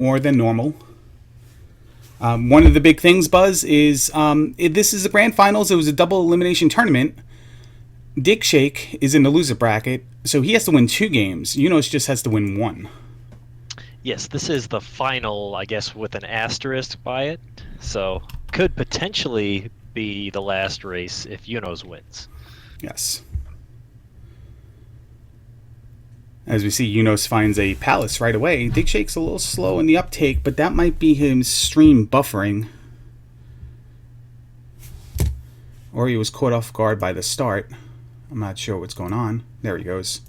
more than normal. One of the big things, Buzz, is this is the grand finals. It was a double elimination tournament. Digshake is in the loser bracket, so he has to win 2 games. Just has to win 1. Yes, this is the final, I guess, with an asterisk by it. So could potentially be the last race if Eunos wins. Yes. As we see, Eunos finds a palace right away. Digshake's a little slow in the uptake, but that might be him stream buffering. Or he was caught off guard by the start. I'm not sure what's going on. There he goes.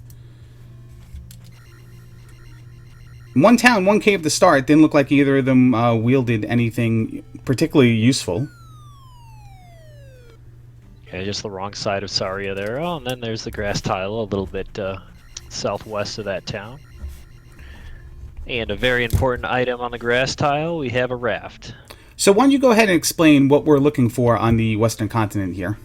1 town, 1 cave to start. Didn't look like either of them wielded anything particularly useful. Yeah, just the wrong side of Saria there. Oh, and then there's the grass tile a little bit southwest of that town. And a very important item on the grass tile, we have a raft. So why don't you go ahead and explain what we're looking for on the western continent here?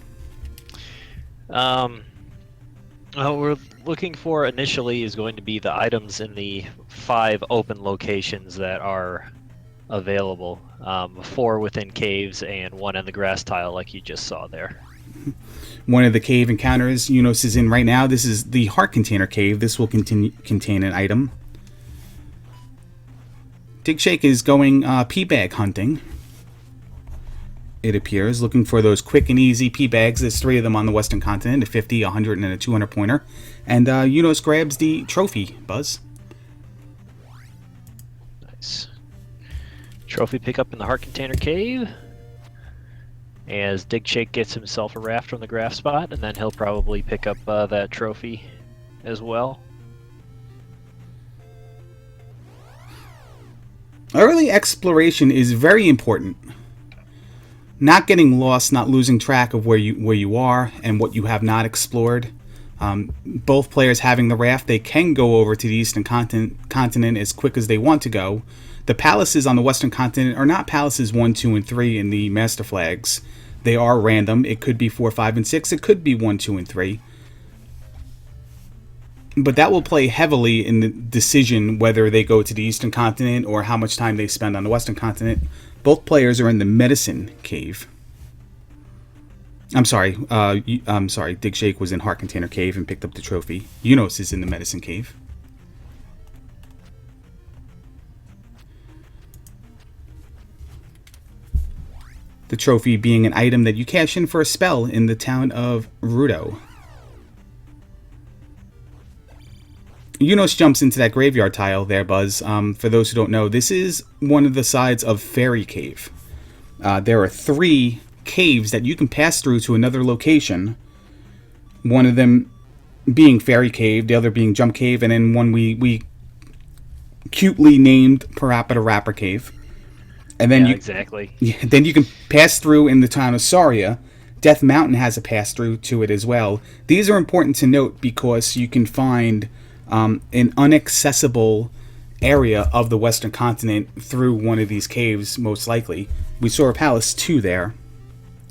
What we're looking for initially is going to be the items in the 5 open locations that are available. 4 within caves and 1 in the grass tile like you just saw there. One of the cave encounters Eunos is in right now. This is the Heart Container Cave. This will contain an item. Digshake is going P-bag hunting. It appears, looking for those quick and easy P-bags. There's 3 of them on the western continent, a 50, 100, and a 200 pointer. And Eunos grabs the trophy, Buzz. Nice. Trophy pickup in the Heart Container Cave. As Digshake gets himself a raft from the graph spot, and then he'll probably pick up that trophy as well. Early exploration is very important. Not getting lost, not losing track of where you are and what you have not explored. Both players having the raft, they can go over to the eastern continent as quick as they want to go. The palaces on the western continent are not palaces 1, 2, and 3 in the master flags. They are random. It could be 4, 5, and 6. It could be 1, 2, and 3. But that will play heavily in the decision whether they go to the eastern continent or how much time they spend on the western continent. Both players are in the medicine cave. I'm sorry. Digshake was in Heart Container Cave and picked up the trophy. Eunos is in the medicine cave. The trophy being an item that you cash in for a spell in the town of Rudo. Eunos jumps into that graveyard tile there, Buzz. For those who don't know, this is one of the sides of Fairy Cave. There are 3 caves that you can pass through to another location. One of them being Fairy Cave, the other being Jump Cave, and then one we cutely named Parappa Rapper Cave. And then exactly. Then you can pass through in the town of Saria. Death Mountain has a pass through to it as well. These are important to note because you can find an inaccessible area of the western continent through one of these caves, most likely. We saw a palace 2 there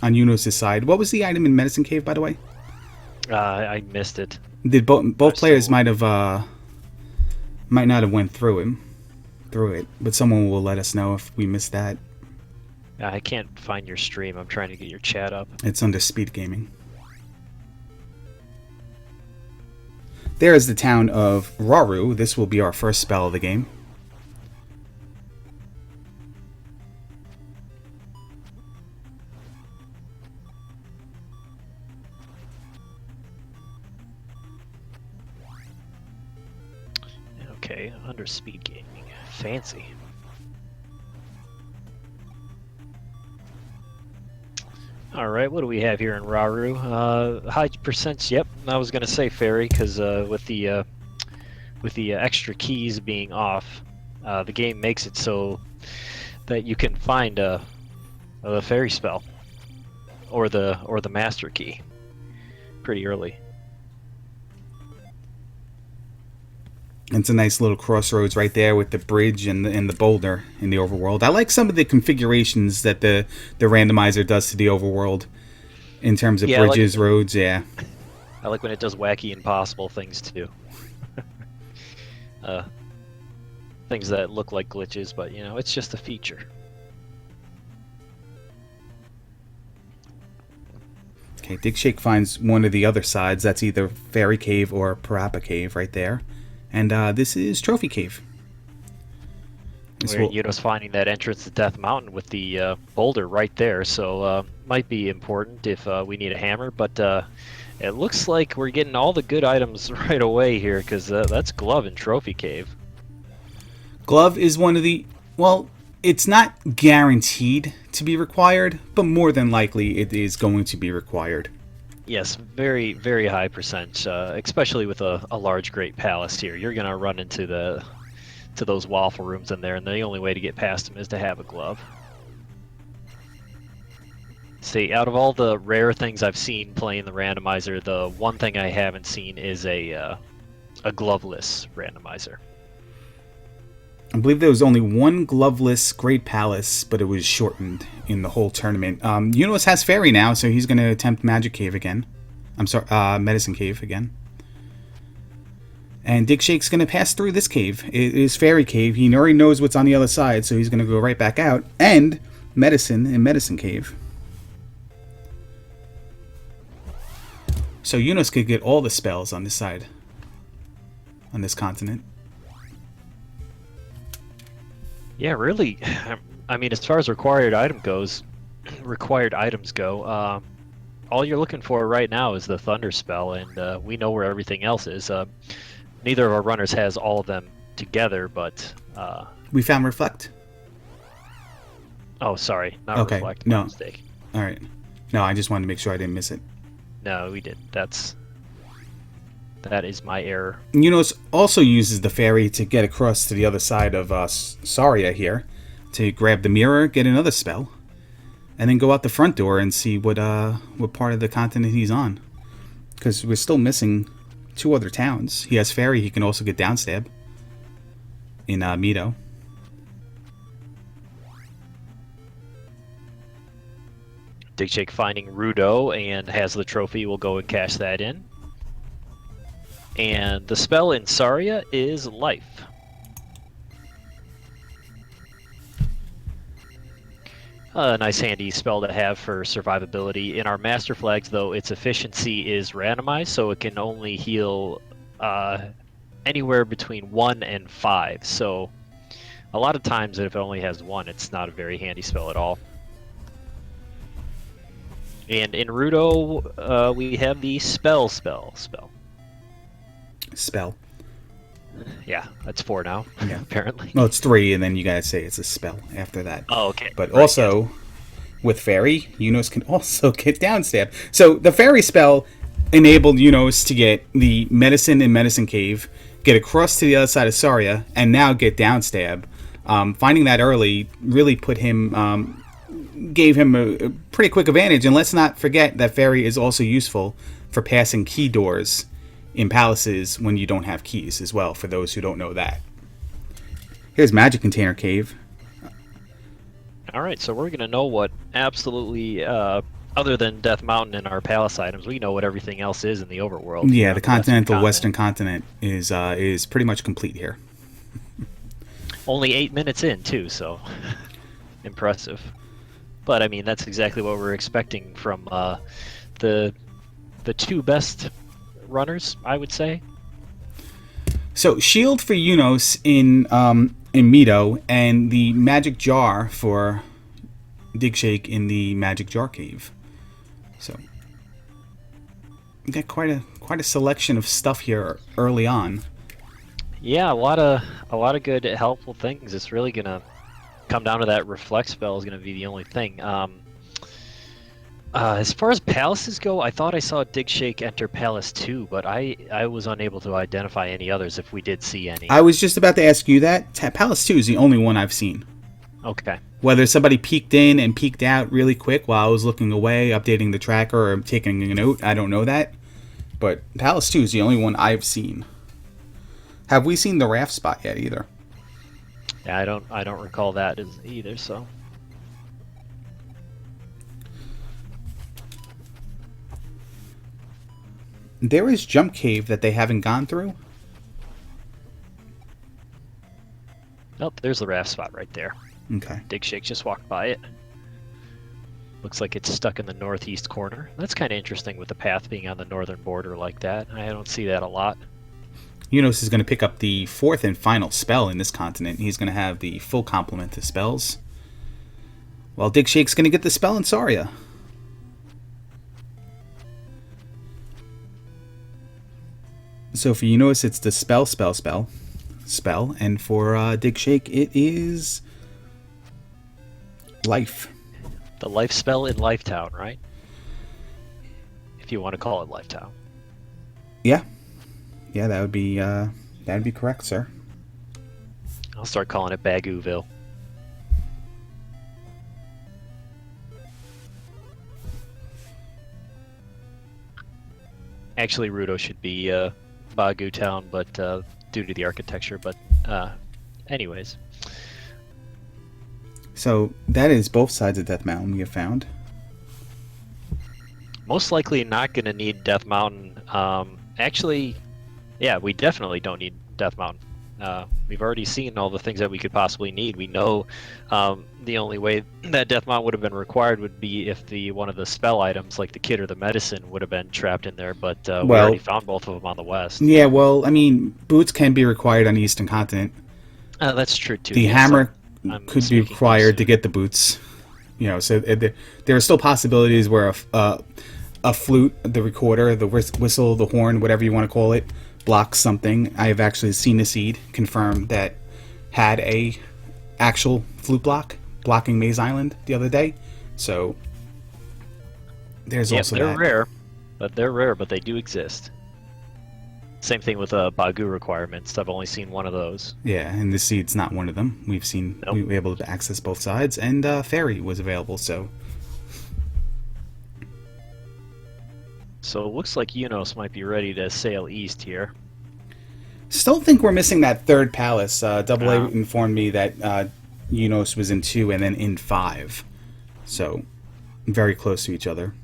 on Eunos' side. What was the item in Medicine Cave, by the way? I missed it. Did both players might not have went through it, but someone will let us know if we missed that. I can't find your stream. I'm trying to get your chat up. It's under Speed Gaming. There is the town of Raru. This will be our first spell of the game. Okay, under Speed Gaming. Fancy. Alright, what do we have here in Raru? High percents, yep. I was going to say fairy, because with the extra keys being off, the game makes it so that you can find a fairy spell or the master key pretty early. It's a nice little crossroads right there with the bridge and the boulder in the overworld. I like some of the configurations that the randomizer does to the overworld in terms of bridges, roads. Yeah, I like when it does wacky, impossible things too. things that look like glitches, but you know, it's just a feature. Okay, Digshake finds one of the other sides. That's either Fairy Cave or Parappa Cave right there. And this is Trophy Cave. Where Eunos finding that entrance to Death Mountain with the boulder right there, so might be important if we need a hammer. But it looks like we're getting all the good items right away here, because that's Glove and Trophy Cave. Glove is one of the... Well, it's not guaranteed to be required, but more than likely it is going to be required. Yes, very, very high percent, especially with a large Great Palace here. You're going to run into those waffle rooms in there, and the only way to get past them is to have a glove. See, out of all the rare things I've seen playing the randomizer, the one thing I haven't seen is a gloveless randomizer. I believe there was only one gloveless Great Palace, but it was shortened in the whole tournament. Eunos has Fairy now, so he's going to attempt Magic Cave again. I'm sorry, Medicine Cave again. And Digshake's going to pass through this cave. It is Fairy Cave. He already knows what's on the other side, so he's going to go right back out. And Medicine in Medicine Cave. So Eunos could get all the spells on this side. On this continent. Yeah, really. I mean, as far as required items go, all you're looking for right now is the Thunder spell, and we know where everything else is. Neither of our runners has all of them together, but we found Reflect. Oh, sorry, not okay. Reflect. No, mistake. All right. No, I just wanted to make sure I didn't miss it. No, we didn't. That is my error. Eunos also uses the fairy to get across to the other side of Saria here, to grab the mirror, get another spell, and then go out the front door and see what part of the continent he's on. Because we're still missing 2 other towns. He has fairy. He can also get downstab in Mito. Digshake finding Rudo and has the trophy. We'll go and cash that in. And the spell in Saria is Life. A nice handy spell to have for survivability. In our Master Flags, though, its efficiency is randomized, so it can only heal anywhere between 1 and 5. So a lot of times, if it only has 1, it's not a very handy spell at all. And in Rudo, we have the spell. Spell. Yeah, that's 4 now, yeah. Apparently. Well, it's 3, and then you gotta say it's a spell after that. Oh, okay. But right, also, yes. With Fairy, Eunos can also get downstab. So the Fairy spell enabled Eunos to get the Medicine in Medicine Cave, get across to the other side of Saria, and now get downstab. Finding that early really put him, gave him a pretty quick advantage. And let's not forget that Fairy is also useful for passing key doors in palaces when you don't have keys as well, for those who don't know that. Here's Magic Container Cave. Alright, so we're going to know what absolutely, other than Death Mountain and our palace items, we know what everything else is in the overworld. Yeah, the continental Western continent is pretty much complete here. Only 8 minutes in, too, so impressive. But, I mean, that's exactly what we're expecting from the 2 best runners, I would say. So shield for Eunos in Mito, and the magic jar for Digshake in the magic jar cave. So we got quite a selection of stuff here early on. Yeah, a lot of good helpful things. It's really gonna come down to that reflect spell is gonna be the only thing. As far as palaces go, I thought I saw Digshake enter Palace 2, but I was unable to identify any others if we did see any. I was just about to ask you that. Palace 2 is the only one I've seen. Okay. Whether somebody peeked in and peeked out really quick while I was looking away, updating the tracker, or taking a note, I don't know that. But Palace 2 is the only one I've seen. Have we seen the raft spot yet either? Yeah, I don't recall that either, so... There is Jump Cave that they haven't gone through. Oh, there's the raft spot right there. Okay. Digshake just walked by it. Looks like it's stuck in the northeast corner. That's kind of interesting with the path being on the northern border like that. I don't see that a lot. Eunos is going to pick up the fourth and final spell in this continent. He's going to have the full complement of spells. While Digshake's going to get the spell in Saria. So for Eunos, it's the spell. And for Digshake, it is life. The life spell in Lifetown, right? If you want to call it Lifetown. Yeah. Yeah, that'd be correct, sir. I'll start calling it Bagooville. Actually, Rudo should be Bagoo Town, but due to the architecture. But anyways. So that is both sides of Death Mountain we have found. Most likely not going to need Death Mountain. Actually, yeah, we definitely don't need Death Mountain. We've already seen all the things that we could possibly need. We know the only way that Death Mountain would have been required would be if one of the spell items, like the kit or the medicine, would have been trapped in there. But we already found both of them on the west. Yeah, well, I mean, boots can be required on the Eastern Continent. That's true too. The Yes, hammer I'm could be required to get the boots. You know, so there are still possibilities where a flute, the recorder, the whistle, the horn, whatever you want to call it, blocks something. I have actually seen a seed confirmed that had a actual flute blocking Maze Island the other day. So there's also they're that. rare, but they do exist. Same thing with Bagoo requirements. I've only seen one of those. Yeah, and the seed's not one of them. We've seen we were able to access both sides, and Fairy was available. So it looks like Eunos might be ready to sail east here. still think we're missing that third palace. Double A informed me that Eunos was in 2 and then in 5, so very close to each other.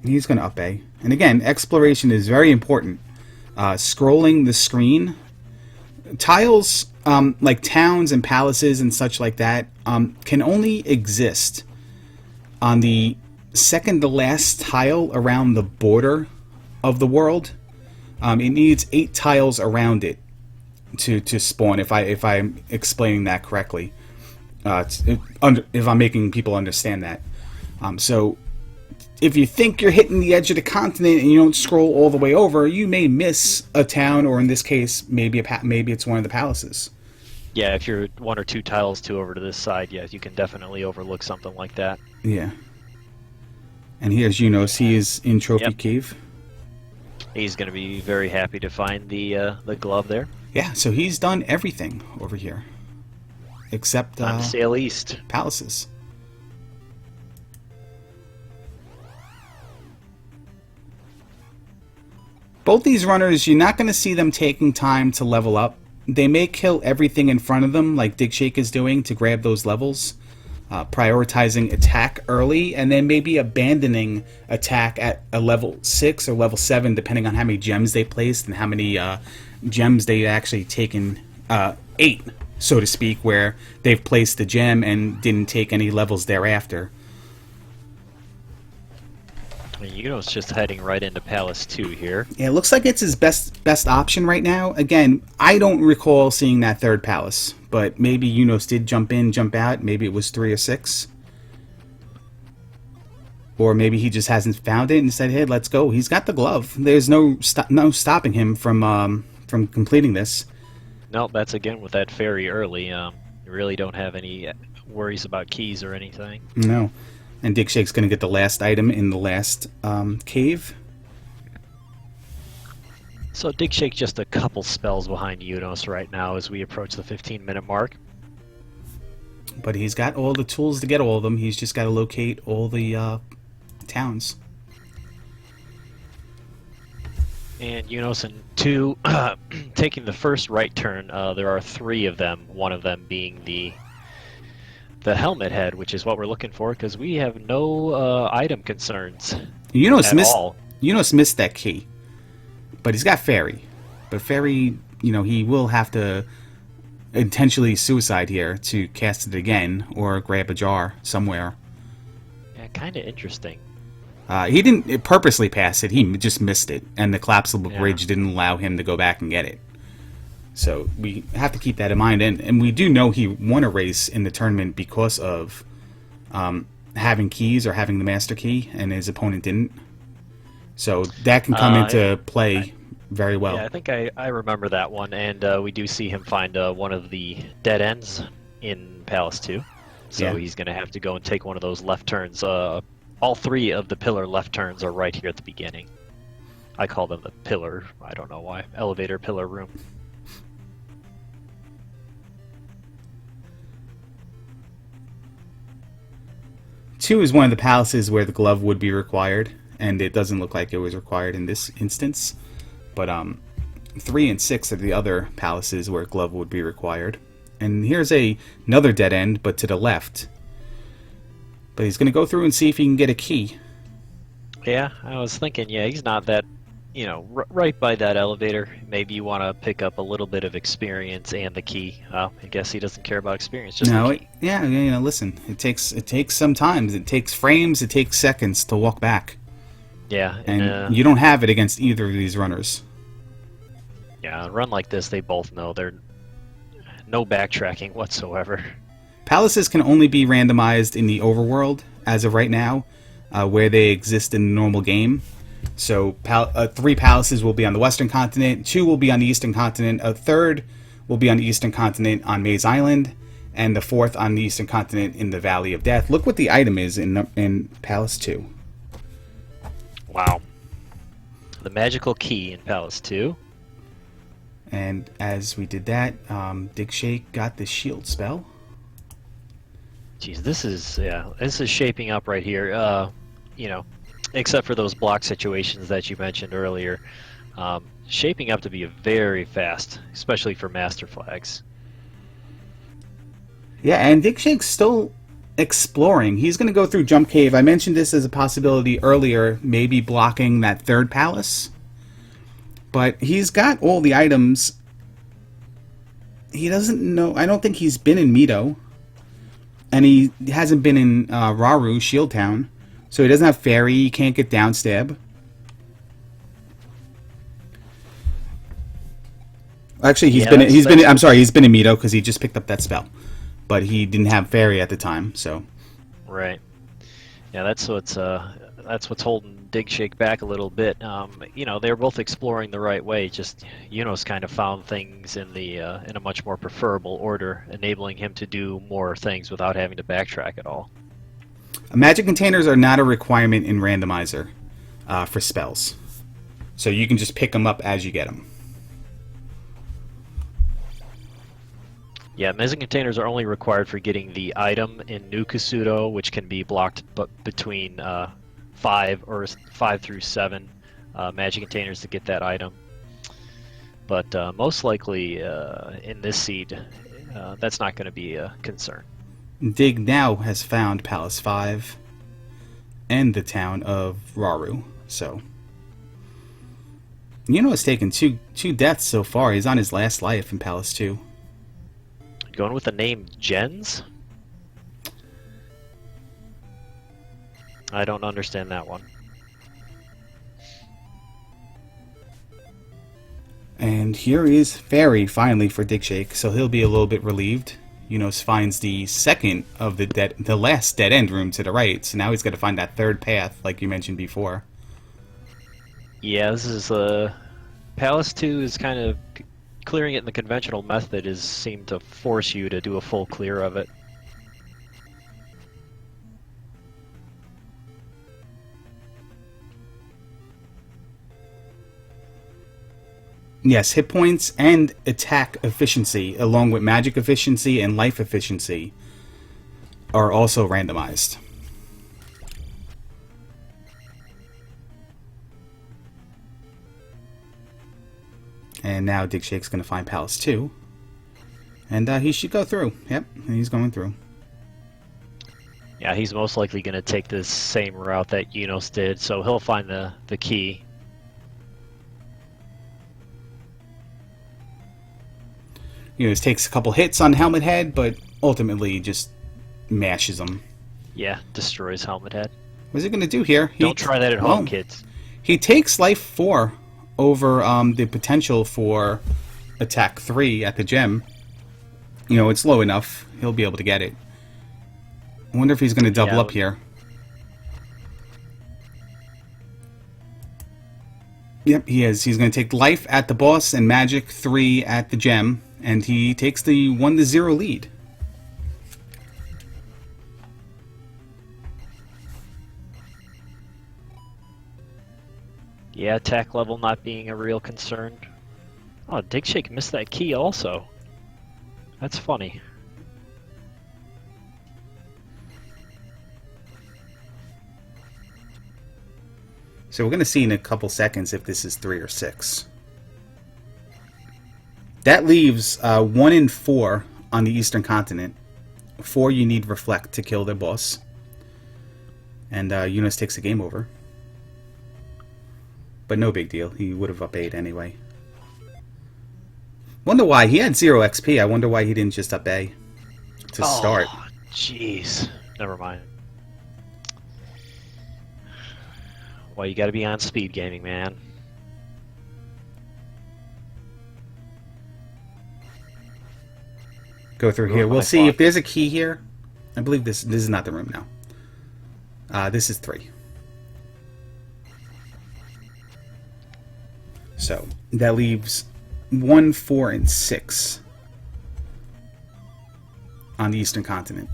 He's going to up A. And again, exploration is very important. Scrolling the screen. Tiles, like towns and palaces and such like that, can only exist on the second to last tile around the border of the world. It needs 8 tiles around it to spawn, if I'm explaining that correctly. If I'm making people understand that. So if you think you're hitting the edge of the continent and you don't scroll all the way over, you may miss a town, or in this case, maybe it's one of the palaces. Yeah, if you're 1 or 2 tiles too over to this side, yeah, you can definitely overlook something like that. Yeah. And here's Eunos. He is in Trophy Cave. He's going to be very happy to find the glove there. Yeah, so he's done everything over here, except Time to sail east. Palaces. Both these runners, you're not going to see them taking time to level up. They may kill everything in front of them, like Digshake is doing, to grab those levels. Prioritizing attack early, and then maybe abandoning attack at a level 6 or level 7, depending on how many gems they placed and how many gems they actually taken 8, so to speak, where they've placed the gem and didn't take any levels thereafter. Eunos just heading right into Palace 2 here. Yeah, it looks like it's his best option right now. Again, I don't recall seeing that third palace, but maybe Eunos did jump in, jump out. Maybe it was 3 or 6. Or maybe he just hasn't found it and said, hey, let's go. He's got the glove. There's no stopping him from completing this. No, that's again with that fairy early. You really don't have any worries about keys or anything. No. And Digshake's going to get the last item in the last cave. So Digshake just a couple spells behind Eunos right now as we approach the 15-minute mark. But he's got all the tools to get all of them. He's just got to locate all the towns. And Eunos and 2 taking the first right turn. There are 3 of them, one of them being the helmet head, which is what we're looking for, because we have no item concerns Eunos at all. Eunos missed that key. But he's got Fairy. But Fairy, he will have to intentionally suicide here to cast it again or grab a jar somewhere. Yeah, kind of interesting. He didn't purposely pass it. He just missed it. And the collapsible bridge didn't allow him to go back and get it. So we have to keep that in mind. And we do know he won a race in the tournament because of having keys or having the master key, and his opponent didn't. So that can come into play very well. Yeah, I think I remember that one, and we do see him find one of the dead ends in Palace 2. So he's going to have to go and take one of those left turns. All three of the pillar left turns are right here at the beginning. I call them the pillar, I don't know why, elevator pillar room. Two is one of the palaces where the glove would be required, and it doesn't look like it was required in this instance. But 3 and 6 are the other palaces where glove would be required. And here's another dead end, but to the left. But he's going to go through and see if he can get a key. Yeah, I was thinking, he's not that, right by that elevator. Maybe you want to pick up a little bit of experience and the key. Well, I guess he doesn't care about experience, just the key. Listen, it takes some time. It takes frames, it takes seconds to walk back. Yeah. And you don't have it against either of these runners. Yeah, a run like this, they both know they're no backtracking whatsoever. Palaces can only be randomized in the overworld as of right now, where they exist in the normal game. So 3 palaces will be on the western continent, 2 will be on the eastern continent, a third will be on the eastern continent on Maze Island, and the 4th on the eastern continent in the Valley of Death. Look what the item is in Palace 2. Wow. The magical key in Palace 2. And as we did that, Digshake got the shield spell. Jeez, this is shaping up right here. Except for those block situations that you mentioned earlier, shaping up to be very fast, especially for master flags. Yeah, and Digshake's still exploring. He's going to go through Jump Cave. I mentioned this as a possibility earlier, maybe blocking that 3rd palace. But he's got all the items. He doesn't know. I don't think he's been in Mito. And he hasn't been in Raru, Shield Town. So he doesn't have Fairy. He can't get down stab. Actually, he's been in Mito because he just picked up that spell. But he didn't have Fairy at the time, so. Right. Yeah, that's what's holding Digshake back a little bit. They're both exploring the right way. Just Eunos kind of found things in a much more preferable order, enabling him to do more things without having to backtrack at all. Magic containers are not a requirement in Randomizer for spells, so you can just pick them up as you get them. Yeah, magic containers are only required for getting the item in New Kasuto, which can be blocked between 5 through 7 magic containers to get that item. But most likely in this seed, that's not going to be a concern. Dig now has found Palace 5 and the town of Raru. So, has taken two deaths so far. He's on his last life in Palace 2. Going with the name Jens? I don't understand that one. And here is Fairy finally for Digshake, so he'll be a little bit relieved. Finds the second of the last dead end room to the right, so now he's got to find that 3rd path, like you mentioned before. Yeah, this is Palace 2 is kind of clearing it in the conventional method is seemed to force you to do a full clear of it. Yes, hit points and attack efficiency, along with magic efficiency and life efficiency, are also randomized. And now Digshake's going to find Palace 2. And he should go through. Yep, he's going through. Yeah, he's most likely going to take the same route that Eunos did, so he'll find the key. takes a couple hits on Helmet Head, but ultimately just mashes them. Yeah, destroys Helmet Head. What's he going to do here? Don't try that at home, kids. He takes life 4 over the potential for attack 3 at the gem. It's low enough. He'll be able to get it. I wonder if he's going to double up here. Yep, he is. He's going to take life at the boss and magic 3 at the gem, and he takes the 1-0 lead. Yeah, attack level not being a real concern. Oh, Digshake missed that key also. That's funny. So we're going to see in a couple seconds if this is 3 or 6. That leaves 1 and 4 on the Eastern Continent. 4 you need Reflect to kill the boss. And Eunos takes the game over. But no big deal. He would have up 8 anyway. Wonder why. He had 0 XP. I wonder why he didn't just up A to start. Oh, jeez. Never mind. Well, you got to be on speed gaming, man. Go through here. We'll see if there's a key here. I believe this is not the room now. This is 3. So that leaves 1, 4, and 6 on the Eastern Continent.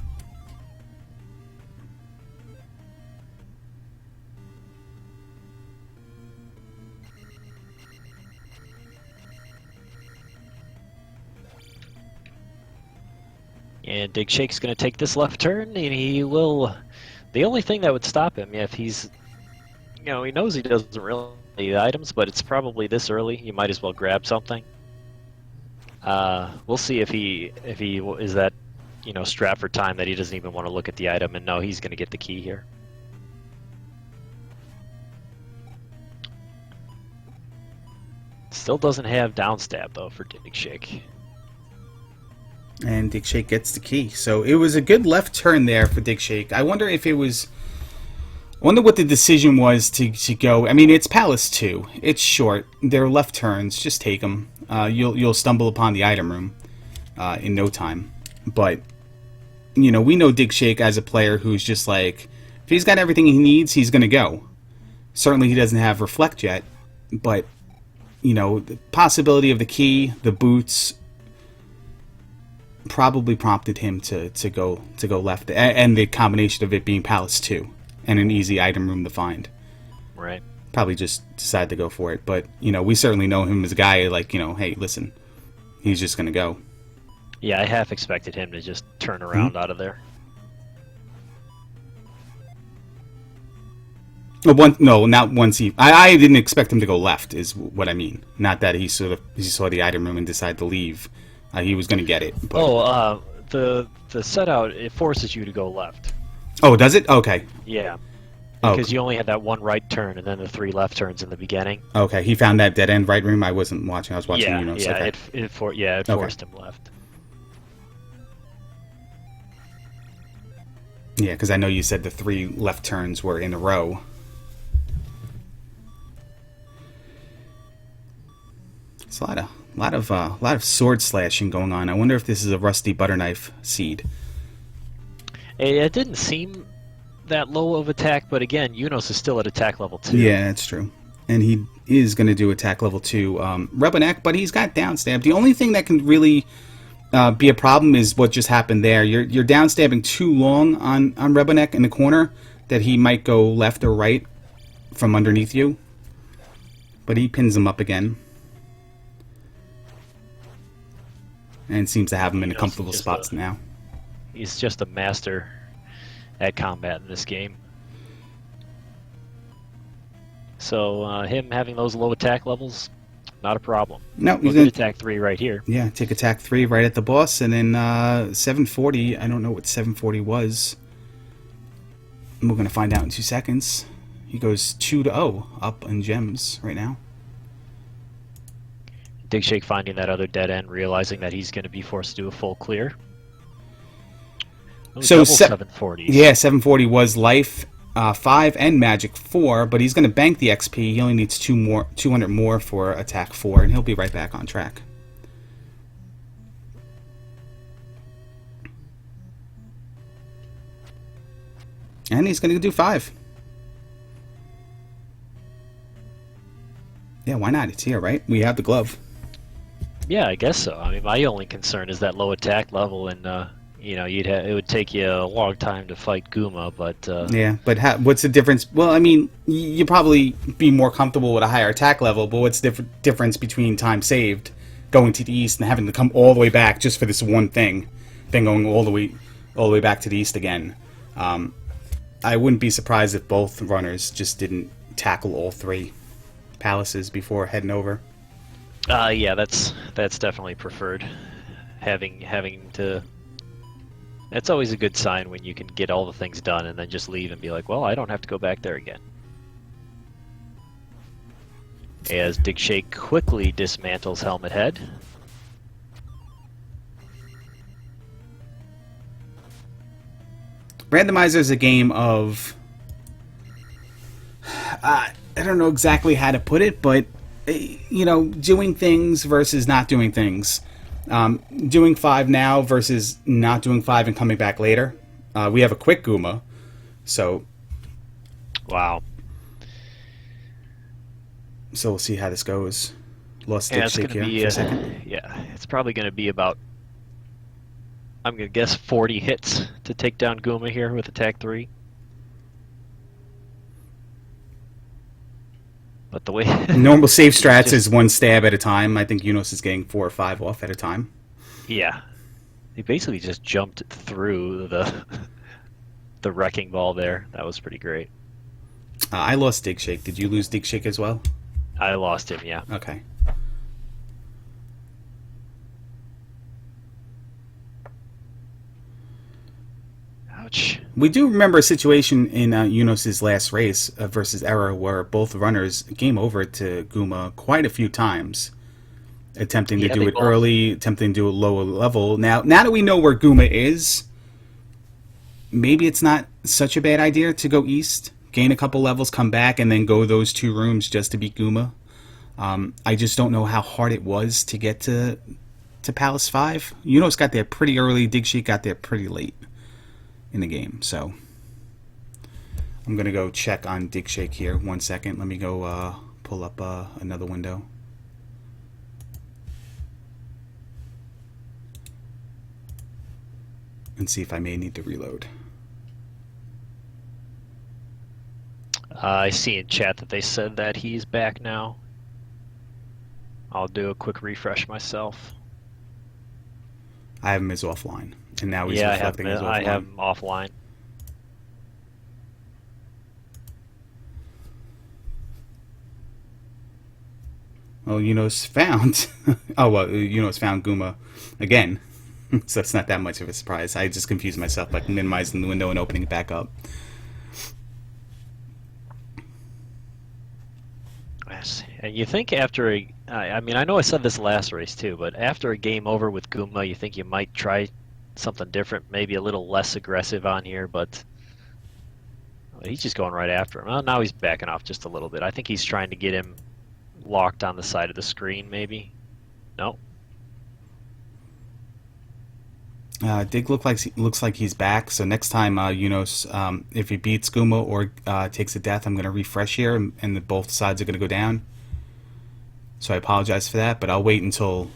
And Digshake's going to take this left turn, and he will... The only thing that would stop him, if he's... he knows he doesn't really need items, but it's probably this early. You might as well grab something. We'll see if he is that, strapped for time that he doesn't even want to look at the item, and no, he's going to get the key here. Still doesn't have downstab, though, for Digshake. And Digshake gets the key. So it was a good left turn there for Digshake. I wonder if it was... I wonder what the decision was to go... I mean, it's Palace 2. It's short. They're left turns. Just take them. You'll stumble upon the item room in no time. But, we know Digshake as a player who's just like... If he's got everything he needs, he's going to go. Certainly he doesn't have Reflect yet. But, the possibility of the key, the boots... probably prompted him to go left, and the combination of it being Palace 2 and an easy item room to find. Right. Probably just decided to go for it, but we certainly know him as a guy like hey, listen, he's just gonna go. Yeah, I half expected him to just turn around out of there. No, not once he. I didn't expect him to go left. Is what I mean. Not that he saw the item room and decided to leave. He was going to get it. But... the set out, it forces you to go left. Oh, does it? Okay. Yeah. Because you only had that one right turn and then the 3 left turns in the beginning. Okay, he found that dead end right room. I wasn't watching. I was watching Eunos. Yeah, okay. it forced him left. Yeah, because I know you said the 3 left turns were in a row. It's a lot of sword slashing going on. I wonder if this is a rusty butter knife seed. It didn't seem that low of attack, but again, Eunos is still at attack level 2. Yeah, that's true. And he is going to do attack level 2 Rubberneck, but he's got downstab. The only thing that can really be a problem is what just happened there. You're downstabbing too long on Rubberneck in the corner that he might go left or right from underneath you. But he pins him up again. And seems to have him in a comfortable spots now. He's just a master at combat in this game. So him having those low attack levels, not a problem. No, he's going to attack 3 right here. Yeah, take attack 3 right at the boss, and then 740. I don't know what 740 was. We're going to find out in 2 seconds. He goes 2-0 up in gems right now. Digshake finding that other dead end, realizing that he's going to be forced to do a full clear. Oh, So double 740s. Yeah, 740 was life 5 and magic 4, but he's going to bank the XP. He only needs 200 more for attack 4, and he'll be right back on track. And he's going to do 5. Yeah, why not? It's here, right? We have the glove. Yeah, I guess so. I mean, my only concern is that low attack level, and you know, it would take you a long time to fight Guma, but yeah, but what's the difference? Well, I mean, you probably be more comfortable with a higher attack level, but what's the difference between time saved going to the east and having to come all the way back just for this one thing, then going all the way back to the east again? I wouldn't be surprised if both runners just didn't tackle all 3 palaces before heading over. Yeah, that's definitely preferred. Having to. It's always a good sign when you can get all the things done and then just leave and be like, well, I don't have to go back there again. As Digshake quickly dismantles Helmet Head. Randomizer is a game of... I don't know exactly how to put it, but, you know, doing things versus not doing things. Doing 5 now versus not doing 5 and coming back later. We have a quick Guma, so... Wow. So we'll see how this goes. Lost Yeah, it's Digshake going to here be... for a second. yeah, it's probably going to be about... I'm going to guess 40 hits to take down Guma here with attack 3. But the way... Normal save strats is 1 stab at a time. I think Eunos is getting 4 or 5 off at a time. Yeah. He basically just jumped through the wrecking ball there. That was pretty great. I lost Digshake. Did you lose Digshake as well? I lost him, yeah. Okay. Ouch. We do remember a situation in Eunos' last race versus Era where both runners game over to Guma quite a few times, attempting to do it early, attempting to do it lower level. Now that we know where Guma is, maybe it's not such a bad idea to go east, gain a couple levels, come back, and then go those 2 rooms just to beat Guma. I just don't know how hard it was to get to Palace 5. Eunos got there pretty early, Digshake got there pretty late in the game, so I'm gonna go check on Digshake here. 1 second. Let me go pull up another window. And see if I may need to reload. I see in chat that they said that he's back now. I'll do a quick refresh myself. I have him as offline, and now he's reflecting as offline. I have him offline. Well, Eunos found... Eunos found Guma again. So it's not that much of a surprise. I just confused myself by minimizing the window and opening it back up. Yes. And you think after a... I mean, I know I said this last race too, but after a game over with Guma, you think you might try something different, maybe a little less aggressive on here, but he's just going right after him. Well, now he's backing off just a little bit. I think he's trying to get him locked on the side of the screen, maybe. No. Dig looks like he's back. So next time, Eunos, if he beats Guma or takes a death, I'm going to refresh here, and both sides are going to go down. So I apologize for that, but I'll wait until...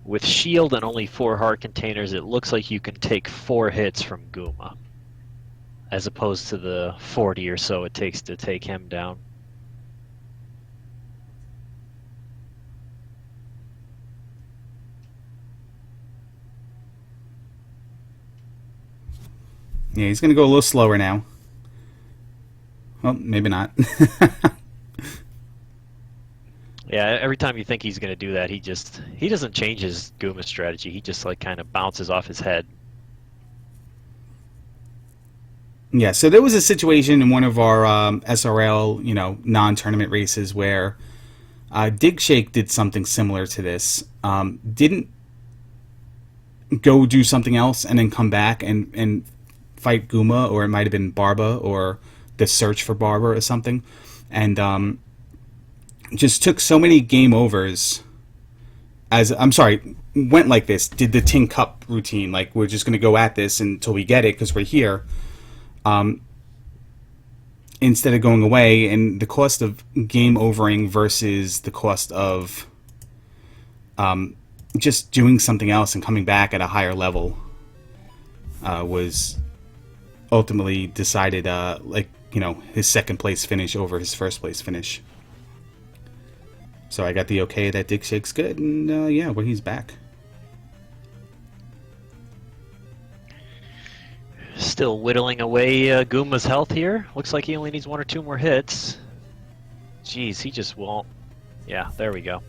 With shield and only 4 heart containers, it looks like you can take 4 hits from Guma, as opposed to the 40 or so it takes to take him down. Yeah, he's going to go a little slower now. Well, maybe not. Yeah, every time you think he's going to do that, he doesn't change his Guma strategy. He just like kind of bounces off his head. Yeah, so there was a situation in one of our SRL, non-tournament races where Digshake did something similar to this. Didn't go do something else and then come back and fight Guma, or it might have been Barba, or the search for Barba or something, and just took so many game overs. Went like this, did the Tin Cup routine, like we're just going to go at this until we get it because we're here, instead of going away, and the cost of game overing versus the cost of just doing something else and coming back at a higher level was ultimately decided, his second place finish over his first place finish. So I got the okay that Digshake's good, and he's back. Still whittling away Gooma's health here. Looks like he only needs 1 or 2 more hits. Jeez, he just won't. Yeah, there we go.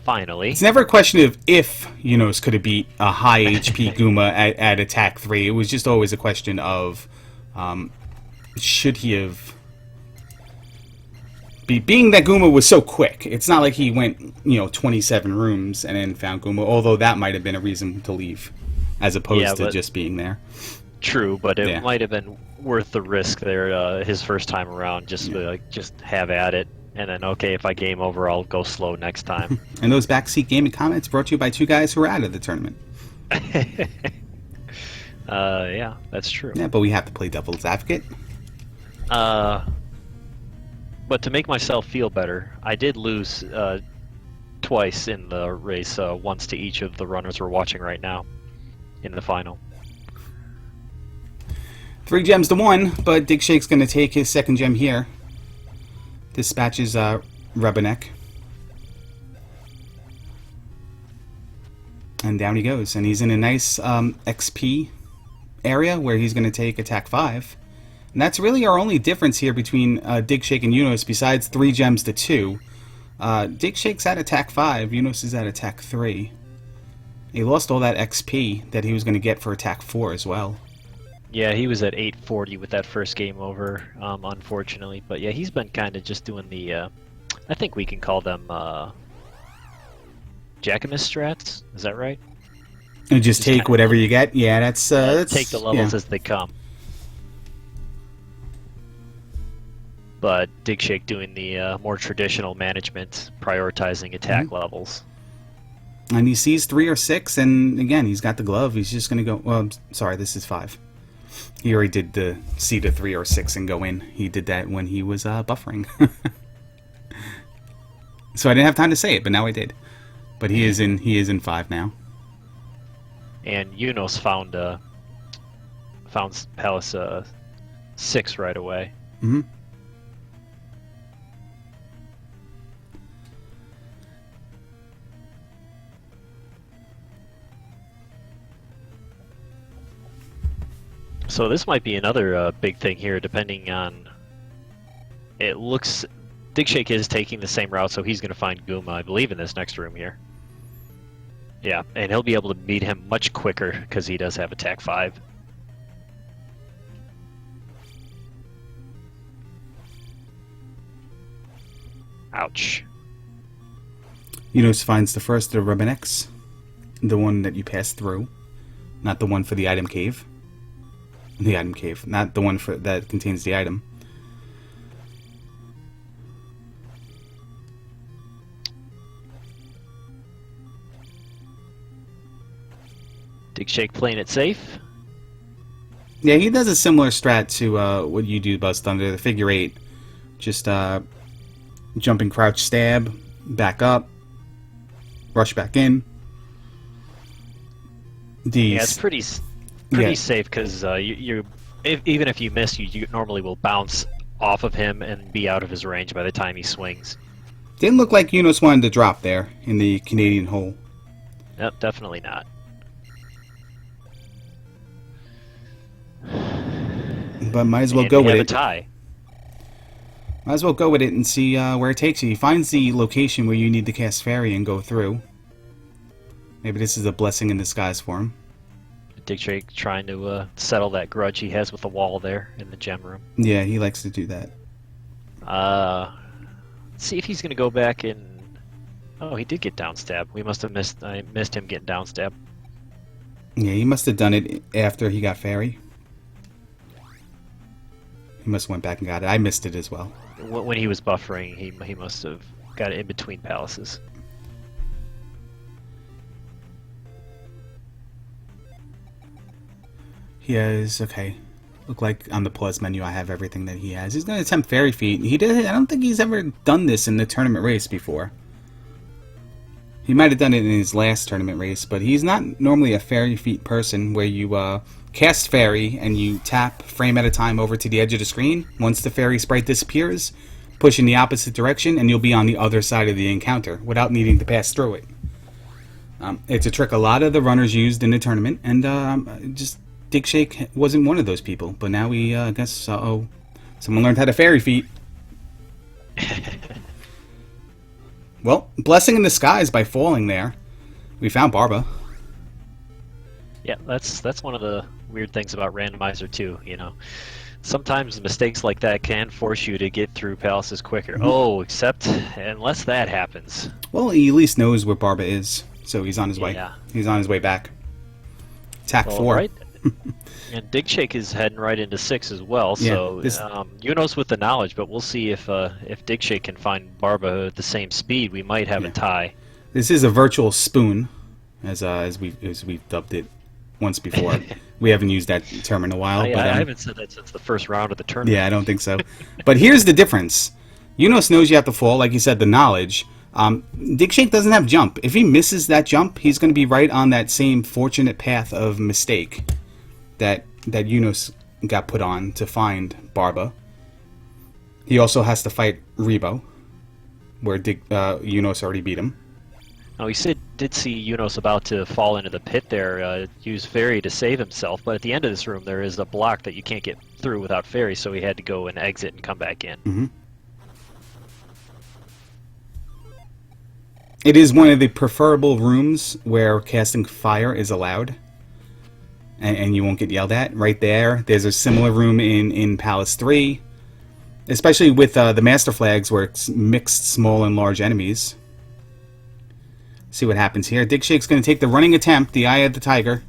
Finally. It's never a question of if Eunos could have beat a high HP Guma at attack 3. It was just always a question of should he have... Being that Guma was so quick, it's not like he went 27 rooms and then found Guma, although that might have been a reason to leave, as opposed to just being there. True, but it might have been worth the risk there his first time around, just have at it, and then, okay, if I game over, I'll go slow next time. And those backseat gaming comments brought to you by 2 guys who were out of the tournament. Yeah, that's true. Yeah, but we have to play devil's advocate. But to make myself feel better, I did lose twice in the race, once to each of the runners we're watching right now in the final. 3 gems to 1, but Digshake's going to take his second gem here. Dispatches Rubinek. And down he goes. And he's in a nice XP area where he's going to take attack 5. And that's really our only difference here between Digshake and Eunos, besides 3 gems to 2. Digshake's at attack 5, Eunos is at attack 3. He lost all that XP that he was going to get for attack 4 as well. Yeah, he was at 840 with that first game over, unfortunately. But yeah, he's been kind of just doing the, I think we can call them Jackamus strats, is that right? And just take whatever you get? Yeah, that's take the levels as they come. But Digshake doing the more traditional management, prioritizing attack levels. And he sees 3 or 6, and again, he's got the glove. He's just going to go... Well, I'm sorry, this is 5. He already did the see to 3 or 6 and go in. He did that when he was buffering. So I didn't have time to say it, but now I did. But he is in 5 now. And Eunos found Palace 6 right away. Mm-hmm. So this might be another big thing here, depending on... It looks... Digshake is taking the same route, so he's going to find Guma, I believe, in this next room here. Yeah, and he'll be able to beat him much quicker, because he does have attack 5. Ouch. Eunos finds the first of the Rubinex, the one that you passed through, not the one for the item cave. The item cave, not the one that contains the item. Digshake playing it safe. Yeah, he does a similar strat to what you do, Buzz Thunder. The figure 8, just jumping, crouch, stab, back up, rush back in. Yeah, it's pretty safe, because even if you miss, you normally will bounce off of him and be out of his range by the time he swings. Didn't look like Eunos wanted to drop there in the Canadian hole. Nope, definitely not. But might as well go with it. A tie. Might as well go with it and see where it takes you. He finds the location where you need to cast Fairy and go through. Maybe this is a blessing in disguise for him. Digshake trying to settle that grudge he has with the wall there in the gem room. Yeah, he likes to do that. Let's see if he's going to go back and... Oh, he did get down stabbed. We must have missed... I missed him getting down stabbed. Yeah, he must have done it after he got fairy. He must have went back and got it. I missed it as well. When he was buffering, he must have got it in between palaces. He has, okay. Look like on the plus menu I have everything that he has. He's going to attempt fairy feet. He did. I don't think he's ever done this in the tournament race before. He might have done it in his last tournament race, but he's not normally a fairy feet person where you cast fairy and you tap frame at a time over to the edge of the screen. Once the fairy sprite disappears, push in the opposite direction and you'll be on the other side of the encounter without needing to pass through it. It's a trick a lot of the runners used in the tournament, and just Digshake wasn't one of those people. But now we, I guess, someone learned how to fairy feet. Well, blessing in disguise by falling there. We found Barba. Yeah, that's one of the weird things about Randomizer too. You know, sometimes mistakes like that can force you to get through palaces quicker. Mm-hmm. Oh, except unless that happens. Well, he at least knows where Barba is, so he's on his way. Yeah. He's on his way back. Attack Well, 4. right. And Digshake is heading right into 6 as well. So Eunos with the knowledge, but we'll see if Digshake can find Barba at the same speed. We might have a tie. This is a virtual spoon, as we've dubbed it once before. We haven't used that term in a while. I but haven't said that since the first round of the tournament. Yeah, I don't think so. But here's the difference. Eunos knows you have to fall, like you said, the knowledge. Digshake doesn't have jump. If he misses that jump, he's going to be right on that same fortunate path of mistake that Eunos got put on to find Barba. He also has to fight Rebo, where Eunos already beat him. Oh, he did see Eunos about to fall into the pit there, use Fairy to save himself, but at the end of this room there is a block that you can't get through without Fairy, so he had to go and exit and come back in. Mm-hmm. It is one of the preferable rooms where casting fire is allowed, and you won't get yelled at. Right there, there's a similar room in Palace 3, especially with the Master Flags where it's mixed small and large enemies. See what happens here. Digshake's going to take the running attempt, the Eye of the Tiger,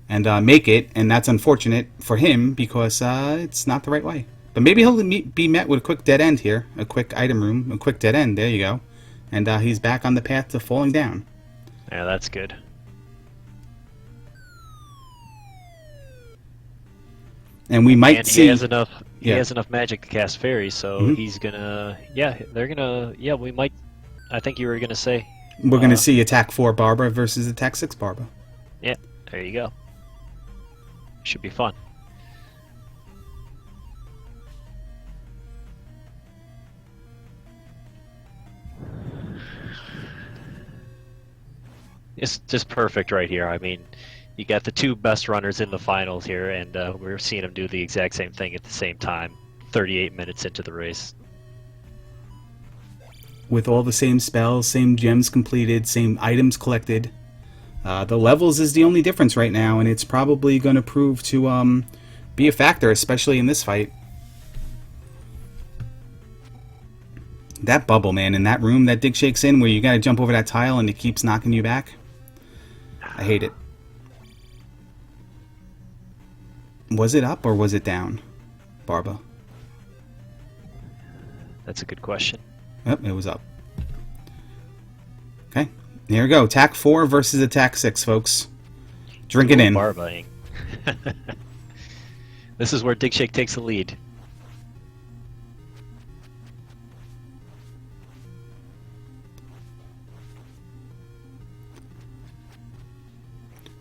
and make it, and that's unfortunate for him because it's not the right way. But maybe he'll be met with a quick dead end here, a quick item room, a quick dead end. There you go. And he's back on the path to falling down. Yeah, that's good. And we might see... He has enough magic to cast Fairy, so he's gonna... Yeah, they're gonna... Yeah, we might... I think you were gonna say... We're gonna see Attack 4 Barba versus Attack 6 Barba. Yeah, there you go. Should be fun. It's just perfect right here. I mean, you got the two best runners in the finals here, and we're seeing them do the exact same thing at the same time, 38 minutes into the race. With all the same spells, same gems completed, same items collected. The levels is the only difference right now, and it's probably going to prove to be a factor, especially in this fight. That bubble, man, in that room that Digshake's in, where you got to jump over that tile and it keeps knocking you back. I hate it. Was it up or was it down, Barba? That's a good question. Yep, it was up. Okay, here we go. Attack 4 versus Attack 6, folks. Drink it in. Barbaing. This is where Digshake takes the lead.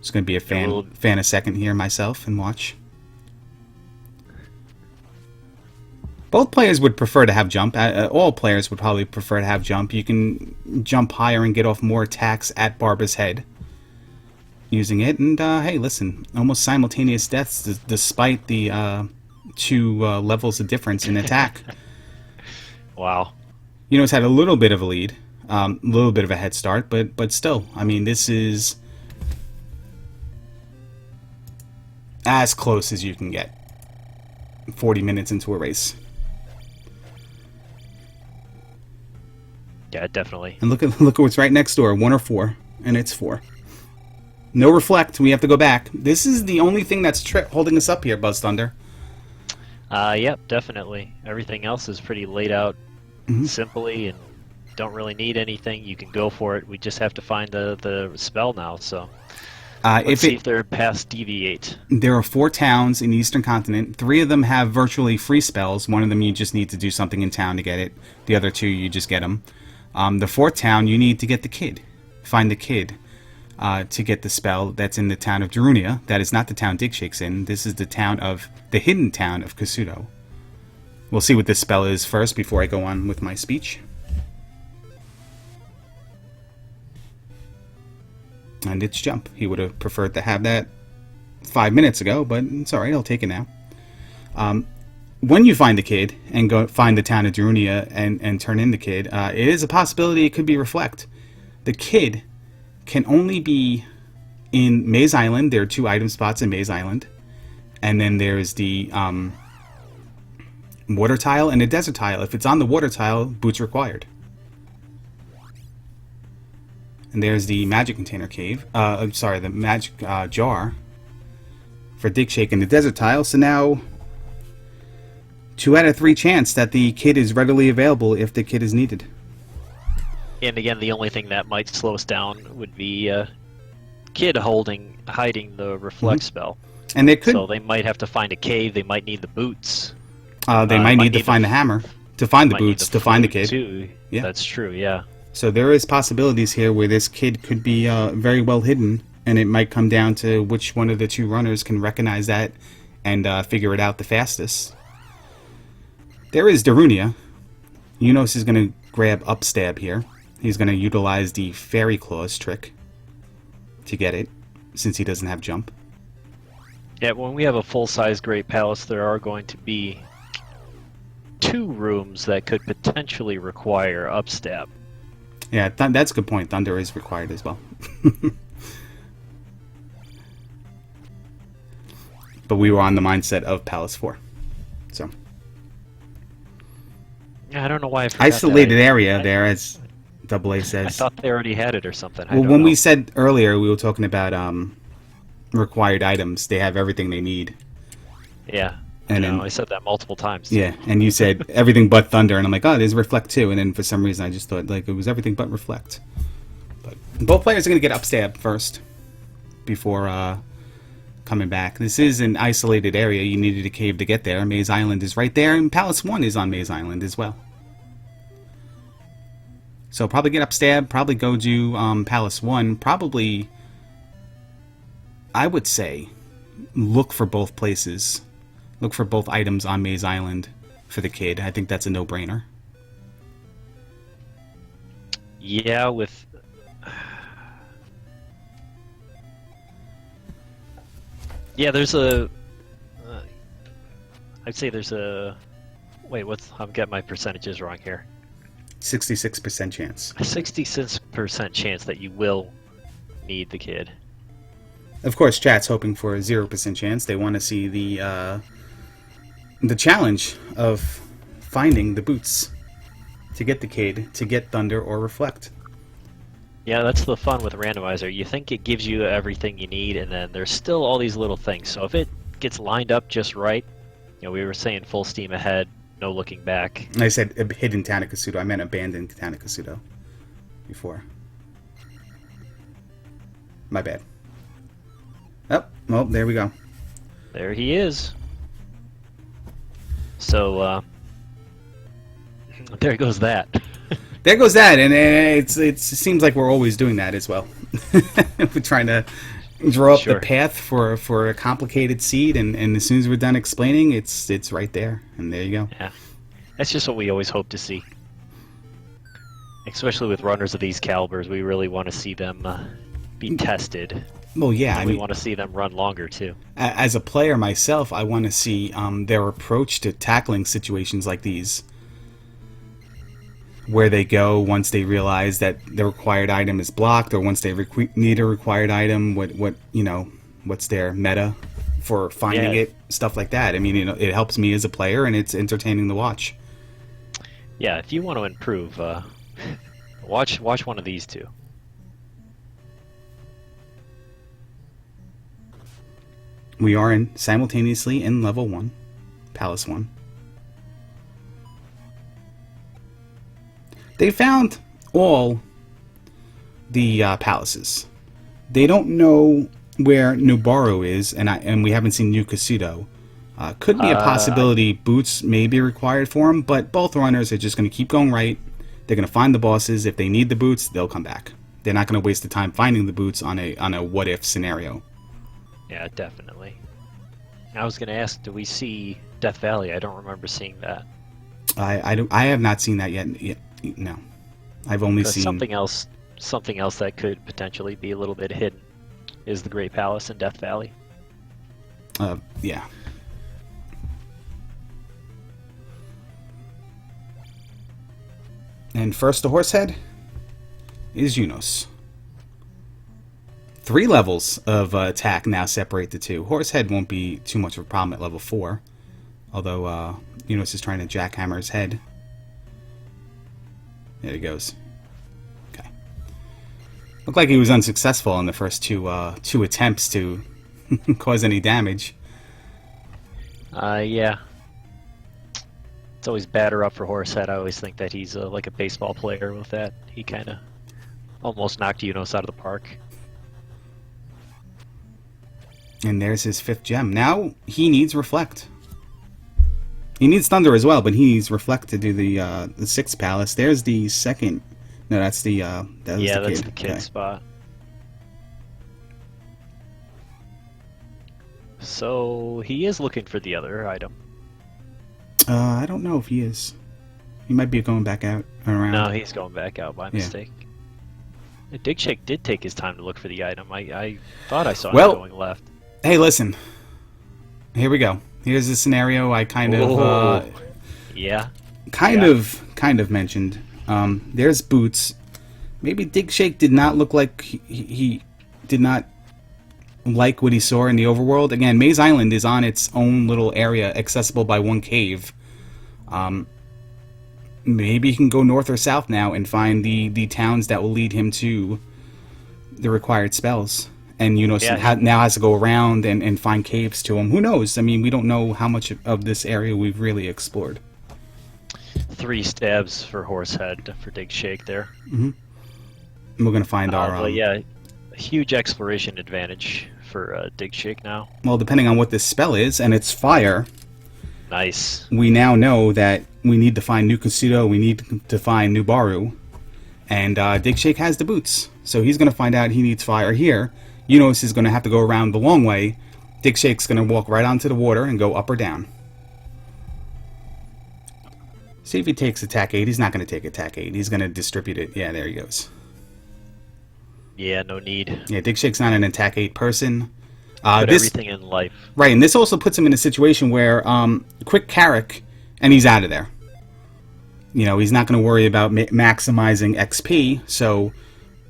Just going to be a fan a second here myself and watch. Both players would prefer to have jump. All players would probably prefer to have jump. You can jump higher and get off more attacks at Barba's head using it. And hey, listen, almost simultaneous deaths despite the two levels of difference in attack. Wow. Eunos had a little bit of a lead, a little bit of a head start, but still, I mean, this is as close as you can get. 40 minutes into a race. Yeah, definitely. And look at what's right next door, 1 or 4, and it's 4. No reflect. We have to go back. This is the only thing that's holding us up here, Buzz Thunder. Yep, definitely. Everything else is pretty laid out simply, and don't really need anything. You can go for it. We just have to find the spell now. So let's see if they're past Deviate. There are 4 towns in the Eastern Continent. 3 of them have virtually free spells. One of them you just need to do something in town to get it. The other 2 you just get them. The 4th town you need to get the kid. Find the kid. To get the spell that's in the town of Darunia. That is not the town Digshake's in. This is the hidden town of Kasuto. We'll see what this spell is first before I go on with my speech. And it's jump. He would have preferred to have that 5 minutes ago, but it's alright, I'll take it now. When you find the kid and go find the town of Darunia and turn in the kid, it is a possibility it could be Reflect. The kid can only be in Maze Island. There are 2 item spots in Maze Island. And then there's the water tile and a desert tile. If it's on the water tile, boots required. And there's the magic container cave. I'm sorry, the magic jar for Digshake in the desert tile. So now 2 out of 3 chance that the kid is readily available if the kid is needed. And again, the only thing that might slow us down would be kid hiding the reflect spell. And they could. So they might have to find a cave. They might need the boots. They might need to find the hammer to find the boots to find the kid. Too. Yeah, that's true. Yeah. So there is possibilities here where this kid could be very well hidden, and it might come down to which one of the 2 runners can recognize that and figure it out the fastest. There is Darunia. Eunos is going to grab Upstab here. He's going to utilize the Fairy Claws trick to get it, since he doesn't have jump. Yeah, when we have a full-size Great Palace, there are going to be 2 rooms that could potentially require Upstab. Yeah, that's a good point. Thunder is required as well. But we were on the mindset of Palace 4. So. I don't know why I forgot Isolated area there, as AA says. I thought they already had it or something. Well, when we said earlier, we were talking about required items. They have everything they need. Yeah. And I said that multiple times. Yeah, and you said everything but Thunder, and I'm like, oh, there's Reflect too. And then for some reason, I just thought like it was everything but Reflect. But both players are going to get Upstab first before coming back. This is an isolated area. You needed a cave to get there. Maze Island is right there, and Palace 1 is on Maze Island as well. So probably get Upstab, probably go do Palace 1. Probably, I would say, look for both places. Look for both items on Maze Island for the kid. I think that's a no-brainer. Yeah, with... Yeah, there's a... I'd say there's a... Wait, I'm getting my percentages wrong here. 66% chance. A 66% chance that you will need the kid. Of course, chat's hoping for a 0% chance. They want to see the challenge of finding the boots to get the kid, to get Thunder or Reflect. Yeah, that's the fun with Randomizer. You think it gives you everything you need, and then there's still all these little things. So if it gets lined up just right, we were saying full steam ahead, no looking back. I said hidden town of Kasuto. I meant abandoned town of Kasuto before. My bad. Oh, well, there we go. There he is. So, there goes that. There goes that, and it seems like we're always doing that as well. We're trying to draw up the path for a complicated seed, and as soon as we're done explaining, it's right there, and there you go. Yeah, that's just what we always hope to see. Especially with runners of these calibers, we really want to see them be tested. Well, yeah, we want to see them run longer too. As a player myself, I want to see their approach to tackling situations like these, where they go once they realize that the required item is blocked, or once they need a required item. What's their meta for finding Yeah. it, stuff like that. I mean, it helps me as a player, and it's entertaining to watch. Yeah, if you want to improve, watch one of these two. We are simultaneously in level 1, Palace 1. They found all the palaces. They don't know where Nubaru is, and we haven't seen New Casido. Could be a possibility boots may be required for them, but both runners are just going to keep going right. They're going to find the bosses. If they need the boots, they'll come back. They're not going to waste the time finding the boots on a what-if scenario. Yeah, definitely. I was going to ask, do we see Death Valley? I don't remember seeing that. I have not seen that yet. No, I've only seen something else that could potentially be a little bit hidden is the Great Palace in Death Valley. Yeah. And first to Horsehead is Eunos. 3 levels of attack now separate the two. Horsehead won't be too much of a problem at level 4, although Eunos is trying to jackhammer his head. There he goes. Okay. Looked like he was unsuccessful in the first two attempts to cause any damage. Yeah. It's always batter up for Horsehead. I always think that he's like a baseball player with that. He kind of almost knocked Eunos out of the park. And there's his 5th gem. Now he needs Reflect. He needs Thunder as well, but he needs Reflect to do the 6th palace. There's the 2nd. No, that's the that's the kid spot. So he is looking for the other item. I don't know if he is. He might be going back out around. No, he's going back out by mistake. Digshake did take his time to look for the item. I thought I saw him going left. Hey, listen. Here we go. Here's the scenario I kind of mentioned. There's Boots. Maybe Digshake did not look like he did not like what he saw in the overworld. Again, Maze Island is on its own little area, accessible by one cave. Maybe he can go north or south now and find the towns that will lead him to the required spells. And now has to go around and find caves to him. Who knows? I mean, we don't know how much of this area we've really explored. 3 stabs for Horsehead for Digshake there. Mm-hmm. And we're going to find our... a huge exploration advantage for Digshake now. Well, depending on what this spell is, and it's fire... Nice. We now know that we need to find New Casido, we need to find Nubaru, and Digshake has the boots. So he's going to find out he needs fire here. Eunos is going to have to go around the long way. Digshake's going to walk right onto the water and go up or down. See if he takes attack 8. He's not going to take attack 8. He's going to distribute it. Yeah, there he goes. Yeah, no need. Yeah, Digshake's not an attack 8 person. Everything in life. Right, and this also puts him in a situation where quick Carrick, and he's out of there. He's not going to worry about maximizing XP, so...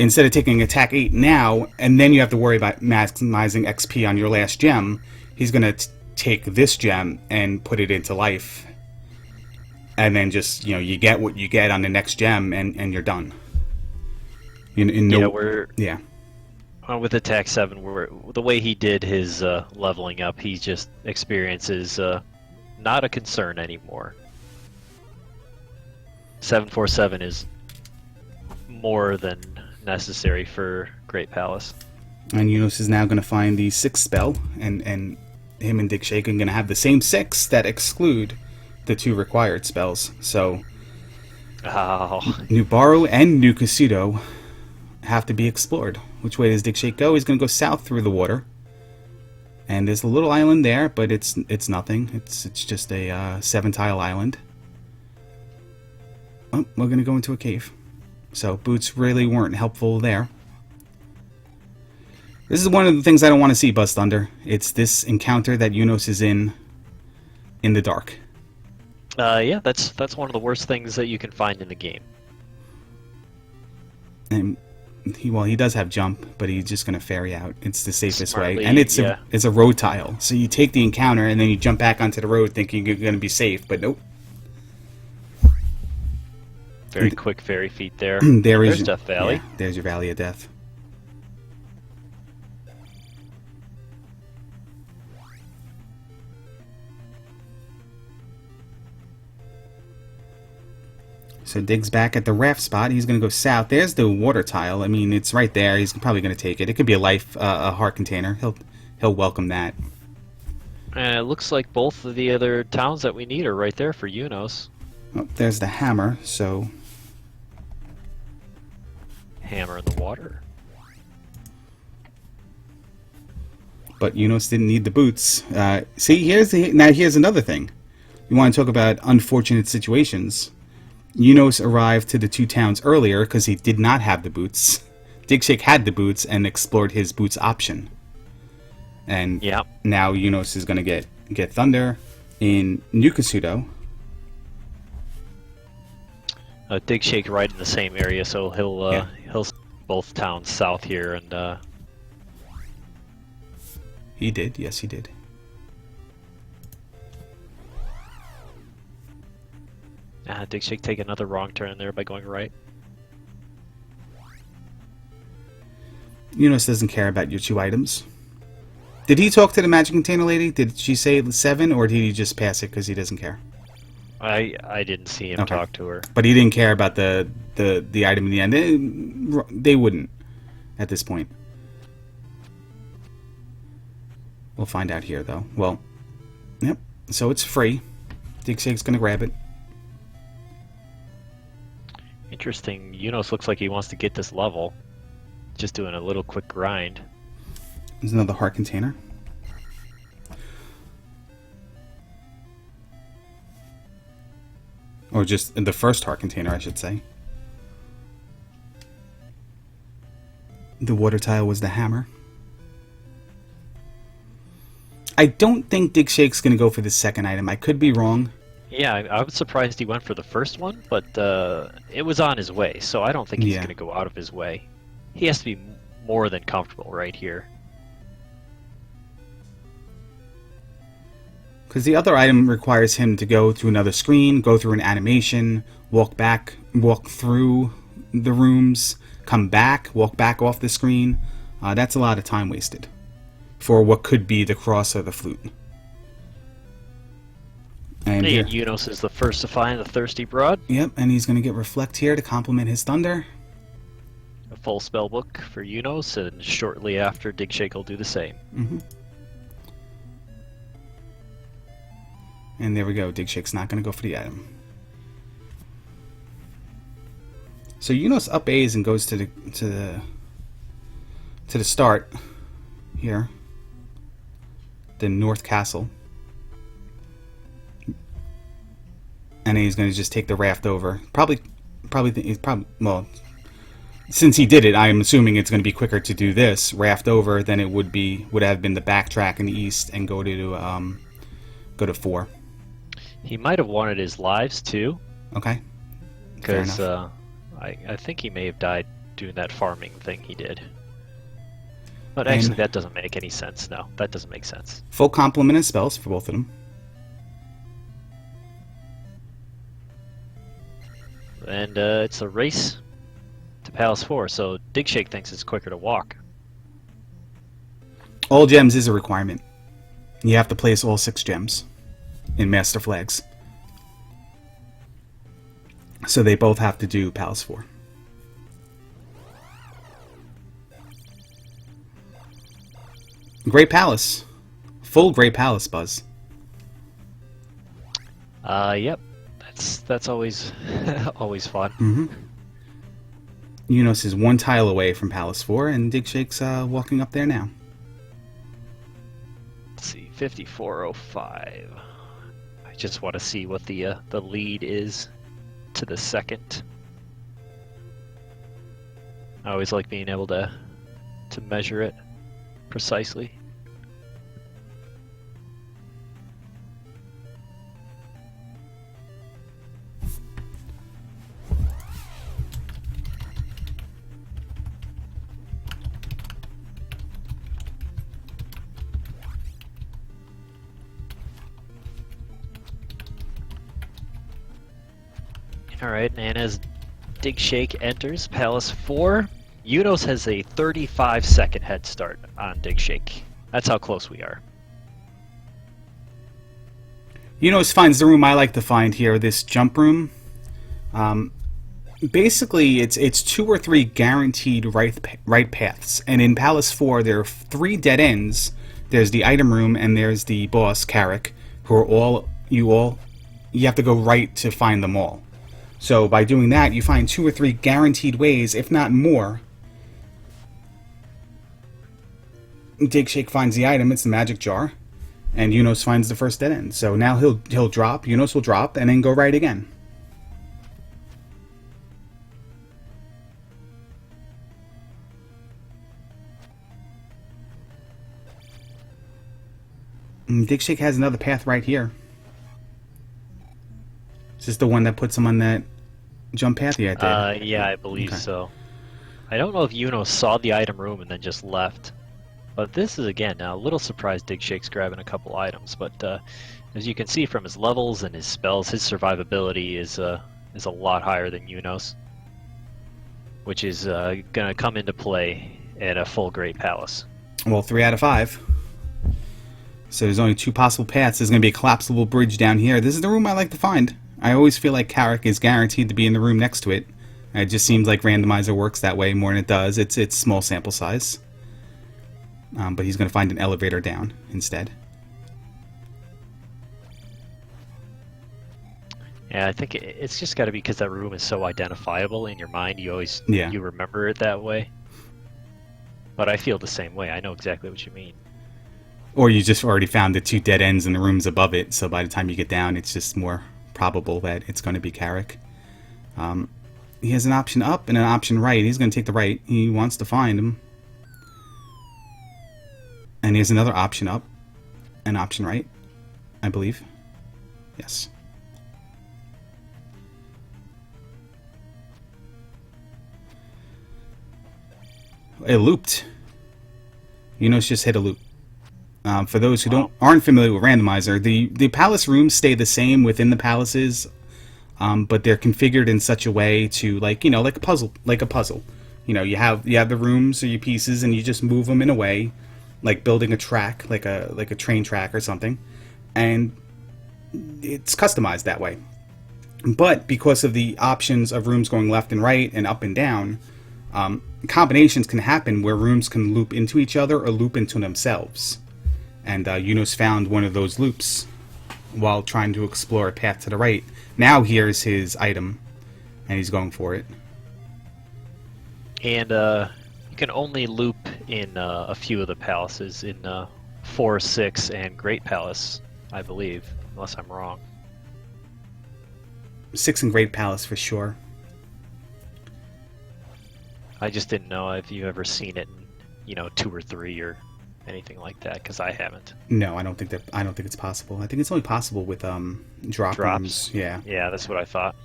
Instead of taking attack 8 now, and then you have to worry about maximizing XP on your last gem, he's going to take this gem and put it into life. And then just, you get what you get on the next gem, and you're done. With attack 7, the way he did his leveling up, he just experiences not a concern anymore. 747 is more than... necessary for Great Palace. And Eunos is now going to find the 6th spell, and him and Digshake are going to have the same 6 that exclude the 2 required spells. So Nubaru and New Casido have to be explored. Which way does Digshake go? He's going to go south through the water. And there's a little island there, but it's nothing. It's just a 7-tile island. Oh, we're going to go into a cave. So boots really weren't helpful there. This is one of the things I don't want to see, Buzz Thunder. It's this encounter that Eunos is in the dark. Yeah, that's one of the worst things that you can find in the game. And He does have jump, but he's just going to ferry out. It's the safest way, Smartly, and it's yeah. a road tile. So you take the encounter and then you jump back onto the road thinking you're going to be safe, but nope. Very quick fairy feet there. There's Death Valley. Yeah, there's your Valley of Death. So Dig's back at the raft spot. He's going to go south. There's the water tile. I mean, it's right there. He's probably going to take it. It could be a heart container. He'll welcome that. And it looks like both of the other towns that we need are right there for Eunos. Oh, there's the hammer. So Hammer in the water. but Eunos didn't need the boots. See, here's another thing. You want to talk about unfortunate situations. Eunos arrived to the two towns earlier because he did not have the boots. Digshake had the boots and explored his boots option. And now Eunos is going to get Thunder in New Kasuto. Digshake right in the same area, so he'll both towns south here, and he did. Yes, he did. Digshake take another wrong turn there by going right. Eunos doesn't care about your 2 items. Did he talk to the magic container lady? Did she say 7, or did he just pass it because he doesn't care? I didn't see him talk to her. But he didn't care about the item in the end. They wouldn't at this point. We'll find out here, though. Well, yep. So it's free. Digshake's going to grab it. Interesting. Eunos looks like he wants to get this level. Just doing a little quick grind. There's another heart container. Or just the first heart container, I should say. The water tile was the hammer. I don't think Digshake's going to go for the second item. I could be wrong. Yeah, I was surprised he went for the first one, but it was on his way, so I don't think he's going to go out of his way. He has to be more than comfortable right here. Because the other item requires him to go to another screen, go through an animation, walk through the rooms, come back, walk back off the screen. That's a lot of time wasted for what could be the cross or the flute. And Eunos is the first to find the Thirsty Broad. Yep, and he's going to get Reflect here to complement his Thunder. A full spell book for Eunos, and shortly after, Digshake will do the same. Mm-hmm. And there we go. Digshake's not going to go for the item. So Eunos up A's and goes to the start here, the North Castle, and he's going to just take the raft over. Well, since he did it, I'm assuming it's going to be quicker to do this raft over than it would have been the backtrack in the east and go to 4. He might have wanted his lives too. Okay. Because I think he may have died doing that farming thing he did. But actually, that doesn't make any sense. No, that doesn't make sense. Full complement of spells for both of them. And it's a race to Palace 4, so Digshake thinks it's quicker to walk. All gems is a requirement. You have to place all 6 gems in Master Flags. So they both have to do Palace 4. Great Palace. Full Great Palace, Buzz. Yep. That's always always fun. Mm-hmm. Eunos is 1 tile away from Palace 4, and Digshake's walking up there now. Let's see, 5405. I just want to see what the lead is to the second. I always like being able to measure it precisely. All right, and as Digshake enters Palace 4, Eunos has a 35-second head start on Digshake. That's how close we are. Eunos finds the room I like to find here, this jump room. Basically, it's 2 or 3 guaranteed right paths, and in Palace 4 there are 3 dead ends. There's the item room and there's the boss Carrick, who are you have to go right to find them all. So by doing that, you find 2 or 3 guaranteed ways, if not more. Digshake finds the item, it's the magic jar, and Eunos finds the first dead end. So now he'll drop, Eunos will drop, and then go right again. Digshake has another path right here. Is this the one that puts him on that jump path? Yeah, it did. Yeah, I believe Okay. so. I don't know if Eunos saw the item room and then just left. But this is, again, now a little surprised Digshake's grabbing a couple items. But as you can see from his levels and his spells, his survivability is a lot higher than Eunos, which is going to come into play at a full Great Palace. Well, 3 out of 5. So there's only 2 possible paths. There's going to be a collapsible bridge down here. This is the room I like to find. I always feel like Carrick is guaranteed to be in the room next to it. It just seems like Randomizer works that way more than it does. It's small sample size. But he's going to find an elevator down instead. Yeah, I think it's just got to be because that room is so identifiable in your mind. You always you remember it that way. But I feel the same way. I know exactly what you mean. Or you just already found the 2 dead ends in the rooms above it, so by the time you get down, it's just more probable that it's going to be Carrick. He has an option up and an option right. He's going to take the right. He wants to find him. And he has another option up, an option right, I believe. Yes. It looped. Eunos just hit a loop. For those who aren't familiar with Randomizer, the palace rooms stay the same within the palaces, but they're configured in such a way to like a puzzle. You have the rooms or your pieces, and you just move them in a way, like building a track, like a train track or something, and it's customized that way. But because of the options of rooms going left and right and up and down, combinations can happen where rooms can loop into each other or loop into themselves. And Eunos found one of those loops while trying to explore a path to the right. Now here's his item, and he's going for it. And you can only loop in a few of the palaces, in 4, 6, and Great Palace, I believe, unless I'm wrong. 6 and Great Palace for sure. I just didn't know if you've ever seen it in 2 or 3 or anything like that, because I haven't. No, I don't think it's possible. I think it's only possible with drops. Rooms. Yeah. Yeah, that's what I thought.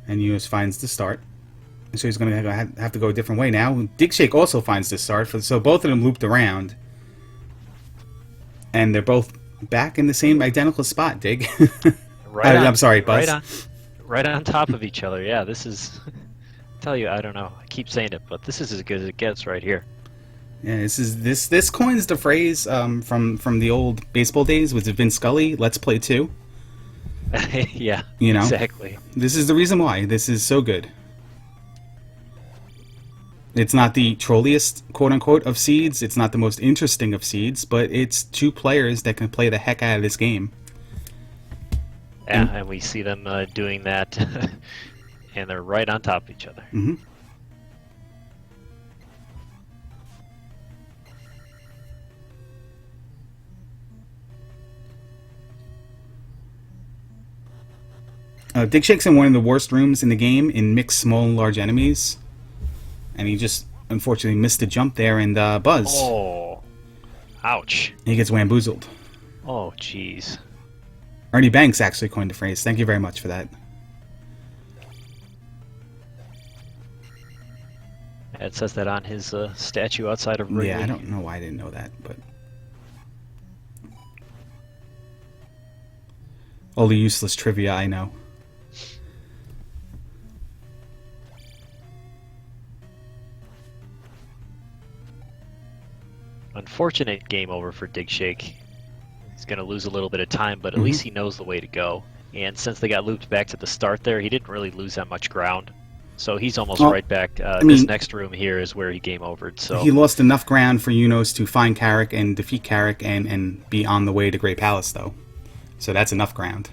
And Eunos finds the start, so he's going to have to go a different way now. Digshake also finds the start, so both of them looped around, and they're both back in the same identical spot. Dig. I'm sorry, Buzz. Right on top of each other. Yeah, this is. I tell you, I don't know. I keep saying it, but this is as good as it gets right here. Yeah, this coins the phrase from the old baseball days with Vin Scully. Let's play 2. Yeah. Exactly. This is the reason why this is so good. It's not the trolliest, quote-unquote, of seeds. It's not the most interesting of seeds, but it's 2 players that can play the heck out of this game. Yeah, and we see them doing that, and they're right on top of each other. Mm-hmm. Digshake's in one of the worst rooms in the game in mixed small and large enemies. And he just, unfortunately, missed the jump there, and Buzz. Oh. Ouch. He gets wamboozled. Oh, jeez. Ernie Banks actually coined the phrase. Thank you very much for that. It says that on his statue outside of Wrigley. Yeah, I don't know why I didn't know that, but All the useless trivia I know. Unfortunate game over for Digshake. He's going to lose a little bit of time, but at least he knows the way to go. And since they got looped back to the start there, he didn't really lose that much ground. So he's almost right back. This next room here is where he game overed. So he lost enough ground for Eunos to find Carrick and defeat Carrick and be on the way to Great Palace, though. So that's enough ground.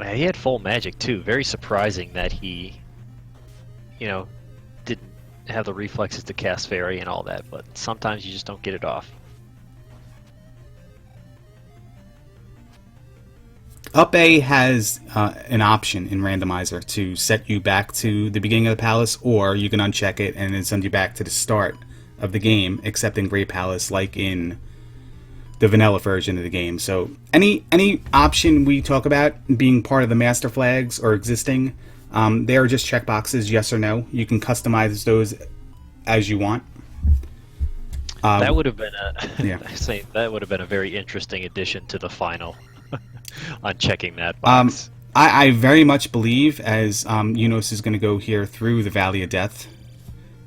He had full magic, too. Very surprising that he, didn't have the reflexes to cast Fairy and all that. But sometimes you just don't get it off. Up A has an option in Randomizer to set you back to the beginning of the palace, or you can uncheck it and then send you back to the start of the game, except in Great Palace, like in the vanilla version of the game. So any option we talk about being part of the master flags or existing, they are just checkboxes, yes or no. You can customize those as you want. That would have been yeah. that would have been a very interesting addition to the final. On checking that box. I very much believe, as Eunos is going to go here through the Valley of Death,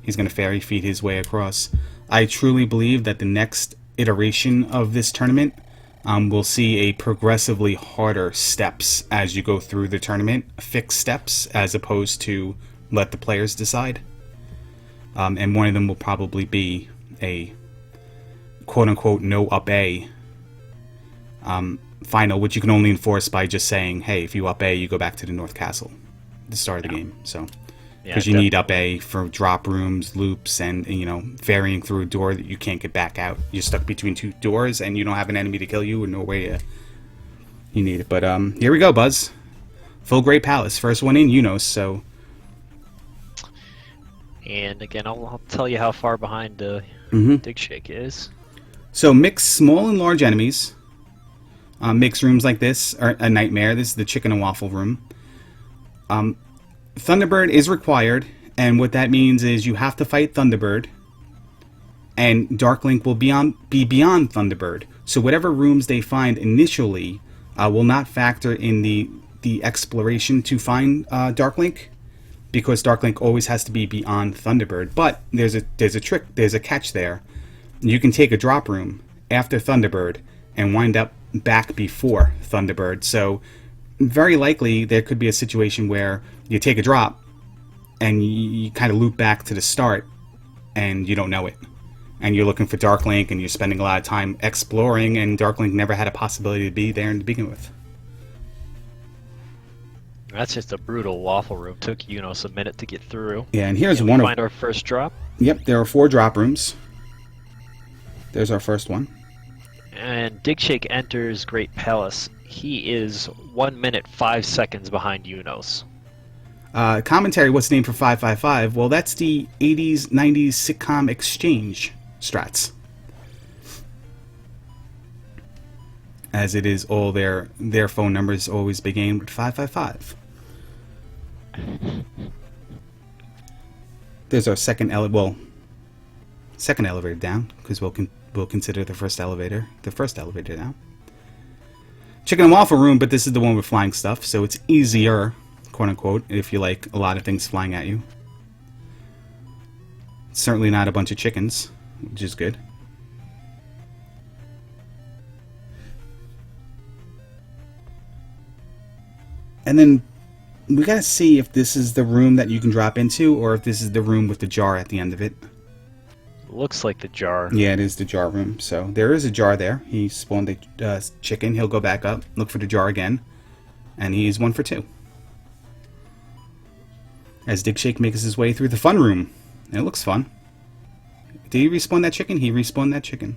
he's going to fairy feed his way across. I truly believe that the next iteration of this tournament will see a progressively harder steps as you go through the tournament, fixed steps, as opposed to let the players decide. And one of them will probably be a quote-unquote no up A final, which you can only enforce by just saying, hey, if you up A, you go back to the North Castle at the start of the game. So, because you need up A for drop rooms, loops, and ferrying through a door that you can't get back out. You're stuck between two doors, and you don't have an enemy to kill you, or no way to. You need it, but here we go, Buzz. Full Great Palace, first one in Eunos. So, and again, I'll tell you how far behind Digshake is. So mix small and large enemies. Mixed rooms like this are a nightmare. This is the chicken and waffle room. Thunderbird is required, and what that means is you have to fight Thunderbird, and Darklink will be beyond Thunderbird. So whatever rooms they find initially will not factor in the exploration to find Darklink, because Darklink always has to be beyond Thunderbird. But there's a trick, there's a catch there. You can take a drop room after Thunderbird and wind up back before Thunderbird. So very likely there could be a situation where you take a drop and you kind of loop back to the start and you don't know it. And you're looking for Darklink and you're spending a lot of time exploring, and Darklink never had a possibility to be there to begin with. That's just a brutal waffle room. Took Eunos a minute to get through. Yeah, and here's one. Find our first drop. Yep, there are 4 drop rooms. There's our first one. And Digshake enters Great Palace. He is 1 minute 5 seconds behind Eunos. Commentary, what's the name for 555? Well, that's the 80s, 90s sitcom exchange strats. As it is, all their phone numbers always begin with 555. There's our second elevator down, because we'll consider the first elevator now. Chicken and waffle room, but this is the one with flying stuff, so it's easier, quote unquote, if you like a lot of things flying at you. It's certainly not a bunch of chickens, which is good. And then we gotta see if this is the room that you can drop into, or if this is the room with the jar at the end of it. Looks like the jar. Yeah, it is the jar room. So there is a jar there. He spawned a chicken. He'll go back up, look for the jar again, and he's 1 for 2. As Digshake makes his way through the fun room. And it looks fun. Did he respawn that chicken? He respawned that chicken.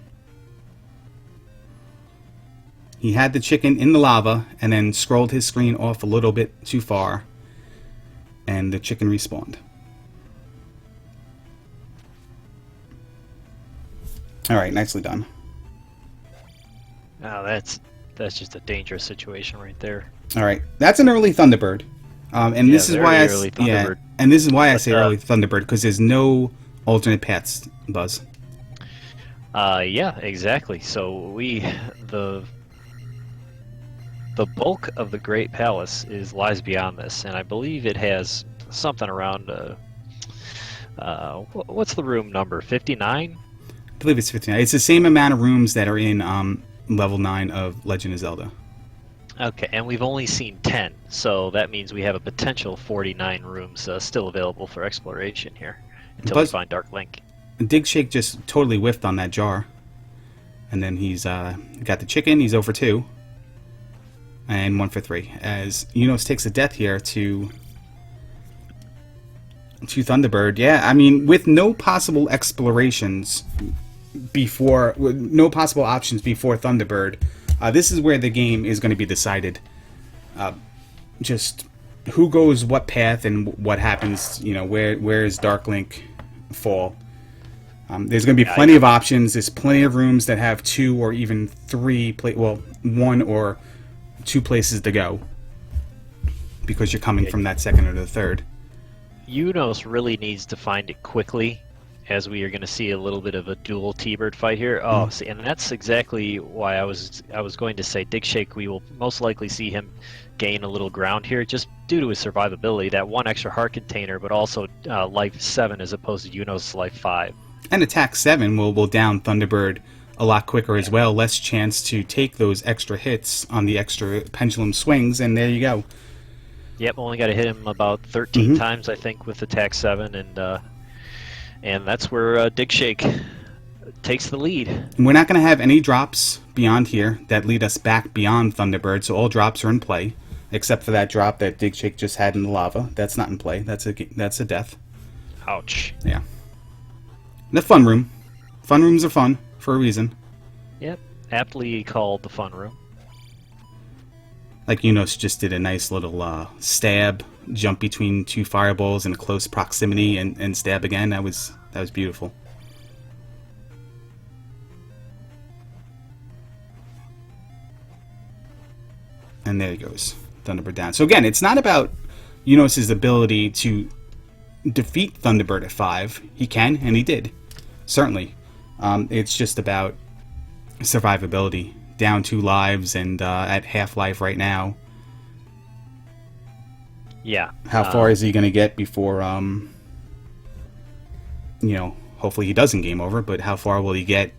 He had the chicken in the lava and then scrolled his screen off a little bit too far, and the chicken respawned. Alright, nicely done. Oh, that's just a dangerous situation right there. Alright, that's an early Thunderbird. And yeah, this is why and this is why I say But, early Thunderbird, because there's no alternate paths, Buzz. Yeah, exactly. So the the bulk of the Great Palace lies beyond this, and I believe it has something around. What's the room number? 59. I believe it's 59. It's the same amount of rooms that are in level 9 of Legend of Zelda. Okay, and we've only seen 10, so that means we have a potential 49 rooms still available for exploration here until we find Dark Link. Digshake just totally whiffed on that jar. And then he's got the chicken. He's 0 for 2. And 1 for 3. As Eunos takes a death here to Thunderbird. Yeah, I mean, with no possible explorations before, no possible options before Thunderbird, this is where the game is going to be decided. Just who goes what path and what happens, you know, where is Dark Link fall. There's going to be plenty of options. There's plenty of rooms that have 2 or even 3, 1 or 2 places to go. Because you're coming from that second or the third. Eunos really needs to find it quickly, as we are going to see a little bit of a dual T-Bird fight here. Oh, see, and that's exactly why I was going to say Digshake. We will most likely see him gain a little ground here, just due to his survivability. That 1 extra heart container, but also life 7 as opposed to Eunos' life 5. And attack 7 will down Thunderbird a lot quicker as well. Less chance to take those extra hits on the extra pendulum swings, and there you go. Yep, only got to hit him about 13 times, I think, with attack 7, and that's where Digshake takes the lead. And we're not going to have any drops beyond here that lead us back beyond Thunderbird, so all drops are in play, except for that drop that Digshake just had in the lava. That's not in play. That's a death. Ouch. Yeah. The fun room. Fun rooms are fun for a reason. Yep, aptly called the fun room. Like Eunos just did a nice little stab, jump between 2 fireballs in close proximity, and stab again. That was beautiful. And there he goes, Thunderbird down. So again, it's not about Eunos' ability to defeat Thunderbird at 5. He can, and he did, certainly. It's just about survivability. Down 2 lives and at half life right now. Yeah. How far is he going to get before, hopefully he doesn't game over, but how far will he get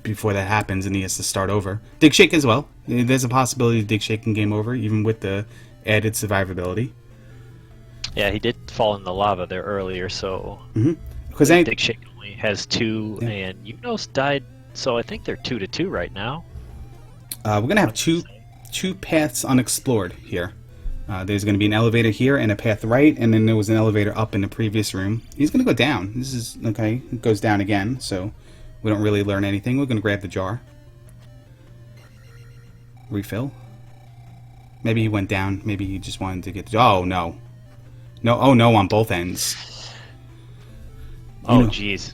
before that happens and he has to start over? Digshake as well. There's a possibility Digshake can game over, even with the added survivability. Yeah, he did fall in the lava there earlier, so Because Digshake only has 2, and Eunos died, so I think they're 2-2 right now. We're going to have two paths unexplored here. There's going to be an elevator here and a path right, and then there was an elevator up in the previous room. He's going to go down. This is, okay, it goes down again, so we don't really learn anything. We're going to grab the jar. Refill. Maybe he went down. Maybe he just wanted to get the jar. Oh, no. No, oh, no, on both ends. Oh, jeez.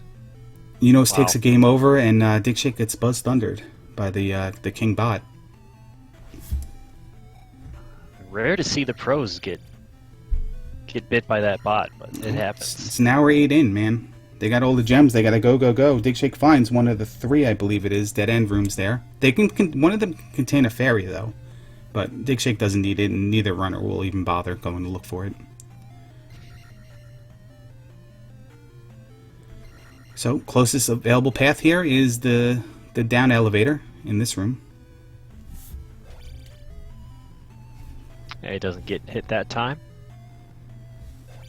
Eunos takes a game over, and Digshake gets buzz thundered by the King Bot. Rare to see the pros get bit by that bot, but it happens. It's an hour 8 in, man. They got all the gems. They gotta go. Digshake finds one of the 3, I believe it is, dead end rooms there. They can one of them contain a fairy though, but Digshake doesn't need it, and neither runner will even bother going to look for it. So closest available path here is the down elevator in this room. Yeah, he doesn't get hit that time.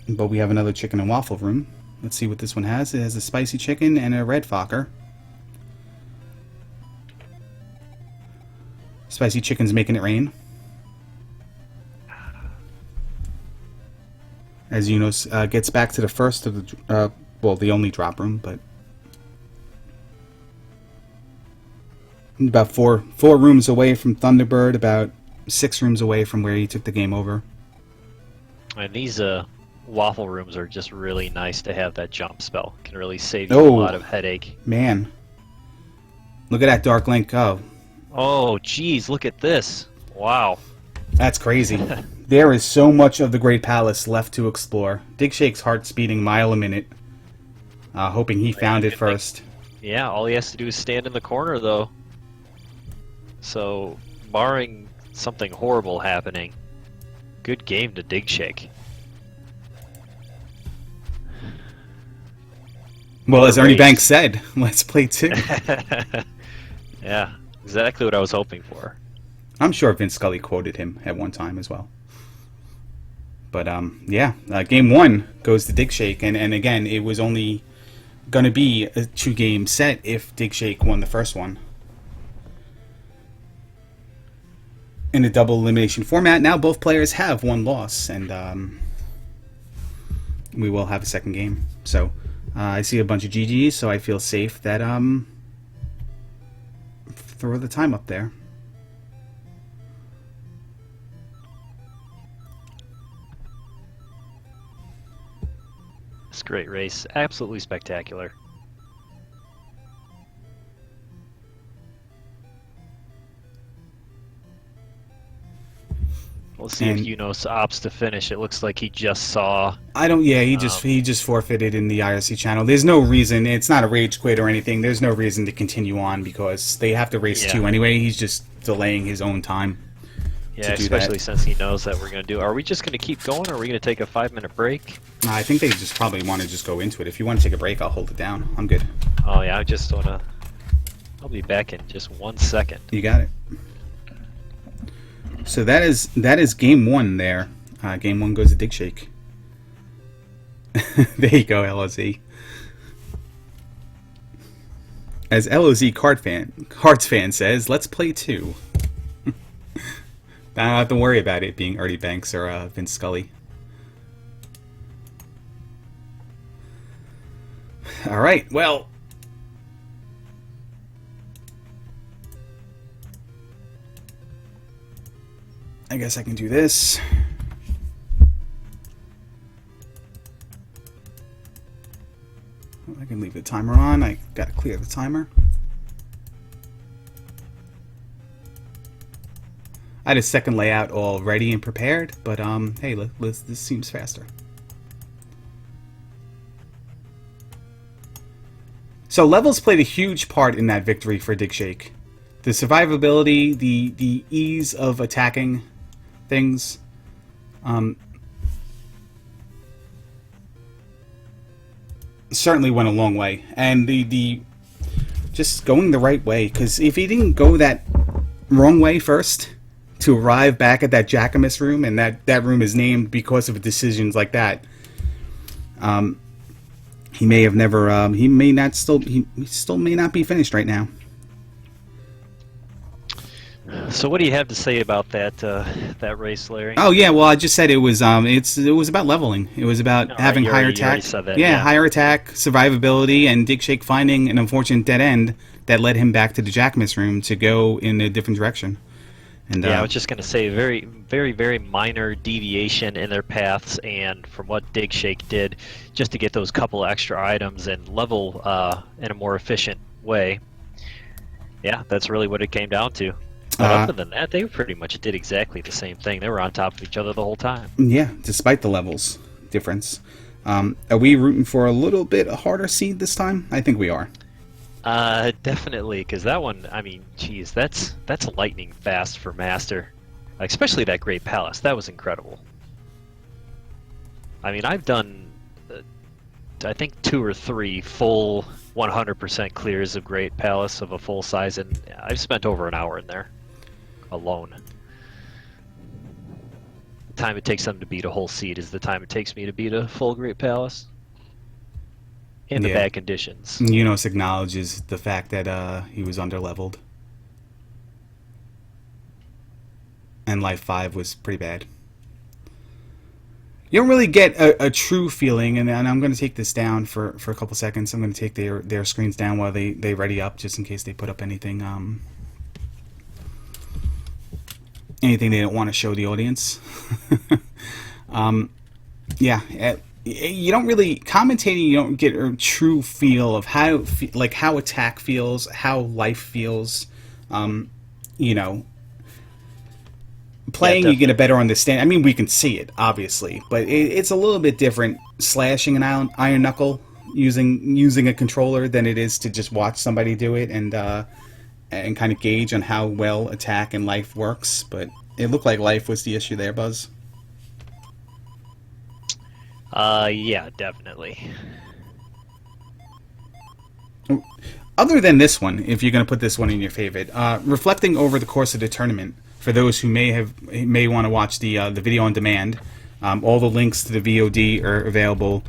But we have another chicken and waffle room. Let's see what this one has. It has a spicy chicken and a red focker. Spicy chicken's making it rain. As Eunos gets back to the first of the, the only drop room, but about four rooms away from Thunderbird, about 6 rooms away from where he took the game over. And these waffle rooms are just really nice to have that jump spell. Can really save you a lot of headache. Man. Look at that Dark Link. Oh, geez, look at this. Wow. That's crazy. There is so much of the Great Palace left to explore. Digshake's heart's beating a mile a minute, hoping he found it first. Yeah, all he has to do is stand in the corner, though. So, barring something horrible happening. Good game to Digshake. Well, as Ernie Banks said, let's play 2. Yeah, exactly what I was hoping for. I'm sure Vince Scully quoted him at one time as well. But yeah, game 1 goes to Digshake, and again, it was only going to be a 2-game set if Digshake won the first one. In a double elimination format, now both players have 1 loss, and we will have a second game. So I see a bunch of GGs, so I feel safe that throw the time up there. It's a great race, absolutely spectacular. We'll see if Eunos opts to finish. It looks like he just saw. I don't. Yeah, he just forfeited in the IRC channel. There's no reason. It's not a rage quit or anything. There's no reason to continue on because they have to race 2 anyway. He's just delaying his own time. Yeah, especially since he knows that we're going to do. Are we just going to keep going, or are we going to take a 5-minute break? I think they just probably want to just go into it. If you want to take a break, I'll hold it down. I'm good. Oh yeah, I just want to. I'll be back in just 1 second. You got it. So that is game 1 there. Game 1 goes to Digshake. There you go, LOZ. As LOZ Hearts fan says, let's play 2. I don't have to worry about it being Ernie Banks or Vince Scully. All right, well. I guess I can do this. I can leave the timer on. I gotta clear the timer. I had a second layout all ready and prepared, but hey, this seems faster. So levels played a huge part in that victory for Digshake. The survivability, the ease of attacking things, certainly went a long way, and the just going the right way. Because if he didn't go that wrong way first to arrive back at that Jackamus room, and that room is named because of decisions like that, he may have never. He still may not be finished right now. So what do you have to say about that race, Larry? Oh yeah, well I just said it was it was about leveling. It was about having higher attack. Yeah, higher attack, survivability, and Digshake finding an unfortunate dead end that led him back to the Jackamus room to go in a different direction. And yeah, I was just going to say very, very, very minor deviation in their paths, and from what Digshake did, just to get those couple extra items and level in a more efficient way. Yeah, that's really what it came down to. But other than that, they pretty much did exactly the same thing. They were on top of each other the whole time. Yeah, despite the levels difference. Are we rooting for a little bit a harder seed this time? I think we are. Definitely, because that one, I mean, geez, that's lightning fast for Master. Especially that Great Palace. That was incredible. I mean, I've done, I think 2 or 3 full 100% clears of Great Palace of a full size, and I've spent over an hour in there. Alone. The time it takes them to beat a whole seed is the time it takes me to beat a full Great Palace. In the bad conditions. Eunos acknowledges the fact that he was underleveled. And Life 5 was pretty bad. You don't really get a true feeling, and I'm going to take this down for a couple seconds. I'm going to take their screens down while they ready up, just in case they put up anything anything they don't want to show the audience. Yeah, you don't really commentating. You don't get a true feel of how attack feels, how life feels. You know, playing you get a better understanding. I mean, we can see it obviously, but it's a little bit different slashing an iron knuckle using a controller than it is to just watch somebody do it and kind of gauge on how well attack and life works. But It looked like life was the issue there, Buzz. Yeah, definitely. Other than this one, if you're going to put this one in your favorite, reflecting over the course of the tournament, for those who may want to watch the video on demand, all the links to the VOD are available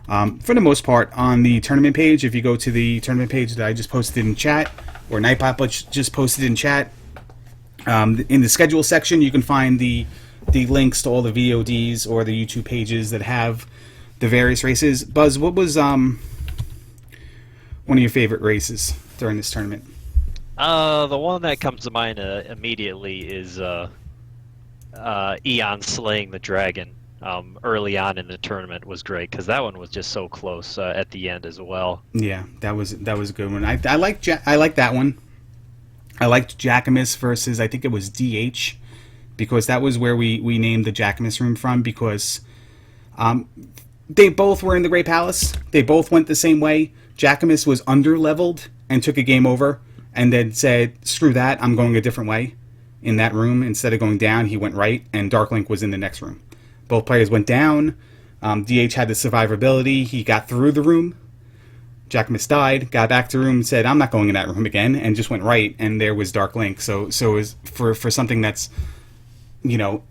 for the most part on the tournament page. If you go to the tournament page that I just posted in chat, or Nightpop just posted in chat, in the schedule section, you can find the links to all the VODs or the YouTube pages that have the various races. Buzz, what was one of your favorite races during this tournament? The one that comes to mind immediately is Eon slaying the dragon early on in the tournament was great, because that one was just so close at the end as well. Yeah, that was a good one. I liked that one. I liked Jackamus versus, I think it was DH, because that was where we named the Jackamus room from, because they both were in the Great Palace. They both went the same way. Jackamus was under-leveled and took a game over and then said, screw that, I'm going a different way in that room. Instead of going down, he went right, and Darklink was in the next room. Both players went down. DH had the survivability. He got through the room. Jackamus died, got back to the room, and said, I'm not going in that room again, and just went right, and there was Darklink. So it was for something that's, you know,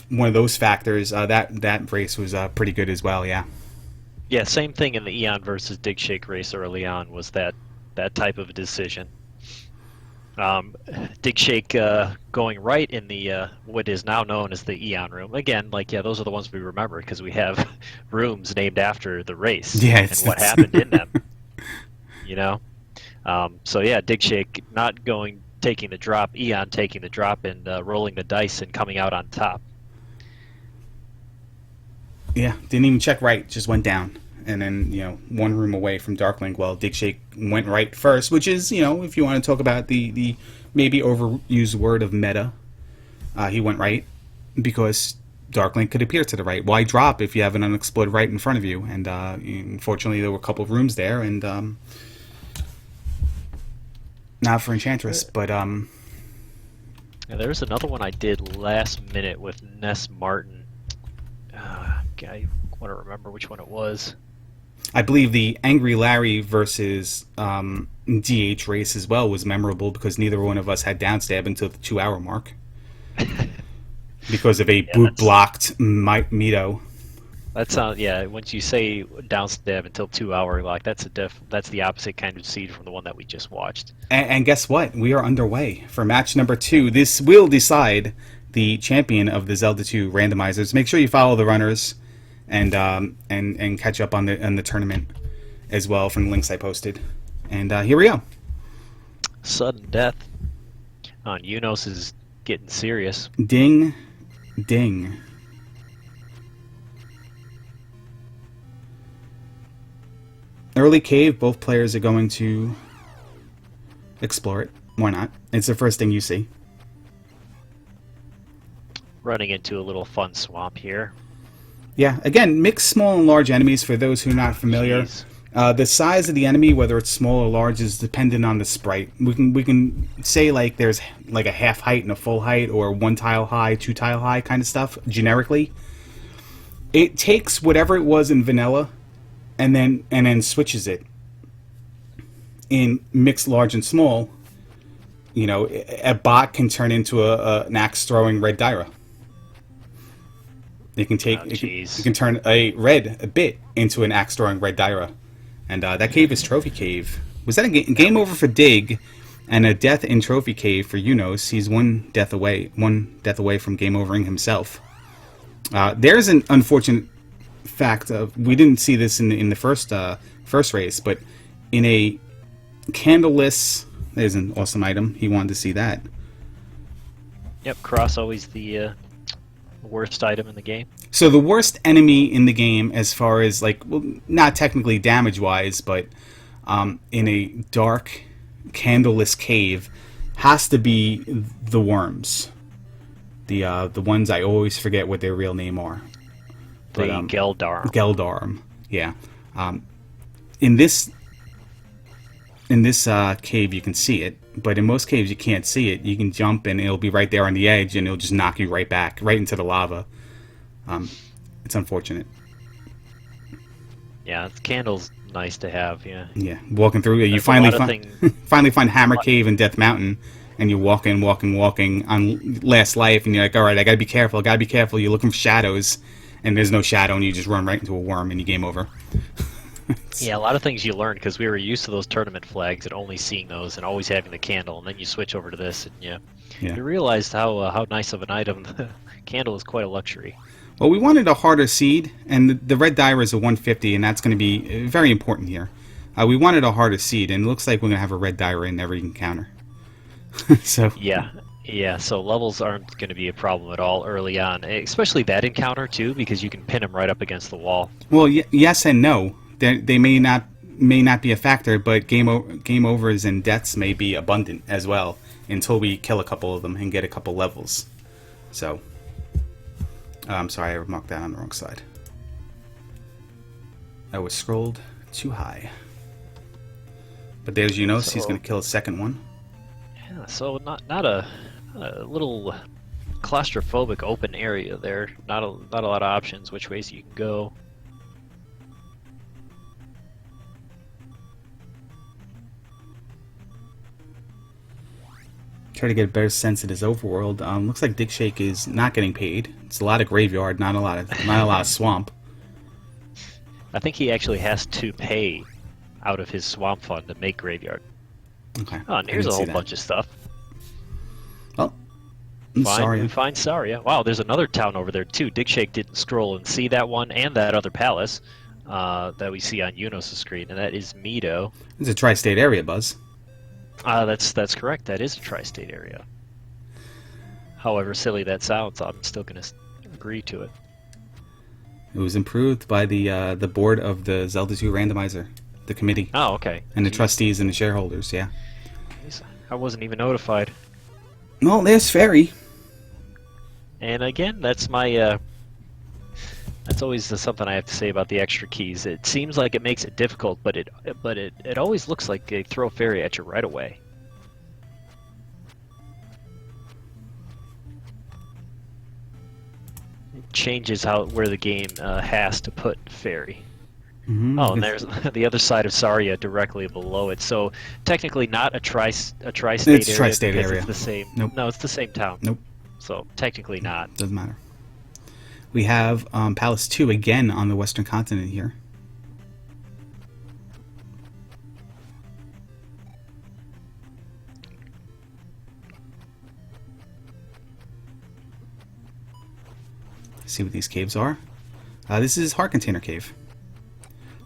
one of those factors, that race was pretty good as well, yeah. Yeah, same thing in the Eon versus Digshake race early on, was that type of a decision. Digshake going right in the what is now known as the Eon room. Again, like, yeah, those are the ones we remember because we have rooms named after the race and what happened in them. You know? So yeah, Digshake not taking the drop, Eon taking the drop and rolling the dice and coming out on top. Yeah, didn't even check right, just went down. And then, you know, one room away from Darklink, well, Digshake went right first, which is, you know, if you want to talk about the maybe overused word of meta, he went right because Darklink could appear to the right. Why drop if you have an unexplored right in front of you? And unfortunately, there were a couple of rooms there, and not for Enchantress, but... Yeah, there's another one I did last minute with Ness Martin. I want to remember which one it was. I believe the Angry Larry versus DH race as well was memorable because neither one of us had downstab until the 2-hour mark because of a boot-blocked Mito. That sounds, yeah. Once you say downstab until 2-hour, like that's the opposite kind of seed from the one that we just watched. And guess what? We are underway for match number 2. This will decide the champion of the Zelda 2 randomizers. Make sure you follow the runners and catch up on the tournament as well from the links I posted. And here we go. Sudden death on Eunos is getting serious. Ding, ding. Early cave, both players are going to explore it. Why not? It's the first thing you see. Running into a little fun swamp here. Yeah, again, mix small and large enemies for those who are not familiar. The size of the enemy, whether it's small or large, is dependent on the sprite. We can say like there's like a half height and a full height, or 1 tile high, 2 tile high kind of stuff, generically. It takes whatever it was in vanilla and then switches it in mixed large and small. You know, a bot can turn into an axe throwing red Dyra. It can take it can turn a bit into an axe throwing red Dyra, and that cave is Trophy Cave. Was that a game over for Dig, and a death in Trophy Cave for Eunos? He's one death away from game overing himself. There's an unfortunate fact of we didn't see this in the first race, but in a candleless, there's an awesome item. He wanted to see that. Yep, cross always the worst item in the game. So the worst enemy in the game, as far as like, well, not technically damage wise, but in a dark, candleless cave, has to be the worms. The ones I always forget what their real name are. But, Geldarm. Geldarm, yeah. In this in this cave you can see it, but in most caves you can't see it. You can jump and it'll be right there on the edge, and it'll just knock you right back, right into the lava. It's unfortunate. Yeah, the candle's nice to have. Yeah. Yeah, walking through it, you There's a finally lot of find finally find Hammer Cave and Death Mountain, and you're walking on Last Life, and you're like, all right, I gotta be careful, You're looking for shadows, and there's no shadow, and you just run right into a worm, and you game over. Yeah, a lot of things you learn because we were used to those tournament flags and only seeing those and always having the candle, and then you switch over to this, and Yeah. you realized how nice of an item the candle is. Quite a luxury. Well, we wanted a harder seed, and the red die is a 150, and that's going to be very important here. We wanted a harder seed, and it looks like we're going to have a red die in every encounter. So Yeah. So levels aren't going to be a problem at all early on, especially that encounter too, because you can pin them right up against the wall. well, yes and no. They may not be a factor, but game overs and deaths may be abundant as well until we kill a couple of them and get a couple levels. So. I'm sorry, I marked that on the wrong side. I was scrolled too high. But there's Eunos. He's going to kill a second one. Yeah, so not a little claustrophobic open area there. Not a lot of options which ways you can go. Try to get a better sense of his overworld. Looks like Digshake is not getting paid. It's a lot of graveyard, not a lot of swamp. I think he actually has to pay out of his swamp fund to make graveyard. Okay. Oh, and here's a whole bunch of stuff. Well, We find Saria. Wow, there's another town over there too. Digshake didn't scroll and see that one and that other palace that we see on Eunos' screen, and that is Mido. It's a tri-state area, Buzz. That's correct. That is a tri-state area. However silly that sounds, I'm still going to agree to it. It was improved by the board of the Zelda 2 Randomizer, the committee. Oh, okay. And the trustees and the shareholders, yeah. I wasn't even notified. Well, there's Fairy. And again, that's my... That's always something I have to say about the extra keys. It seems like it makes it difficult, but it always looks like they throw Fairy at you right away. It changes where the game has to put Fairy. Mm-hmm. Oh, and there's the other side of Saria directly below it. So technically not a tri-state area. It's tri-state area. It's the same. Nope. No, it's the same town. Nope. So technically not. Doesn't matter. We have Palace 2 again on the western continent here. See what these caves are. This is Heart Container Cave.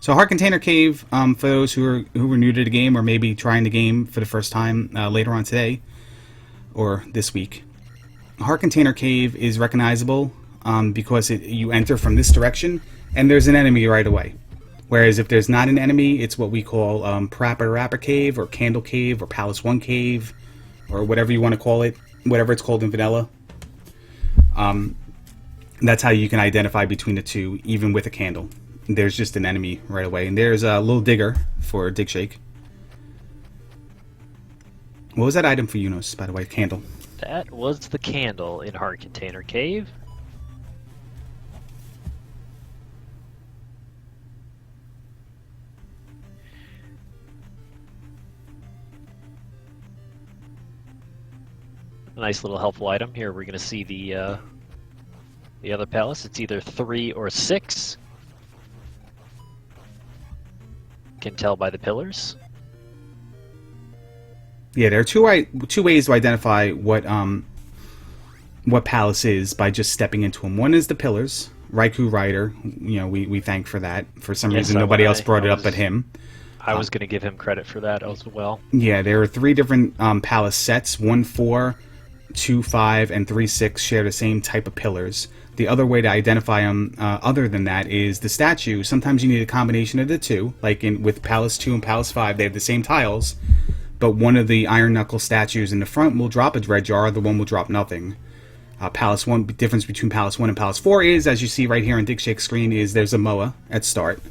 So Heart Container Cave, for those who were new to the game or maybe trying the game for the first time later on today or this week, Heart Container Cave is recognizable because you enter from this direction and there's an enemy right away. Whereas if there's not an enemy, it's what we call Parappa Rapper Cave or Candle Cave or Palace 1 Cave or whatever you want to call it, whatever it's called in vanilla. That's how you can identify between the two, even with a candle. There's just an enemy right away. And there's a little digger for Digshake. What was that item for Eunos, by the way? Candle. That was the candle in Heart Container Cave. A nice little helpful item. Here we're going to see the other palace. It's either 3 or 6. Can tell by the pillars. Yeah, there are two ways to identify what palace is by just stepping into them. One is the pillars. Raikou Rider, we thank for that. For some reason, nobody else brought it up but him. I was going to give him credit for that as well. Yeah, there are 3 different palace sets. 1, 4, 2, 5, and 3, 6 share the same type of pillars. The other way to identify them, other than that, is the statue. Sometimes you need a combination of the two. Like with Palace 2 and Palace 5, they have the same tiles, but one of the Iron Knuckle statues in the front will drop a Dread Jar, the one will drop nothing. Palace 1, difference between Palace 1 and Palace 4 is, as you see right here on Digshake's screen, is there's a Moa at start.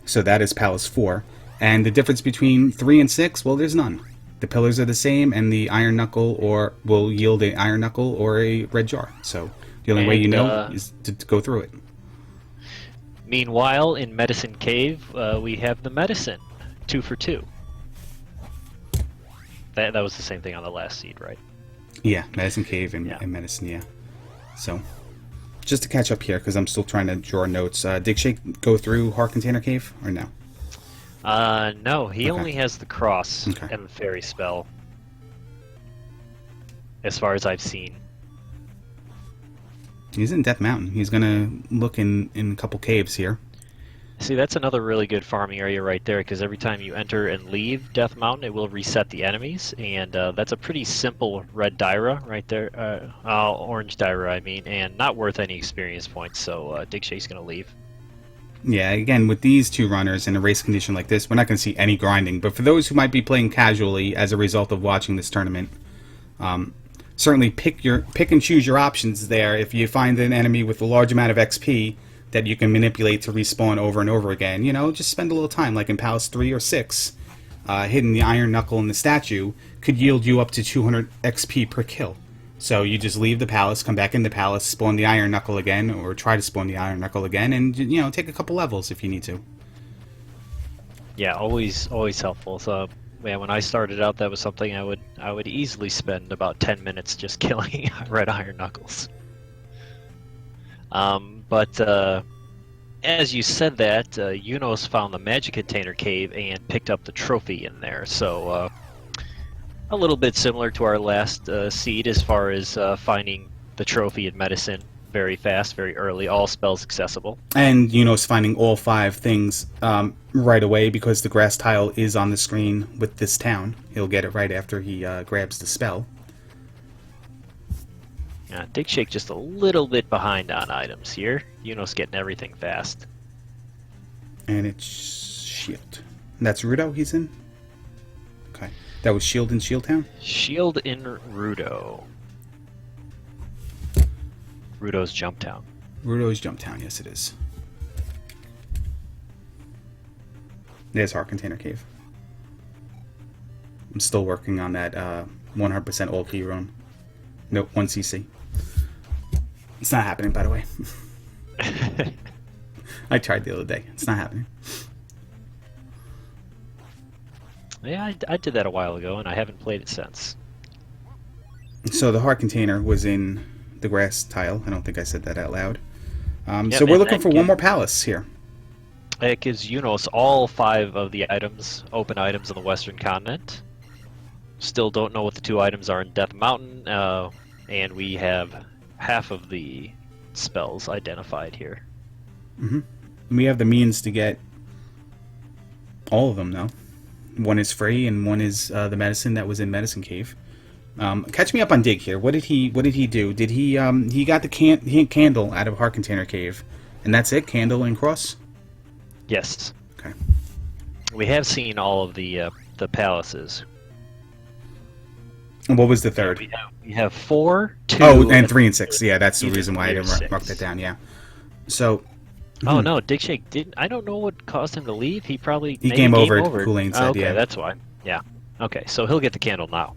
So that is Palace 4. And the difference between 3 and 6, well, there's none. The pillars are the same, and the iron knuckle will yield a iron knuckle or a red jar. So the only way you know is to go through it. Meanwhile, in Medicine Cave, we have the medicine, 2 for 2. That was the same thing on the last seed, right? Yeah, Medicine Cave and Medicine, yeah. So, just to catch up here, because I'm still trying to draw notes. Digshake go through Heart Container Cave, or no? No, he only has the cross Okay. and the fairy spell, as far as I've seen. He's in Death Mountain. He's going to look in a couple caves here. See, that's another really good farming area right there, because every time you enter and leave Death Mountain, it will reset the enemies, and that's a pretty simple red Dyra right there. Orange Dyra, I mean, and not worth any experience points, so Digshake's going to leave. Yeah, again, with these two runners in a race condition like this, we're not going to see any grinding. But for those who might be playing casually as a result of watching this tournament, certainly pick and choose your options there. If you find an enemy with a large amount of XP that you can manipulate to respawn over and over again, just spend a little time, like in Palace 3 or 6. Hitting the Iron Knuckle in the statue could yield you up to 200 XP per kill. So you just leave the palace, come back in the palace, spawn the Iron Knuckle again, or try to spawn the Iron Knuckle again, and take a couple levels if you need to. Yeah, always helpful. So yeah, when I started out, that was something I would easily spend about 10 minutes just killing red Iron Knuckles. But as you said that, Eunos found the Magic Container Cave and picked up the trophy in there. So a little bit similar to our last seed as far as finding the trophy in Medicine very fast, very early, all spells accessible. And Eunos finding all 5 things right away because the grass tile is on the screen with this town. He'll get it right after he grabs the spell. Digshake just a little bit behind on items here. Eunos getting everything fast. And it's Shield. And that's Rudo he's in? Okay. That was Shield in Shield Town? Shield in Rudo. Rudo's Jump Town. Rudo's Jump Town, yes it is. There's Heart Container Cave. I'm still working on that 100% all key run. Nope, 1 CC. It's not happening, by the way. I tried the other day. It's not happening. Yeah, I did that a while ago, and I haven't played it since. So the Heart Container was in the grass tile. I don't think I said that out loud. Yep, so we're looking for one more palace here. It gives Eunos all 5 of the items, open items on the Western Continent. Still don't know what the 2 items are in Death Mountain, and we have half of the spells identified here. Mm-hmm. We have the means to get all of them now. One is free, and one is the medicine that was in Medicine Cave. Catch me up on Dig here. What did he do? Did he got the candle out of Heart Container Cave, and that's it? Candle and cross? Yes. Okay. We have seen all of the palaces. And what was the third? We have 4, 2... Oh, and 3 and 6. Yeah, that's the reason why I didn't mark that down, yeah. So... Oh, no, Digshake didn't... I don't know what caused him to leave. He probably... He game over, Kool-Aid said, okay, yeah. that's why. Yeah. Okay, so he'll get the candle now.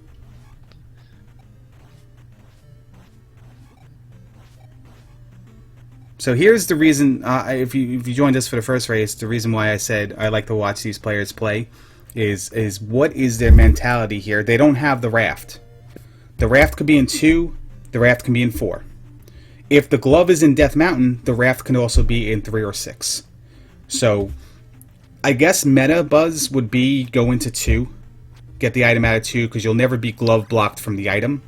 So here's the reason, if you joined us for the first race, the reason why I said I like to watch these players play is what is their mentality here? They don't have the raft. The raft could be in 2, the raft can be in 4. If the glove is in Death Mountain, the raft can also be in 3 or 6. So I guess meta buzz would be go into 2, get the item out of 2, because you'll never be glove blocked from the item.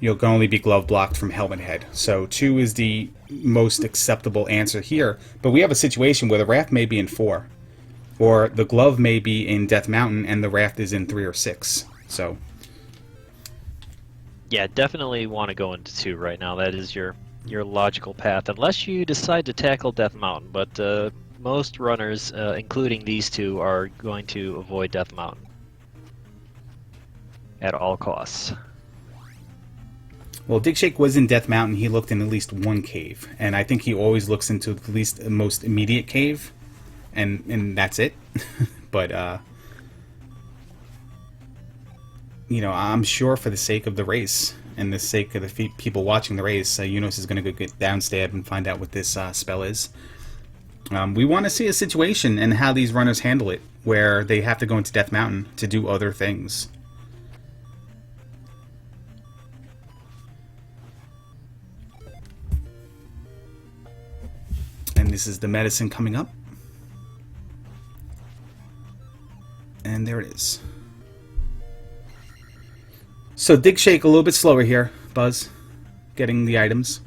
You'll only be glove blocked from Helmet Head. So 2 is the most acceptable answer here. But we have a situation where the raft may be in 4. Or the glove may be in Death Mountain and the raft is in 3 or 6. So... Yeah, definitely want to go into 2 right now. That is your logical path, unless you decide to tackle Death Mountain. But most runners, including these 2, are going to avoid Death Mountain at all costs. Well, Digshake was in Death Mountain. He looked in at least 1 cave, and I think he always looks into at least the most immediate cave. and that's it. But you know, I'm sure for the sake of the race and the sake of the people watching the race, Eunos is going to go get downstab and find out what this spell is. We want to see a situation and how these runners handle it, where they have to go into Death Mountain to do other things. And this is the medicine coming up. And there it is. So Digshake a little bit slower here, Buzz, getting the items.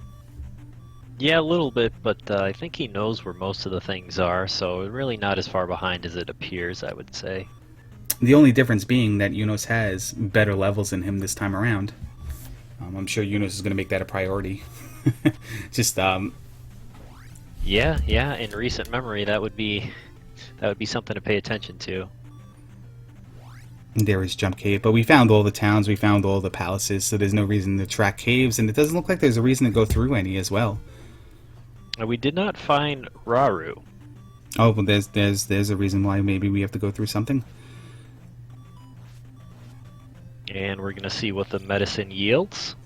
Yeah, a little bit, but I think he knows where most of the things are, so really not as far behind as it appears, I would say. The only difference being that Eunos has better levels than him this time around. I'm sure Eunos is going to make that a priority. Just Yeah, in recent memory, that would be something to pay attention to. There is Jump Cave, but we found all the towns, we found all the palaces, so there's no reason to track caves, and it doesn't look like there's a reason to go through any as well. We did not find Raru. Oh, well, there's a reason why maybe we have to go through something. And we're going to see what the medicine yields.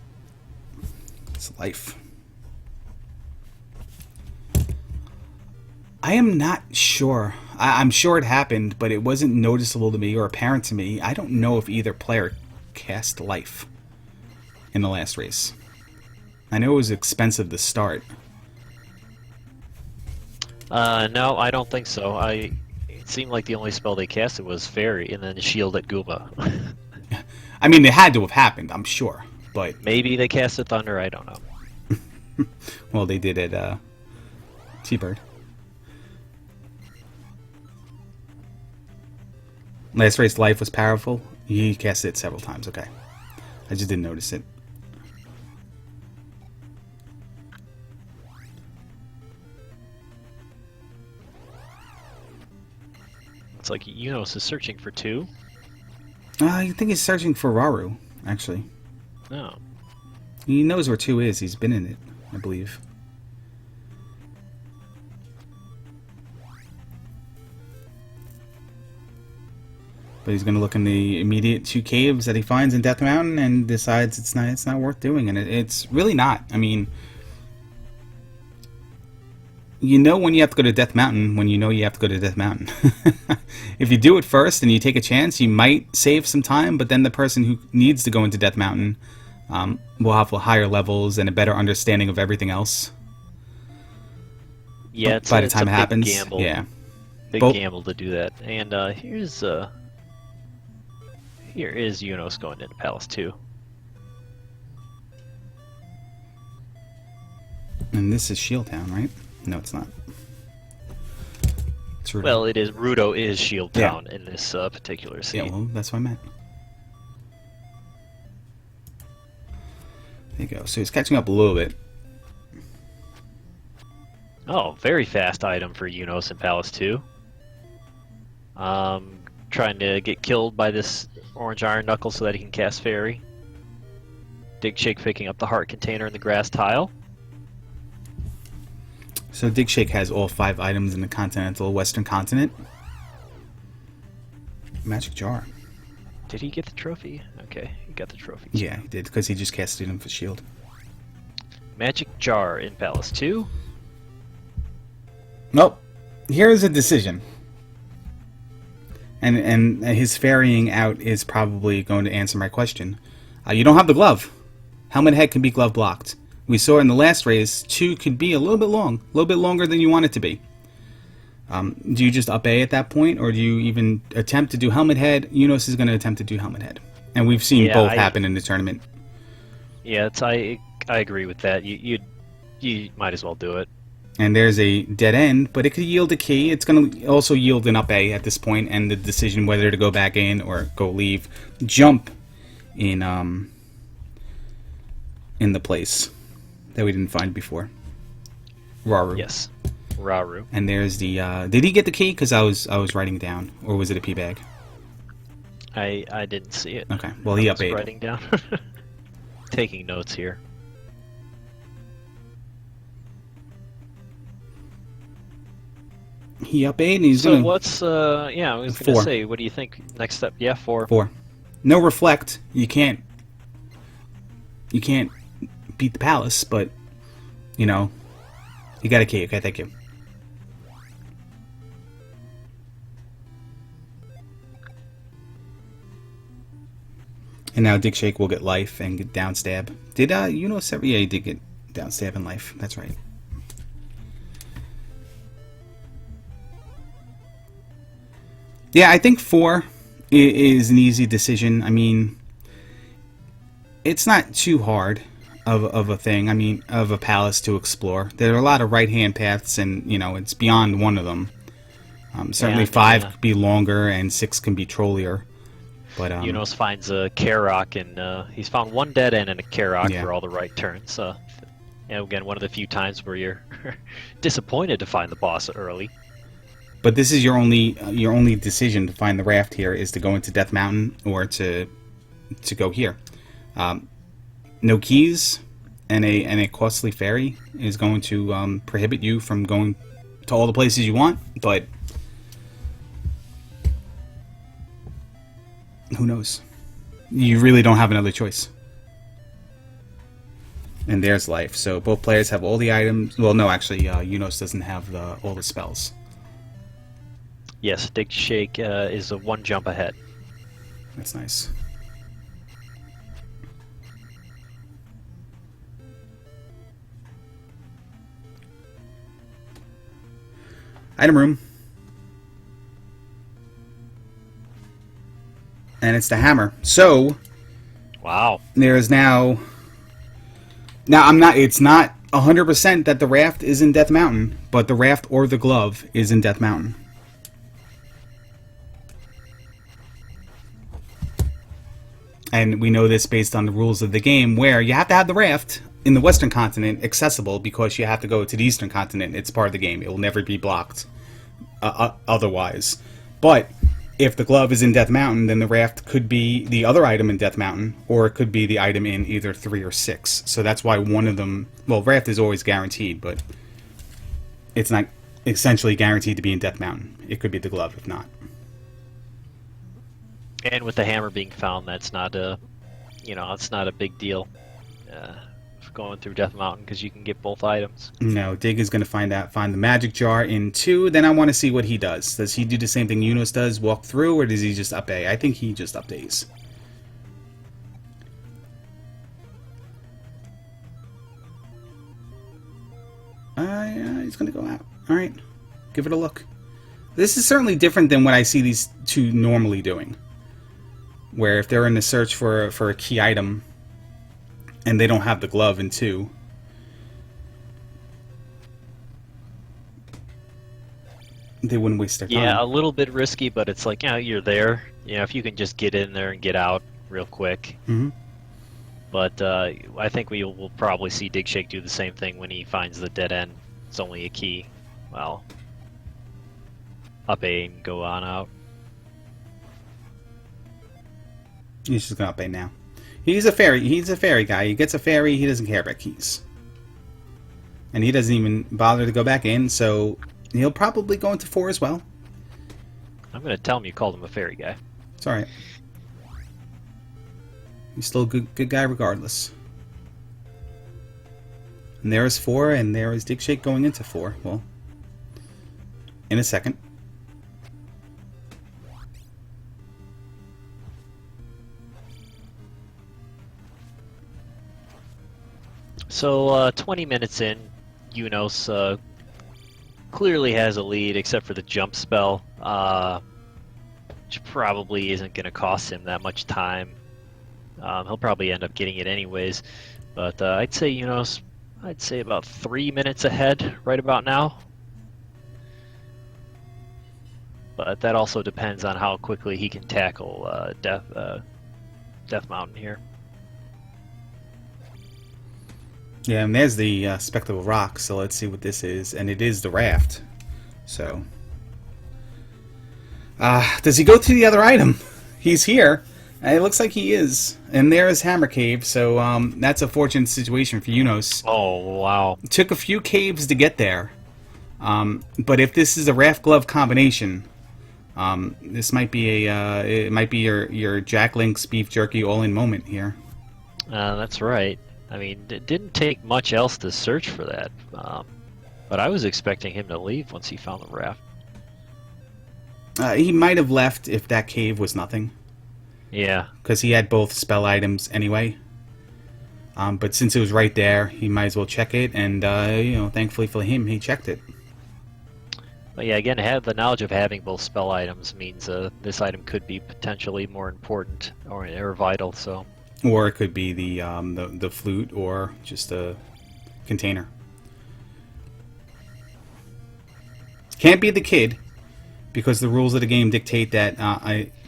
It's life. I am not sure. I'm sure it happened, but it wasn't noticeable to me or apparent to me. I don't know if either player cast life in the last race. I know it was expensive to start. No, I don't think so. It seemed like the only spell they casted was Fairy, and then Shield at Goomba. I mean, it had to have happened, I'm sure, but... Maybe they casted Thunder, I don't know. Well, they did at T-Bird. Last race, life was powerful. He cast it several times, okay. I just didn't notice it. It's like Eunos is searching for 2. I think he's searching for Raru, actually. No. He knows where 2 is. He's been in it, I believe. But he's going to look in the immediate 2 caves that he finds in Death Mountain and decides it's not worth doing. And it's really not. I mean, you know when you have to go to Death Mountain when you know you have to go to Death Mountain. If you do it first and you take a chance, you might save some time, but then the person who needs to go into Death Mountain will have higher levels and a better understanding of everything else. Yeah, by the time it happens, gamble. yeah, Big gamble to do that. And here is Eunos going into Palace 2. And this is Shield Town, right? No, it's not. It's Rudo. Well, it is. Rudo is Shield Town in this particular scene. Yeah, well, that's what I meant. There you go. So he's catching up a little bit. Oh, very fast item for Eunos in Palace 2. Trying to get killed by this orange iron knuckle so that he can cast Fairy. Digshake picking up the heart container in the grass tile. So Digshake has all 5 items in the continental western continent. Magic Jar. Did he get the trophy? Okay, he got the trophy. Yeah, he did, because he just casted him for shield. Magic Jar in Palace 2. Nope. Here's a decision. And his ferrying out is probably going to answer my question. You don't have the glove. Helmet head can be glove blocked. We saw in the last race, 2 could be a little bit long, a little bit longer than you want it to be. Do you just up A at that point, or do you even attempt to do helmet head? Eunos is going to attempt to do helmet head. And we've seen both happen in the tournament. Yeah, I agree with that. You might as well do it. And there's a dead end, but it could yield a key. It's going to also yield an up A at this point, and the decision whether to go back in or go leave. Jump in the place that we didn't find before. Raru. Yes, Raru. And there's the. Did he get the key? Because I was writing down, or was it a P bag? I didn't see it. Okay. Well, he up A. Writing down, taking notes here. He up 8 and he's So gonna what's yeah, I was gonna 4. say, what do you think next step? Yeah, 4. 4. No reflect. You can't beat the palace, but you know, you got a key. Okay, thank you. And now Digshake will get life and get down stab. Did EunosXX? Yeah, he did get down stab and life. That's right. Yeah, I think 4 is an easy decision. I mean, it's not too hard of a thing. I mean, of a palace to explore. There are a lot of right-hand paths, and you know, it's beyond one of them. Certainly, And, 5 could be longer, and 6 can be trollier. But Eunos finds a Karok, and he's found one dead end and a Karok Yeah. for all the right turns. And again, one of the few times where you're disappointed to find the boss early. but this is your only decision to find the raft here is to go into Death Mountain or to go here. No keys and a costly ferry is going to prohibit you from going to all the places you want, but who knows? You really don't have another choice. And there's life. So both players have all the items. Well, no, actually, Eunos doesn't have all the spells. Yes, Digshake is a 1 jump ahead. That's nice. Item room. And it's the hammer. So Wow. there is now I'm not it's not 100% that the raft is in Death Mountain, but the raft or the glove is in Death Mountain. And we know this based on the rules of the game, where you have to have the raft in the Western continent accessible because you have to go to the Eastern continent. It's part of the game. It will never be blocked otherwise. But if the glove is in Death Mountain, then the raft could be the other item in Death Mountain, or it could be the item in either 3 or 6. So that's why one of them... Well, raft is always guaranteed, but it's not essentially guaranteed to be in Death Mountain. It could be the glove if not. And with the hammer being found, that's not a, it's not a big deal. Going through Death Mountain because you can get both items. No, Dig is going to find the magic jar in 2. Then I want to see what he does. Does he do the same thing Eunos does, walk through, or does he just up A? I think he just up A's. Yeah, he's going to go out. All right, give it a look. This is certainly different than what I see these two normally doing. Where if they're in the search for a key item and they don't have the glove in 2, they wouldn't waste their time. Yeah, a little bit risky, but it's like, you're there. If you can just get in there and get out real quick. Mm-hmm. But I think we will probably see Digshake do the same thing when he finds the dead end. It's only a key. Well, up A and go on out. He's just gonna up A now. He's a fairy guy. He gets a fairy, he doesn't care about keys. And he doesn't even bother to go back in, so he'll probably go into 4 as well. I'm going to tell him you called him a fairy guy. It's alright. He's still a good guy regardless. And there is 4, and there is Digshake going into 4. Well, in a second. So 20 minutes in, Eunos clearly has a lead, except for the jump spell, which probably isn't going to cost him that much time. He'll probably end up getting it anyways, but I'd say Eunos, about 3 minutes ahead right about now. But that also depends on how quickly he can tackle Death Mountain here. Yeah, and there's the spectacle rock, so let's see what this is. And it is the raft. So, does he go to the other item? He's here. It looks like he is. And there is Hammer Cave, so that's a fortunate situation for Eunos. Oh, wow. Took a few caves to get there. But if this is a raft glove combination, this might be it might be your Jack Link's beef jerky all in moment here. That's right. I mean, it didn't take much else to search for that, but I was expecting him to leave once he found the raft. He might have left if that cave was nothing. Yeah. Because he had both spell items anyway. But since it was right there, he might as well check it, and thankfully for him, he checked it. But yeah, again, have the knowledge of having both spell items means this item could be potentially more important or vital. So. Or it could be the flute, or just a container. Can't be the kid, because the rules of the game dictate that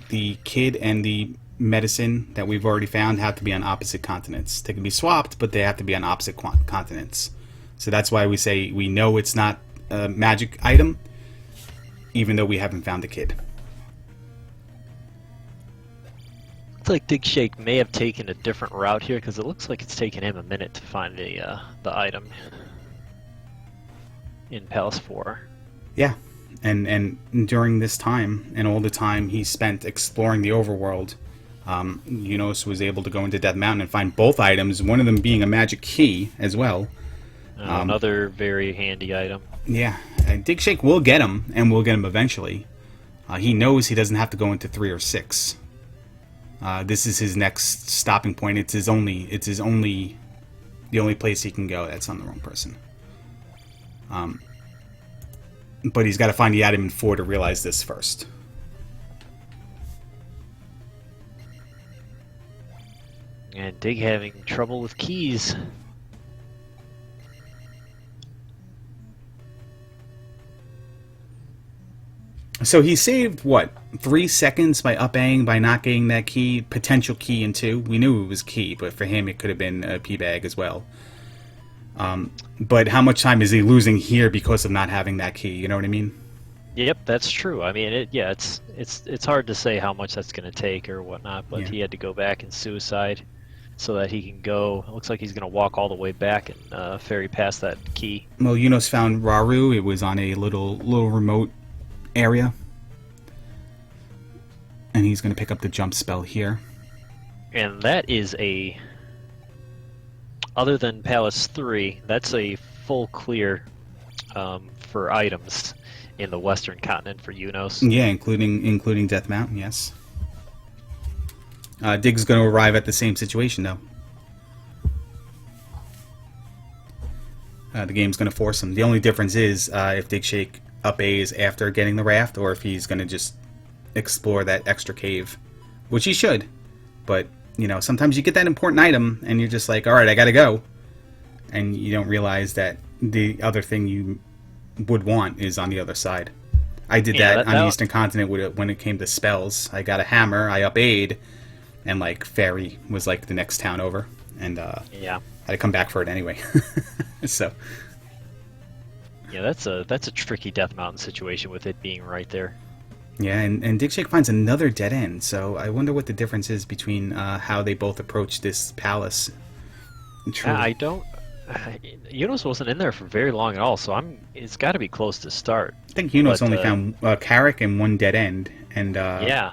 the kid and the medicine that we've already found have to be on opposite continents. They can be swapped, but they have to be on opposite continents. So that's why we say we know it's not a magic item, even though we haven't found the kid. Looks like Digshake may have taken a different route here, because it looks like it's taken him a minute to find the item in Palace 4. Yeah, and during this time, and all the time he spent exploring the overworld, Eunos was able to go into Death Mountain and find both items, one of them being a magic key as well. Another very handy item. Yeah, and Digshake will get him, and we'll get him eventually. He knows he doesn't have to go into 3 or 6. This is his next stopping point. It's the only place he can go. That's on the wrong person. But he's got to find the item in 4 to realize this first. And Dig having trouble with keys. So he saved, what, 3 seconds by up-Aing, by not getting that key, potential key in 2. We knew it was key, but for him it could have been a P-bag as well. But how much time is he losing here because of not having that key? You know what I mean? Yep, that's true. I mean, it's hard to say how much that's going to take or whatnot, but Yeah. he had to go back and suicide so that he can go. It looks like he's going to walk all the way back and ferry past that key. Well, Eunos found Raru. It was on a little remote area. And he's going to pick up the jump spell here. And that is other than Palace 3, that's a full clear for items in the Western continent for Eunos. Yeah, including Death Mountain, yes. Dig's going to arrive at the same situation, though. The game's going to force him. The only difference is if Digshake up-A's after getting the raft, or if he's going to just explore that extra cave, which he should. But, sometimes you get that important item, and you're just like, alright, I gotta go. And you don't realize that the other thing you would want is on the other side. I did that on the Eastern Continent when it came to spells. I got a hammer, I up-A'd, and, Fairy was, the next town over. And, I had to come back for it anyway. So... Yeah, that's a tricky Death Mountain situation with it being right there. Yeah, and Digshake finds another dead end, so I wonder what the difference is between how they both approach this palace. I don't... Eunos wasn't in there for very long at all, so it's got to be close to start. I think Eunos only found Carrick and one dead end, and... Yeah.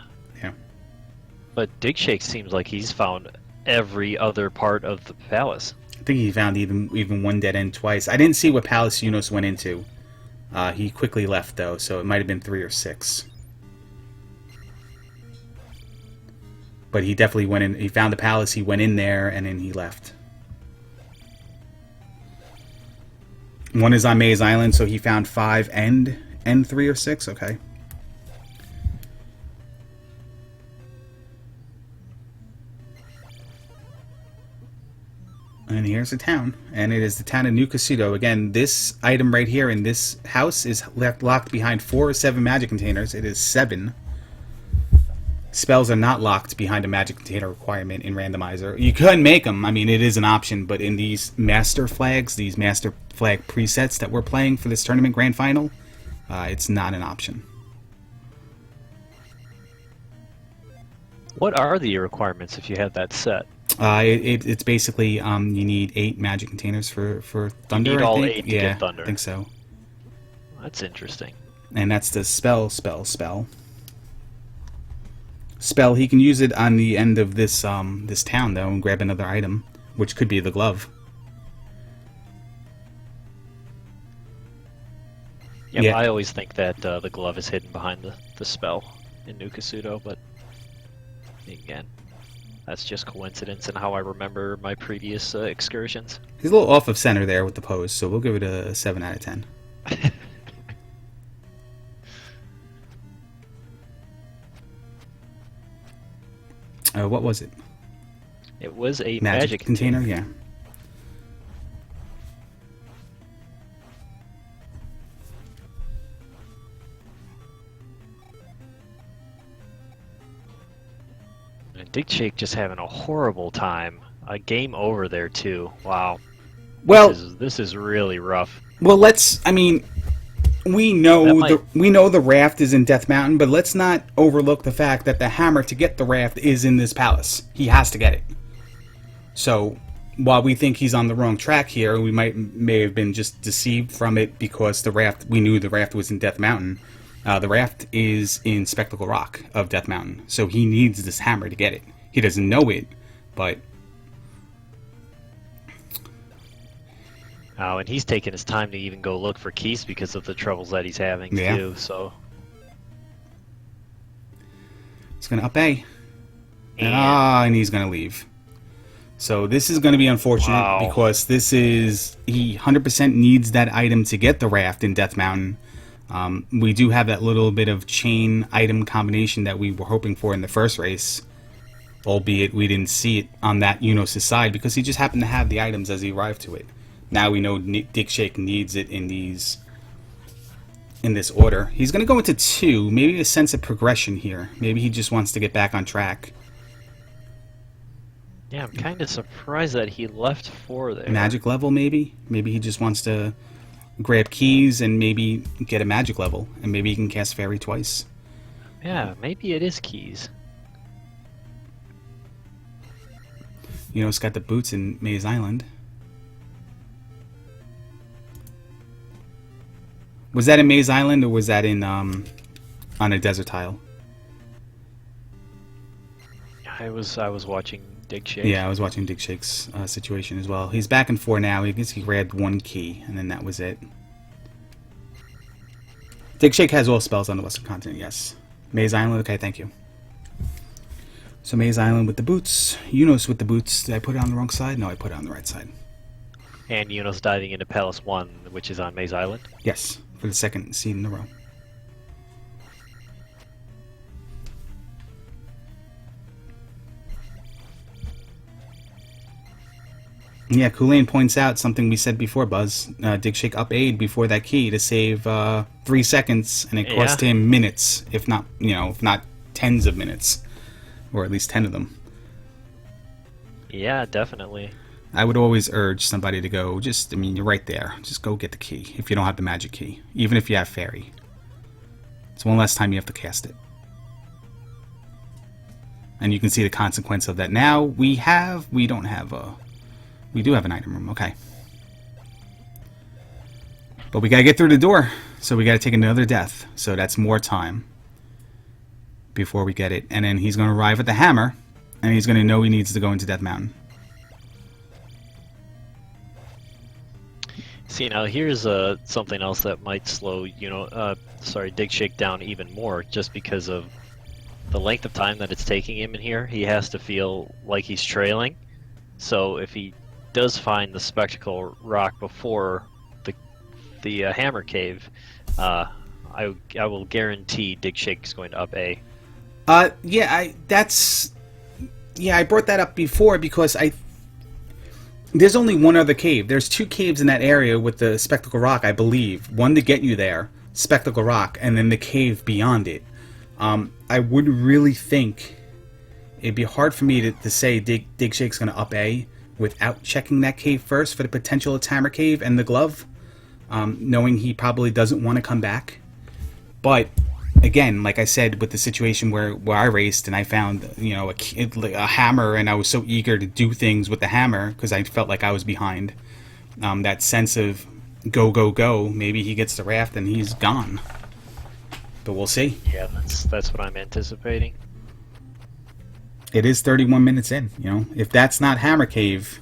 But Digshake seems like he's found every other part of the palace. I think he found even one dead end twice. I didn't see what palace Eunos went into. He quickly left, though, so it might have been 3 or 6. But he definitely went in. He found the palace, he went in there, and then he left. One is on Maze Island, so he found 5 and 3 or 6? Okay. And here's the town. And it is the town of New Casino. Again, this item right here in this house is locked behind 4 or 7 magic containers. It is 7. Spells are not locked behind a magic container requirement in Randomizer. You could make them. I mean, it is an option. But in these master flags, these master flag presets that we're playing for this tournament grand final, it's not an option. What are the requirements if you have that set? It's basically you need 8 magic containers for Thunder. You need I all think. 8 to yeah, get Thunder. I think so. That's interesting. And that's the spell. Spell, he can use it on the end of this this town, though, and grab another item, which could be the glove. Yep, Yeah. I always think that the glove is hidden behind the spell in Nukasudo, but again, that's just coincidence and how I remember my previous excursions. He's a little off of center there with the pose, so we'll give it a 7 out of 10. What was it? It was a Magic container? Yeah. And Digshake just having a horrible time. A game over there too. Wow. Well, this is really rough. well, let's. I mean, we know the raft is in Death Mountain, but let's not overlook the fact that the hammer to get the raft is in this palace. He has to get it. So, while we think he's on the wrong track here, we may have been just deceived from it because we knew the raft was in Death Mountain. The raft is in Spectacle Rock of Death Mountain, so he needs this hammer to get it. He doesn't know it, but... Oh, and he's taking his time to even go look for keys because of the troubles that he's having too. So he's gonna up A, and he's gonna leave. So this is gonna be unfortunate because this is he 100% needs that item to get the raft in Death Mountain. We do have that little bit of chain item combination that we were hoping for in the first race, albeit we didn't see it on that Eunos' side because he just happened to have the items as he arrived to it. Now we know Digshake needs it in this order. He's going to go into 2. Maybe a sense of progression here. Maybe he just wants to get back on track. Yeah, I'm kind of surprised that he left 4 there. Magic level, maybe? Maybe he just wants to grab keys and maybe get a magic level. And maybe he can cast Fairy twice. Yeah, maybe it is keys. You know, it's got the boots in Maze Island. Was that in Maze Island or was that in on a desert tile? I was watching Digshake. Yeah, I was watching Digshake's situation as well. He's back in 4 now. I guess he grabbed 1 key and then that was it. Digshake has all spells on the Western Continent, yes. Maze Island, okay, thank you. So Maze Island with the boots. Eunos with the boots. Did I put it on the wrong side? No, I put it on the right side. And Eunos diving into Palace 1, which is on Maze Island. Yes, for the second seed in a row. Yeah, Kool-Aid points out something we said before, Buzz. Digshake up aid before that key to save 3 seconds, and it cost him minutes, if not tens of minutes, or at least 10 of them. Yeah, definitely. I would always urge somebody to go, you're right there. Just go get the key if you don't have the magic key. Even if you have Fairy. It's one less time you have to cast it. And you can see the consequence of that. Now, we do have an item room, okay. But we gotta get through the door, so we gotta take another death. So that's more time before we get it. And then he's gonna arrive at the hammer, and he's gonna know he needs to go into Death Mountain. See, now here's something else that might slow, Digshake down even more, just because of the length of time that it's taking him in here. He has to feel like he's trailing. So if he does find the Spectacle Rock before the Hammer Cave, I will guarantee Digshake is going to up A. I brought that up before because there's only one other cave. There's 2 caves in that area with the Spectacle Rock, I believe. One to get you there, Spectacle Rock, and then the cave beyond it. I would really think it'd be hard for me to say Digshake's going to up A without checking that cave first for the potential it's Hammer Cave and the glove, knowing he probably doesn't want to come back. But again, like I said, with the situation where I raced and I found a hammer, and I was so eager to do things with the hammer because I felt like I was behind. That sense of go, go, go. Maybe he gets the raft and he's gone. But we'll see. Yeah, that's what I'm anticipating. It is 31 minutes in. You know, if that's not Hammer Cave,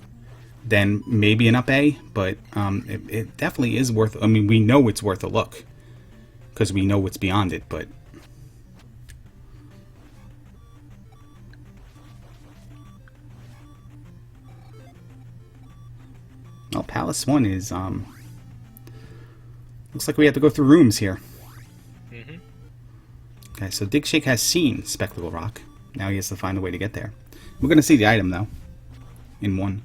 then maybe an up A. But it definitely is worth. I mean, we know it's worth a look because we know what's beyond it. But well, Palace 1 is looks like we have to go through rooms here. Mm-hmm. Okay, so Digshake has seen Spectacle Rock. Now he has to find a way to get there. We're going to see the item, though, in 1.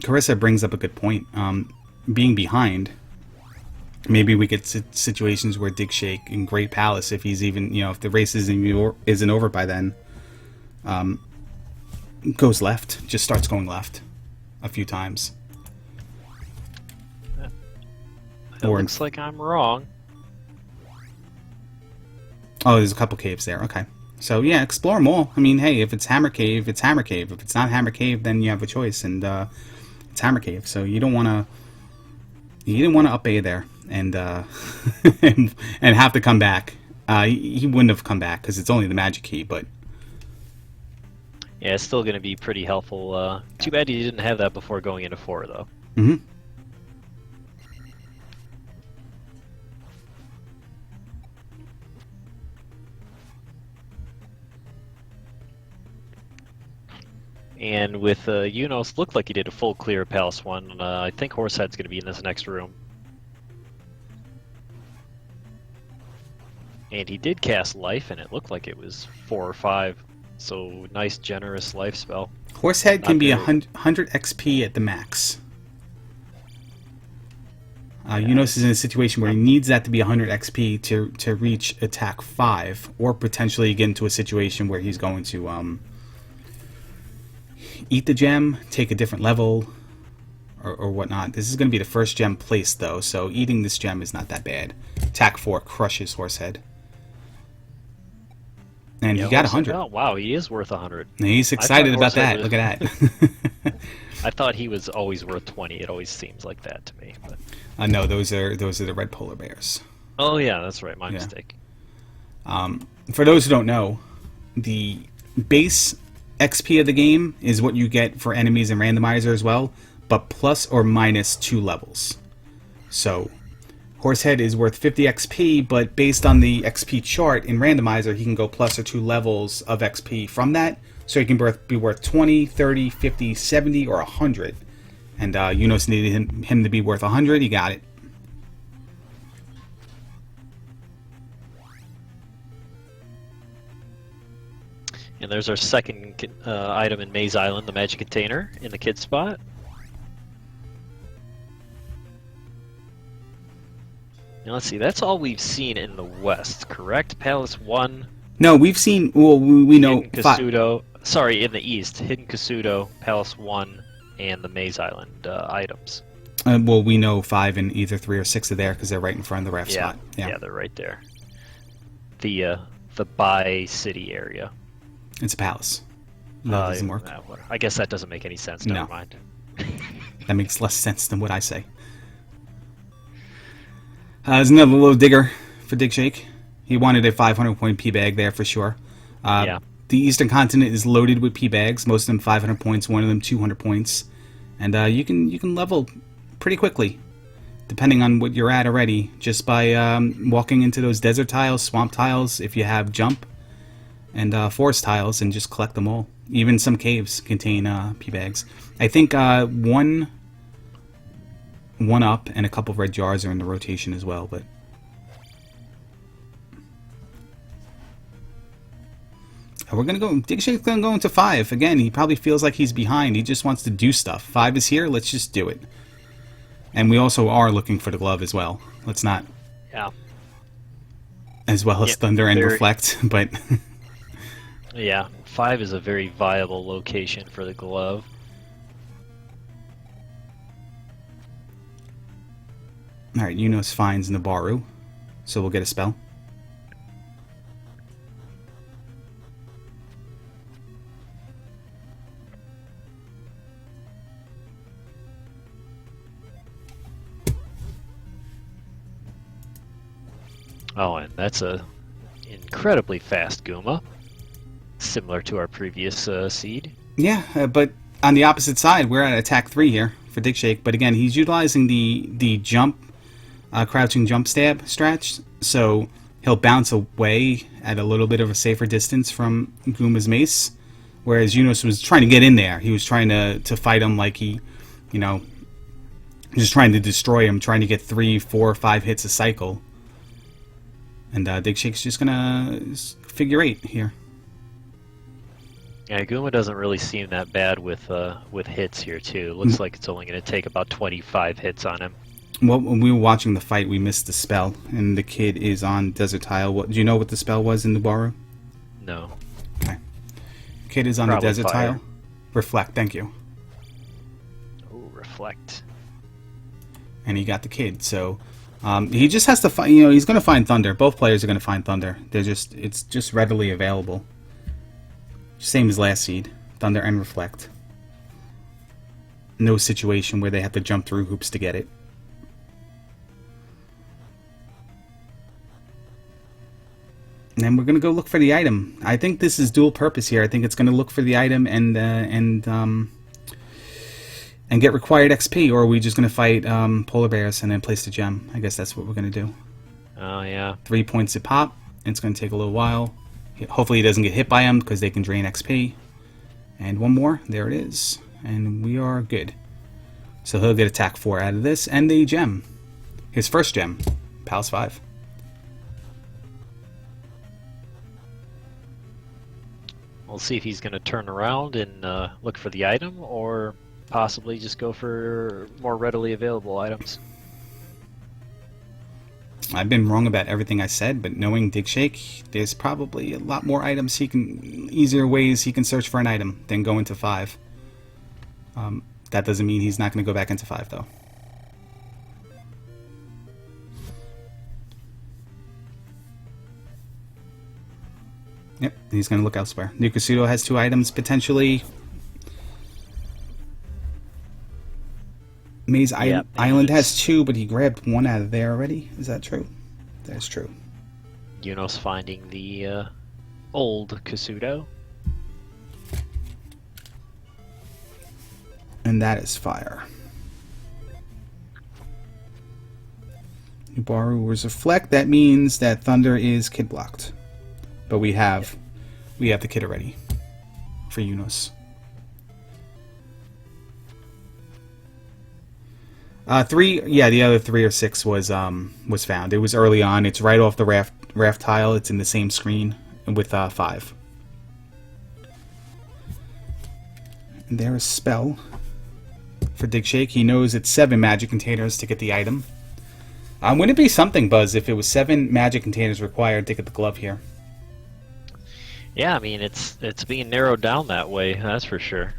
Carissa brings up a good point. Being behind, maybe we get situations where Digshake in Great Palace, if he's even, you know, if the race isn't over by then, goes left, just starts going left a few times. It looks like I'm wrong. Oh, there's a couple caves there. Okay. So, yeah, explore them all. I mean, hey, if it's Hammer Cave, it's Hammer Cave. If it's not Hammer Cave, then you have a choice, and it's Hammer Cave. So you don't want to... You didn't want to up A there and and have to come back. He wouldn't have come back because it's only the magic key, but... Yeah, it's still going to be pretty helpful. Too bad he didn't have that before going into 4, though. Mm-hmm. And with Eunos, looked like he did a full clear of Palace 1. I think Horsehead's going to be in this next room. And he did cast Life, and it looked like it was 4 or 5. So, nice, generous life spell. Horsehead can be 100 XP at the max. Eunos is in a situation where he needs that to be 100 XP to reach attack 5, or potentially get into a situation where he's going to eat the gem, take a different level, or whatnot. This is going to be the first gem placed, though, so eating this gem is not that bad. Attack 4 crushes Horsehead. And he got 100. Oh, wow, he is worth 100. He's excited about that. Look at that. I thought he was always worth 20. It always seems like that to me. But... no, those are the red polar bears. Oh, yeah, that's right. My mistake. For those who don't know, the base XP of the game is what you get for enemies in Randomizer as well, but plus or minus 2 levels. So Horsehead is worth 50 XP, but based on the XP chart in Randomizer, he can go plus or 2 levels of XP from that. So he can be worth 20, 30, 50, 70, or 100. And Eunos needed him to be worth 100. He got it. And there's our second item in Maze Island, the magic container in the kid spot. Now let's see, that's all we've seen in the West, correct? Palace 1. No, we've seen, well, we know... Hidden Kasuto, sorry, in the East. Hidden Kasuto, Palace 1, and the Maze Island items. Well, we know 5 and either 3 or 6 are there because they're right in front of the ref spot. Yeah, they're right there. The Bi-City area. It's a palace. No, it doesn't work. I guess that doesn't make any sense. Never mind. That makes less sense than what I say. There's another little digger for Digshake. He wanted a 500-point P-bag there for sure. The Eastern Continent is loaded with P-bags. Most of them 500 points, one of them 200 points. And you can level pretty quickly, depending on what you're at already, just by walking into those desert tiles, swamp tiles, if you have jump, and forest tiles, and just collect them all. Even some caves contain P-bags. I think one up and a couple of red jars are in the rotation as well, but we're gonna go. Digshake's gonna go into 5 again. He probably feels like he's behind. He just wants to do stuff. 5 is here. Let's just do it. And we also are looking for the glove as well. Let's not. Yeah. As well as Thunder and Reflect, but. Yeah, 5 is a very viable location for the glove. Alright, Eunos finds Nabaru, so we'll get a spell. Oh, and that's a incredibly fast Guma, similar to our previous seed. Yeah, but on the opposite side, we're at attack 3 here for Digshake. But again, he's utilizing the jump, crouching jump stab stretch, so he'll bounce away at a little bit of a safer distance from Guma's mace. Whereas Eunos was trying to get in there. He was trying to fight him like he, you know, just trying to destroy him, trying to get 3, 4, 5 hits a cycle. And Digshake's just gonna figure 8 here. Yeah, Guma doesn't really seem that bad with hits here too. Looks like it's only going to take about 25 hits on him. Well, when we were watching the fight, we missed the spell, and the kid is on Desert Tile. What do you know what the spell was in Nubaru? No. Okay. Kid is on Probably the Desert fire. Tile. Reflect, thank you. Oh, reflect. And he got the kid, so he just has to find. You know, he's going to find Thunder. Both players are going to find Thunder. It's just readily available. Same as last seed, Thunder and Reflect. No situation where they have to jump through hoops to get it. And then we're going to go look for the item. I think this is dual purpose here. I think it's going to look for the item and get required XP, or are we just going to fight polar bears and then place the gem? I guess that's what we're going to do. Oh, yeah. 3 points a pop. It's going to take a little while. Hopefully he doesn't get hit by them because they can drain XP. And one more. There it is. And we are good. So he'll get attack 4 out of this and the gem. His first gem. Palace 5. We'll see if he's going to turn around and look for the item, or possibly just go for more readily available items. I've been wrong about everything I said, but knowing Digshake, there's probably a lot more items easier ways he can search for an item than go into 5. That doesn't mean he's not going to go back into 5, though. Yep, he's going to look elsewhere. Nukasudo has 2 items, potentially. Maze Island has 2, but he grabbed 1 out of there already. Is that true? That is true. Eunos finding the old Kasudo. And that is fire. Nubaru was Reflect. That means that Thunder is kid blocked. But we have the kid already for Eunos. 3, yeah, the other 3 or 6 was found. It was early on. It's right off the raft tile. It's in the same screen with 5. And there is spell for Digshake. He knows it's 7 magic containers to get the item. Wouldn't it be something, Buzz, if it was 7 magic containers required to get the glove here? Yeah, I mean, it's being narrowed down that way, that's for sure.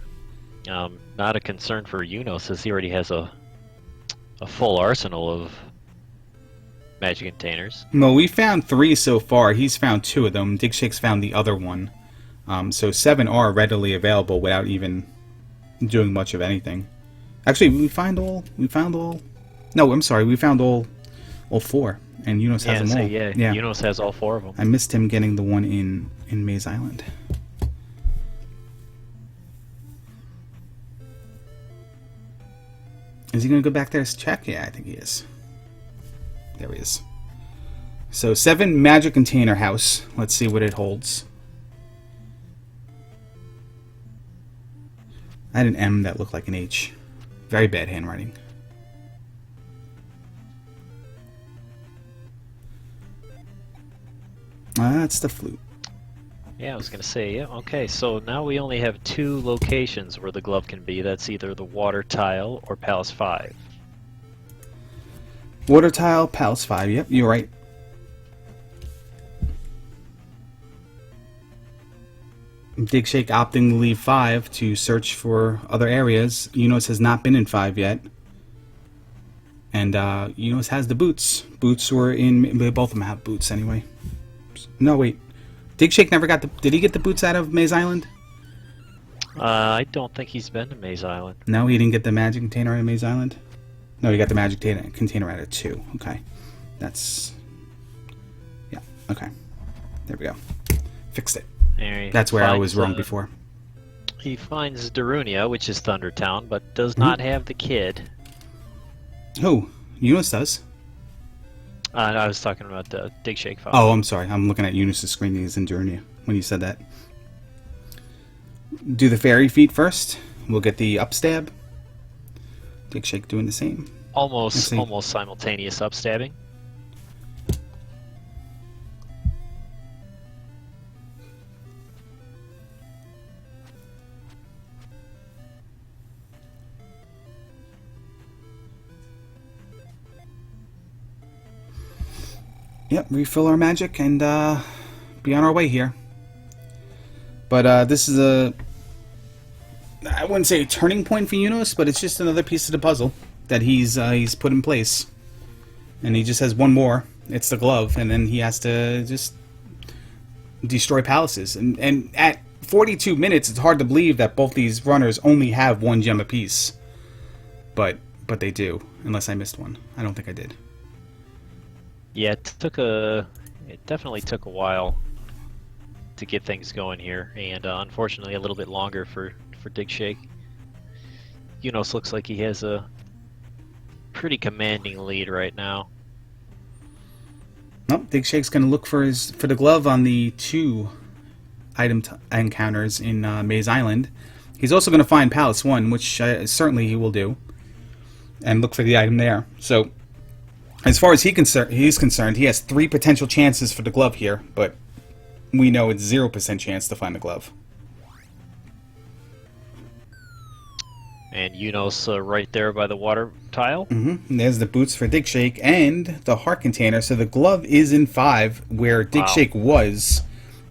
Not a concern for Eunos, as he already has a full arsenal of magic containers. No, we found 3 so far. He's found 2 of them. Digshake's found the other one. So 7 are readily available without even doing much of anything. Actually, we found all. No, I'm sorry. We found all 4, and Eunos has them all. Yeah, Eunos has all 4 of them. I missed him getting the one in Maze Island. Is he going to go back there to check? Yeah, I think he is. There he is. So 7 magic container house. Let's see what it holds. I had an M that looked like an H. Very bad handwriting. That's the flute. Yeah, I was going to say, yeah, okay, so now we only have 2 locations where the glove can be. That's either the water tile or Palace 5. Water tile, Palace 5. Yep, you're right. Digshake opting to leave 5 to search for other areas. Eunos has not been in 5 yet. And Eunos has the boots. Boots were in... Both of them have boots anyway. No, wait. Digshake never got the... Did he get the boots out of Maze Island? I don't think he's been to Maze Island. No, he didn't get the magic container out of Maze Island? No, he got the magic container out of 2. Okay. That's Okay. There we go. Fixed it. There he That's where I was finds, wrong before. He finds Darunia, which is Thundertown, but does Mm-hmm. not have the kid. Oh, Eunice does. I was talking about the Digshake file. Oh, I'm sorry. I'm looking at Eunice's screen. He's in Durnia when you said that. Do the fairy feat first. We'll get the upstab. Digshake doing the same. Almost see. almost simultaneous upstabbing. Yep, refill our magic and be on our way here. But this is I wouldn't say a turning point for Eunos, but it's just another piece of the puzzle that he's put in place. And he just has one more. It's the glove, and then he has to just destroy palaces. And at 42 minutes, it's hard to believe that both these runners only have one gem apiece. But they do, unless I missed one. I don't think I did. Yeah, it definitely took a while to get things going here, and unfortunately a little bit longer for Digshake. Eunos looks like he has a pretty commanding lead right now. Nope, Digshake's going to look for the glove on the 2 item encounters in Maze Island. He's also going to find Palace 1, which certainly he will do, and look for the item there. So, as far as he's concerned, he has 3 potential chances for the glove here, but we know it's 0% chance to find the glove. And Eunos right there by the water tile. Mm-hmm. And there's the boots for Digshake and the heart container. So the glove is in 5, where Digshake was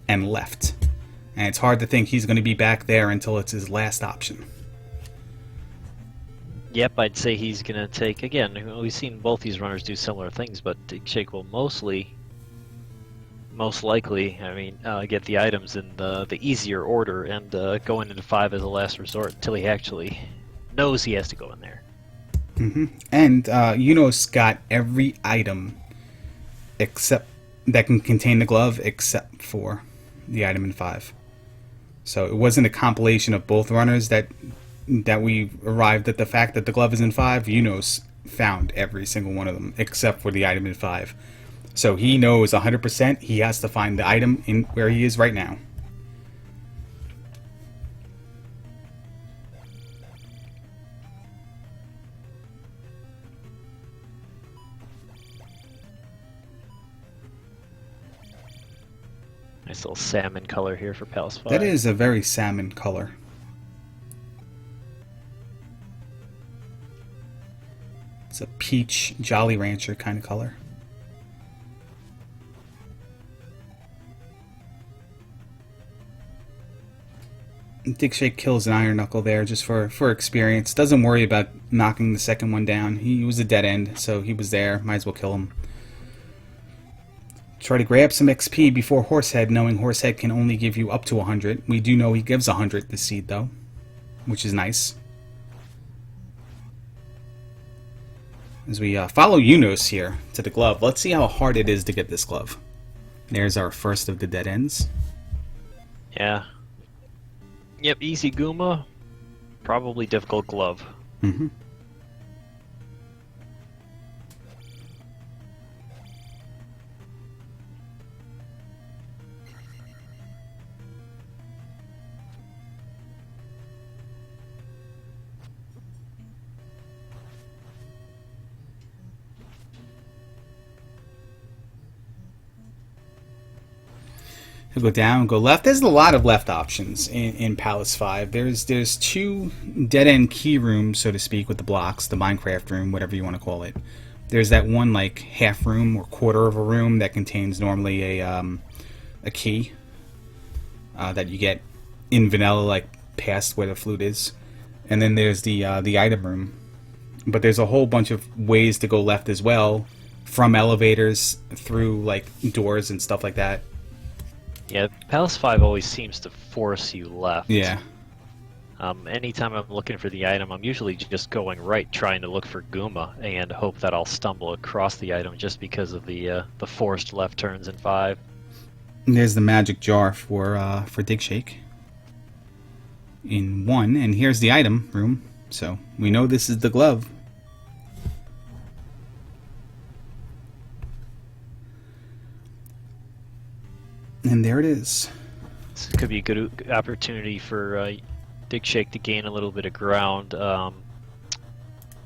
and left. And it's hard to think he's going to be back there until it's his last option. Yep, I'd say he's going to take, again, we've seen both these runners do similar things, but Digshake will most likely, get the items in the easier order and go into 5 as a last resort until he actually knows he has to go in there. Mm-hmm. And Eunos got every item except that can contain the glove except for the item in 5. So it wasn't a compilation of both runners that we arrived at the fact that the glove is in 5. Eunos found every single one of them except for the item in 5. So he knows 100% he has to find the item in where he is right now. Nice little salmon color here for Palace 5. That is a very salmon color. It's a peach Jolly Rancher kind of color. Digshake kills an Iron Knuckle there just for experience. Doesn't worry about knocking the second one down. He was a dead end, so he was there. Might as well kill him. Try to grab some XP before Horsehead, knowing Horsehead can only give you up to 100. We do know he gives 100 this seed, though, which is nice. As we follow Eunos here to the glove, let's see how hard it is to get this glove. There's our first of the dead ends. Yeah. Yep, easy Guma, probably difficult glove. Mm-hmm. He'll go down, go left. There's a lot of left options in Palace 5. There's 2 dead-end key rooms, so to speak, with the blocks, the Minecraft room, whatever you want to call it. There's that one, like, half room or quarter of a room that contains normally a key that you get in vanilla, like, past where the flute is. And then there's the item room. But there's a whole bunch of ways to go left as well, from elevators through, like, doors and stuff like that. Yeah, Palace 5 always seems to force you left. Yeah. Anytime I'm looking for the item, I'm usually just going right, trying to look for Guma, and hope that I'll stumble across the item just because of the forced left turns in 5. And there's the magic jar for Digshake in 1, and here's the item room. So we know this is the glove. And there it is. This could be a good opportunity for Digshake to gain a little bit of ground.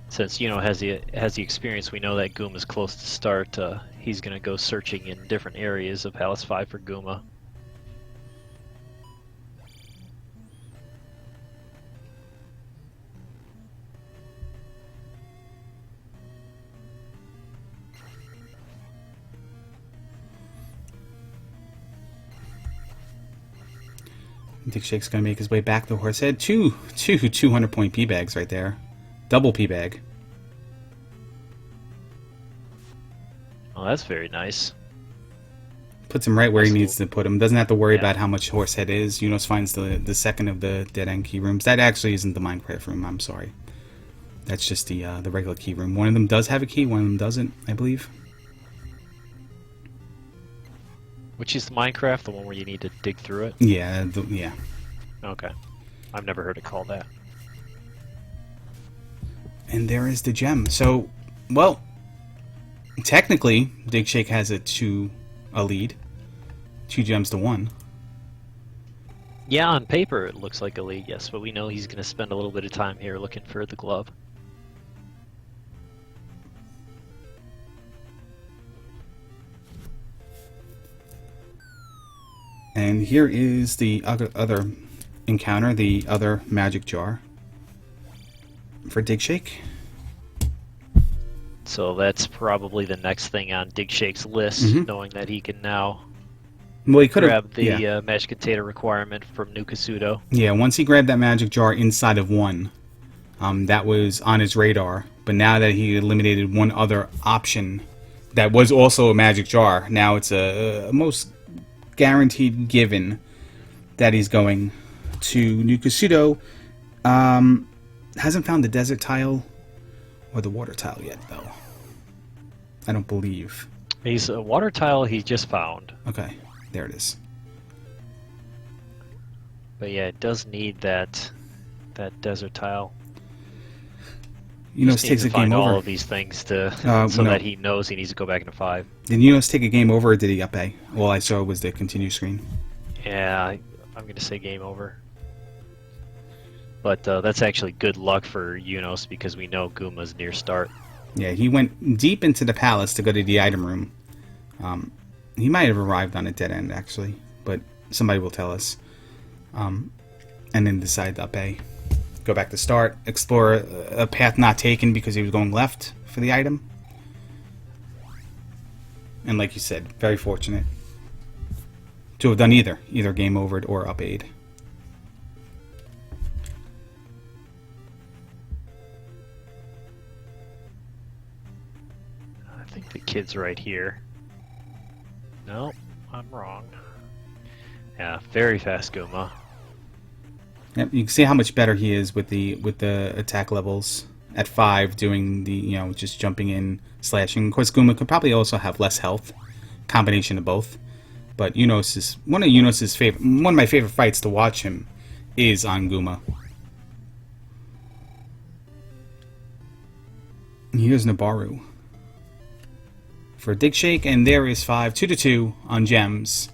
Since has the experience, we know that Guma's close to start. He's going to go searching in different areas of Palace 5 for Guma. Digshake's gonna make his way back to Horsehead. Two 200-point P bags right there, double P bag. Oh, that's very nice. Puts him right where he needs to put him. Doesn't have to worry about how much Horsehead is. Eunos finds the second of the dead end key rooms. That actually isn't the Minecraft room. I'm sorry. That's just the regular key room. One of them does have a key. One of them doesn't, I believe. Which is the Minecraft, the one where you need to dig through it? Yeah, yeah. Okay. I've never heard it called that. And there is the gem. So, well, technically, Digshake has a lead. 2 gems to 1. Yeah, on paper it looks like a lead, yes, but we know he's going to spend a little bit of time here looking for the glove. And here is the other encounter, the other magic jar for Digshake. So that's probably the next thing on Digshake's list, knowing that he can now grab the magic container requirement from Nukasudo. Yeah, once he grabbed that magic jar inside of 1, that was on his radar. But now that he eliminated one other option that was also a magic jar, now it's a most guaranteed given that he's going to Nukasudo. Hasn't found the desert tile or the water tile yet, though. I don't believe. He's a water tile he just found. Okay, there it is. But yeah, it does need that desert tile. Eunos takes a game over. All of these things to that he knows he needs to go back into 5. Did Eunos take a game over, or did he up A? All I saw was the continue screen. Yeah, I'm going to say game over. But that's actually good luck for Eunos because we know Guma's near start. Yeah, he went deep into the palace to go to the item room. He might have arrived on a dead end, actually, but somebody will tell us. And then decide to up A. Go back to start, explore a path not taken because he was going left for the item. And like you said, very fortunate to have done either game overed or up A'd. I think the kid's right here. No, I'm wrong. Yeah, very fast Guma. Yep, you can see how much better he is with the attack levels at 5, doing the just jumping in, slashing. Of course, Guma could probably also have less health, combination of both. But Eunos is one of my favorite fights to watch him is on Guma. Here's Nabaru for Digshake, and there is 5, 2-2 on gems.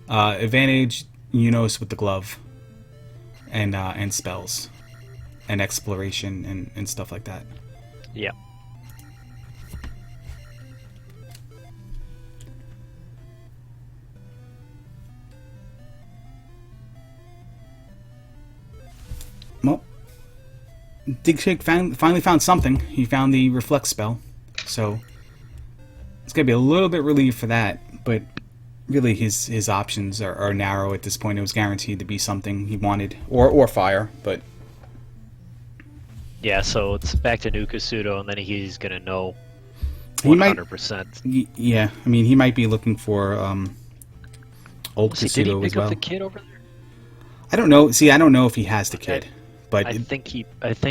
Advantage Eunos with the glove. And spells, and exploration, and stuff like that. Yeah. Well, Digshake finally found something. He found the reflect spell, so it's gonna be a little bit relieved for that, but really, his options are narrow at this point. It was guaranteed to be something he wanted, or fire, but yeah. So it's back to Nukasudo, and then he's gonna know 100%. Yeah, I mean, he might be looking for old Kasudo as well. Did he pick up the kid over there? I don't know. See, I don't know if he has the kid, But I think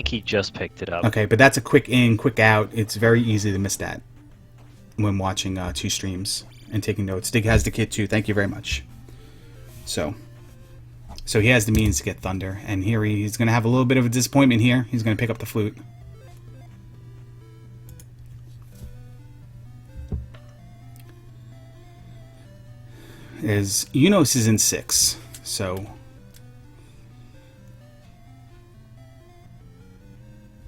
he just picked it up. okay, but that's a quick in, quick out. It's very easy to miss that when watching 2 streams and taking notes. Dig has the kit too. Thank you very much. So he has the means to get Thunder, and here he's going to have a little bit of a disappointment here. He's going to pick up the flute. As Eunos is in 6, so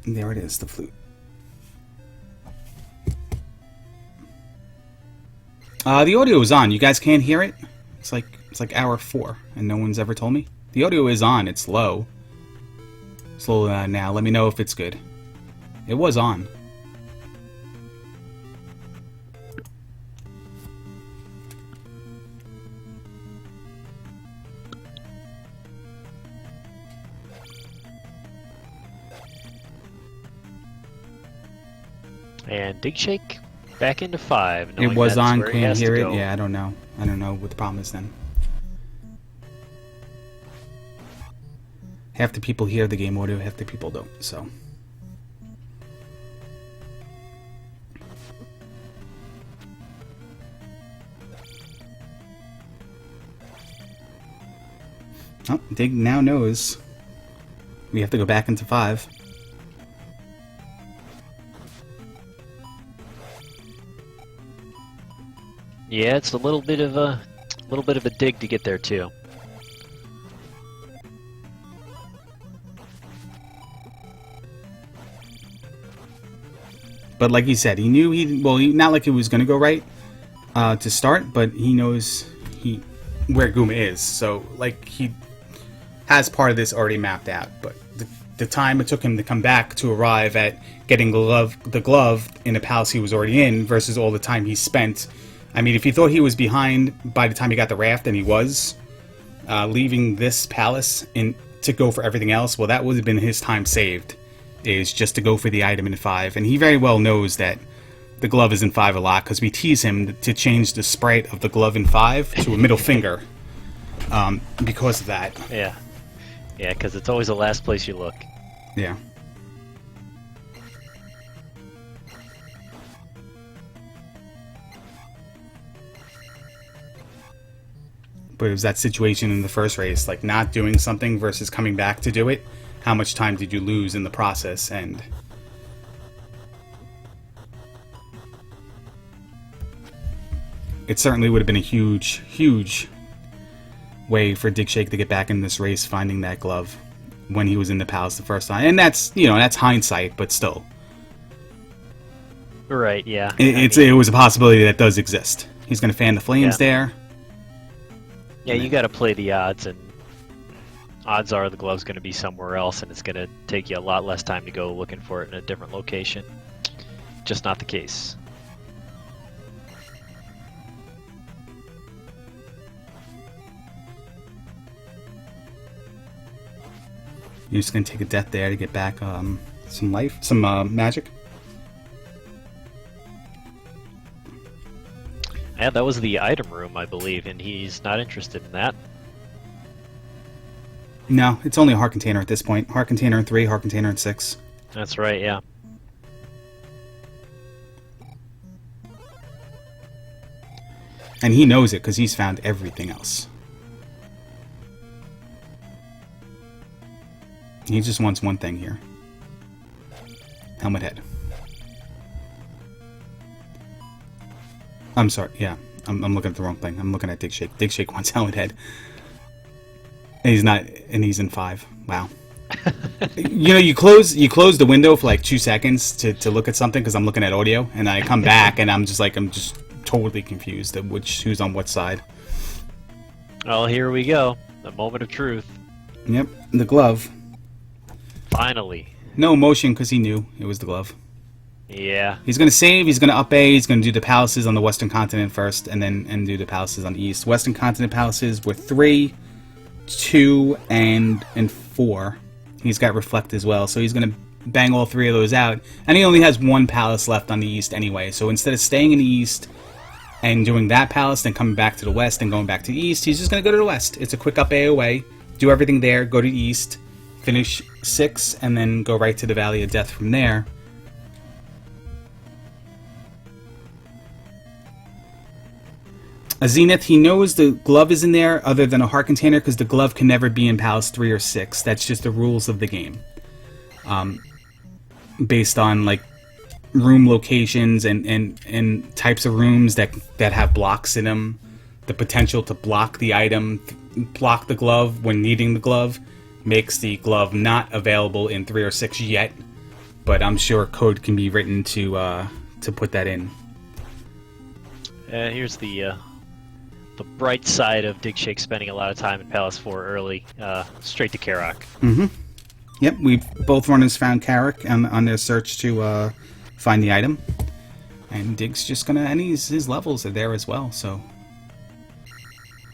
there it is, the flute. The audio is on. You guys can't hear it? It's like hour 4, and no one's ever told me. The audio is on. It's low. Slow now. Let me know if it's good. It was on. And Digshake back into 5. It was on. Can't Can't hear it. Yeah, I don't know. I don't know what the problem is then. Half the people hear the game audio, half the people don't. So. Oh, Dig now knows we have to go back into 5. Yeah, it's a little bit of a dig to get there too. But like he said, he knew not like it was going to go right to start, but he knows where Guma is. So like he has part of this already mapped out. But the time it took him to come back to arrive at getting the glove in a palace he was already in versus all the time he spent. I mean, if he thought he was behind by the time he got the raft, and he was, leaving this palace to go for everything else, well, that would have been his time saved, is just to go for the item in 5. And he very well knows that the glove is in 5 a lot, because we tease him to change the sprite of the glove in 5 to a middle finger because of that. Yeah. Yeah, because it's always the last place you look. Yeah. But it was that situation in the first race, like not doing something versus coming back to do it. How much time did you lose in the process? And it certainly would have been a huge, huge way for Digshake to get back in this race, finding that glove when he was in the palace the first time. And that's, that's hindsight, but still. Right, yeah. It was a possibility that does exist. He's going to fan the flames there. Yeah, you got to play the odds, and odds are the glove's going to be somewhere else, and it's going to take you a lot less time to go looking for it in a different location. Just not the case. You're just going to take a death there to get back some life, some magic. Yeah, that was the item room, I believe, and he's not interested in that. No, it's only a heart container at this point. Heart container in 3, heart container in 6. That's right, yeah. And he knows it because he's found everything else. He just wants one thing here. Helmet head. I'm sorry, yeah. I'm looking at the wrong thing. I'm looking at Digshake. Digshake wants helmet head. And he's not, and he's in 5. Wow. You close the window for like 2 seconds to look at something because I'm looking at audio, and I come back and I'm just totally confused at who's on what side. Well, here we go. The moment of truth. Yep, the glove. Finally. No emotion because he knew it was the glove. Yeah. He's going to save, he's going to up A, he's going to do the palaces on the western continent first, and then do the palaces on the east. Western continent palaces were 3, 2, and 4. He's got reflect as well, so he's going to bang all 3 of those out. And he only has 1 palace left on the east anyway, so instead of staying in the east and doing that palace, then coming back to the west and going back to the east, he's just going to go to the west. It's a quick up A away, do everything there, go to the east, finish 6 and then go right to the Valley of Death from there. A Zenith, he knows the glove is in there other than a heart container because the glove can never be in Palace 3 or 6. That's just the rules of the game. Based on like room locations and types of rooms that have blocks in them, the potential to block the item, block the glove when needing the glove, makes the glove not available in 3 or 6 yet. But I'm sure code can be written to put that in. Here's the bright side of Digshake spending a lot of time in Palace 4 early, straight to Karok. Mm-hmm. Yep, both runners found Karok on their search to find the item. And Dig's just gonna, and his levels are there as well, so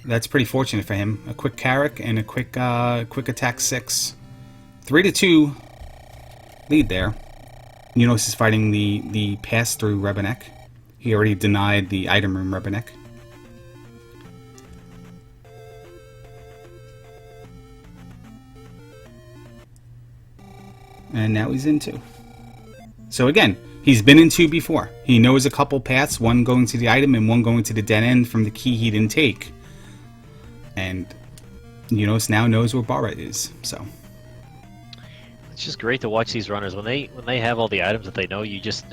that's pretty fortunate for him. A quick Karok and a quick attack 6. 3-2 lead there. Eunos is fighting the pass-through Rebenek. He already denied the item room Rebenek. And now he's in 2. So again, he's been in 2 before. He knows a couple paths, one going to the item and one going to the dead end from the key he didn't take. And Eunos now knows where Bara is. So it's just great to watch these runners when they have all the items that they know. You just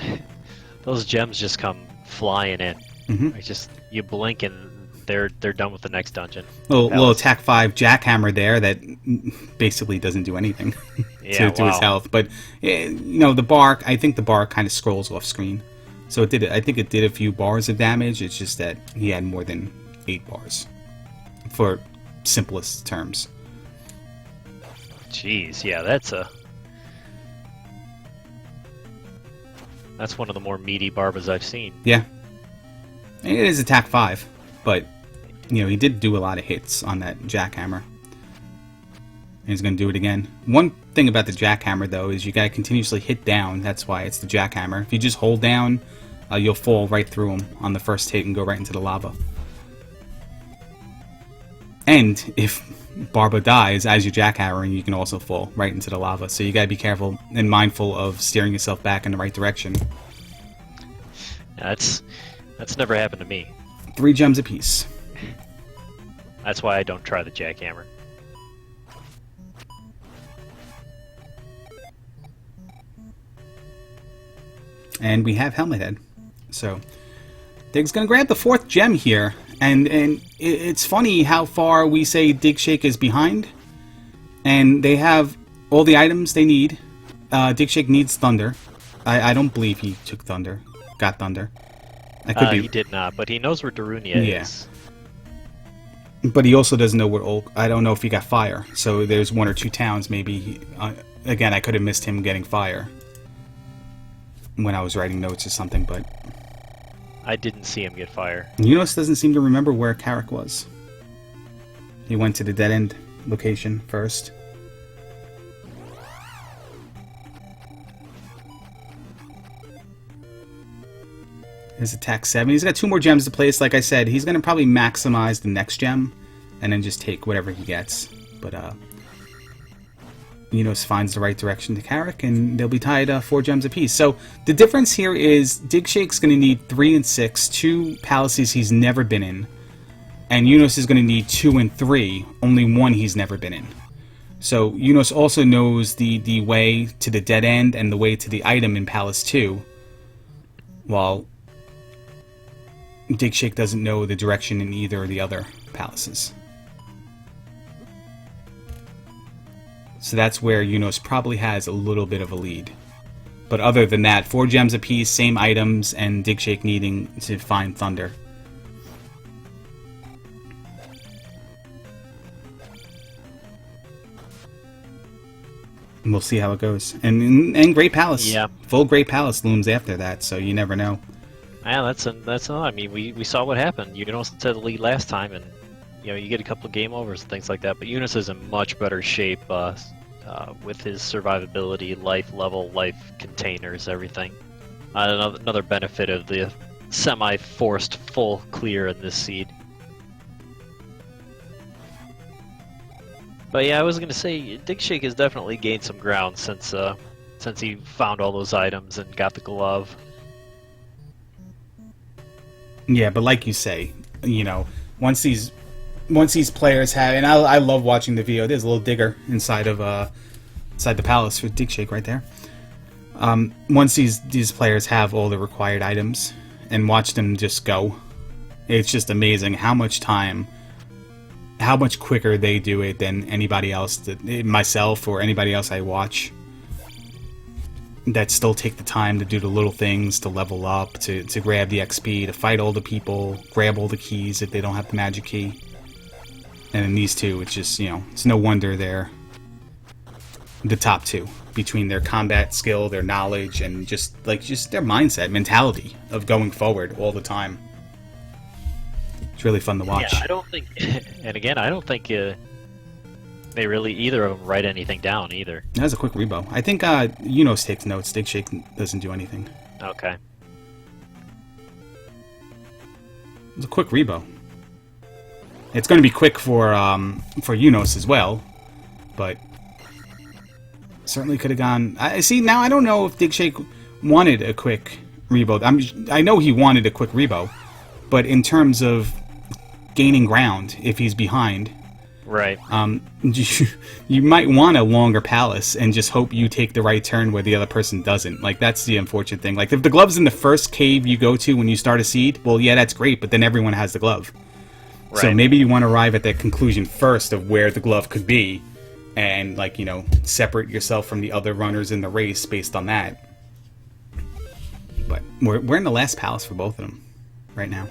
those gems just come flying in. Mm-hmm. It's just you blink and they're done with the next dungeon. Little attack 5 jackhammer there that basically doesn't do anything to his health. But the bar, I think the bar kind of scrolls off screen, so it did. I think it did a few bars of damage. It's just that he had more than 8 bars, for simplest terms. Jeez, yeah, that's one of the more meaty barbas I've seen. Yeah, it is attack 5, but he did do a lot of hits on that jackhammer. And he's going to do it again. One thing about the jackhammer, though, is you got to continuously hit down. That's why it's the jackhammer. If you just hold down, you'll fall right through him on the first hit and go right into the lava. And if Barba dies as you're jackhammering, you can also fall right into the lava. So you got to be careful and mindful of steering yourself back in the right direction. That's never happened to me. 3 gems apiece. That's why I don't try the jackhammer. And we have Helmet Head. So Dig's going to grab the 4th gem here. And it's funny how far we say Digshake is behind. And they have all the items they need. Digshake needs Thunder. I don't believe he took Thunder. Got Thunder. I could be. He did not, but he knows where Darunia is. But he also doesn't know what I don't know if he got Fire. So there's 1 or 2 towns maybe. Again, I could have missed him getting Fire when I was writing notes or something, but I didn't see him get Fire. Eunos doesn't seem to remember where Karok was. He went to the dead end location first. His attack 7. He's got 2 more gems to place. Like I said, he's going to probably maximize the next gem and then just take whatever he gets. But Eunos finds the right direction to Karok, and they'll be tied 4 gems apiece. So the difference here is Digshake's going to need 3 and 6, 2 palaces he's never been in. And Eunos is going to need 2 and 3, only 1 he's never been in. So Eunos also knows the way to the dead end and the way to the item in Palace 2, while Digshake doesn't know the direction in either of the other palaces. So that's where Eunos probably has a little bit of a lead. But other than that, 4 gems apiece, same items, and Digshake needing to find Thunder. And we'll see how it goes. And Great Palace. Yeah. Full Great Palace looms after that, so you never know. Yeah, that's I mean, we saw what happened. Eunos had the lead last time, and you get a couple of game overs and things like that. But Eunos is in much better shape with his survivability, life level, life containers, everything. Another benefit of the semi-forced full clear in this seed. But yeah, I was gonna say Digshake has definitely gained some ground since he found all those items and got the glove. Yeah, but like you say, you know, once these players have, and I love watching the video. There's a little digger inside the palace for Digshake right there. Once these players have all the required items and watch them just go, it's just amazing how much quicker they do it than anybody else, myself or anybody else I watch, that still take the time to do the little things, to level up, to grab the XP, to fight all the people, grab all the keys if they don't have the magic key. And in these two, it's just, you know, it's no wonder they're the top two, between their combat skill, their knowledge, and just their mindset, mentality of going forward all the time. It's really fun to watch. Yeah, I don't think, and again, I don't think they really either of them write anything down either. That was a quick rebo. I think Eunos takes notes. Digshake doesn't do anything. Okay. It's a quick rebo. It's going to be quick for Eunos as well, but certainly could have gone. I see now. I don't know if Digshake wanted a quick rebo. I know he wanted a quick rebo, but in terms of gaining ground, if he's behind, right? You might want a longer palace and just hope you take the right turn where the other person doesn't. Like, that's the unfortunate thing. Like, if the glove's in the first cave you go to when you start a seed, well, yeah, that's great, but then everyone has the glove. Right. So maybe you want to arrive at that conclusion first of where the glove could be, and, like, you know, separate yourself from the other runners in the race based on that. But we're in the last palace for both of them right now.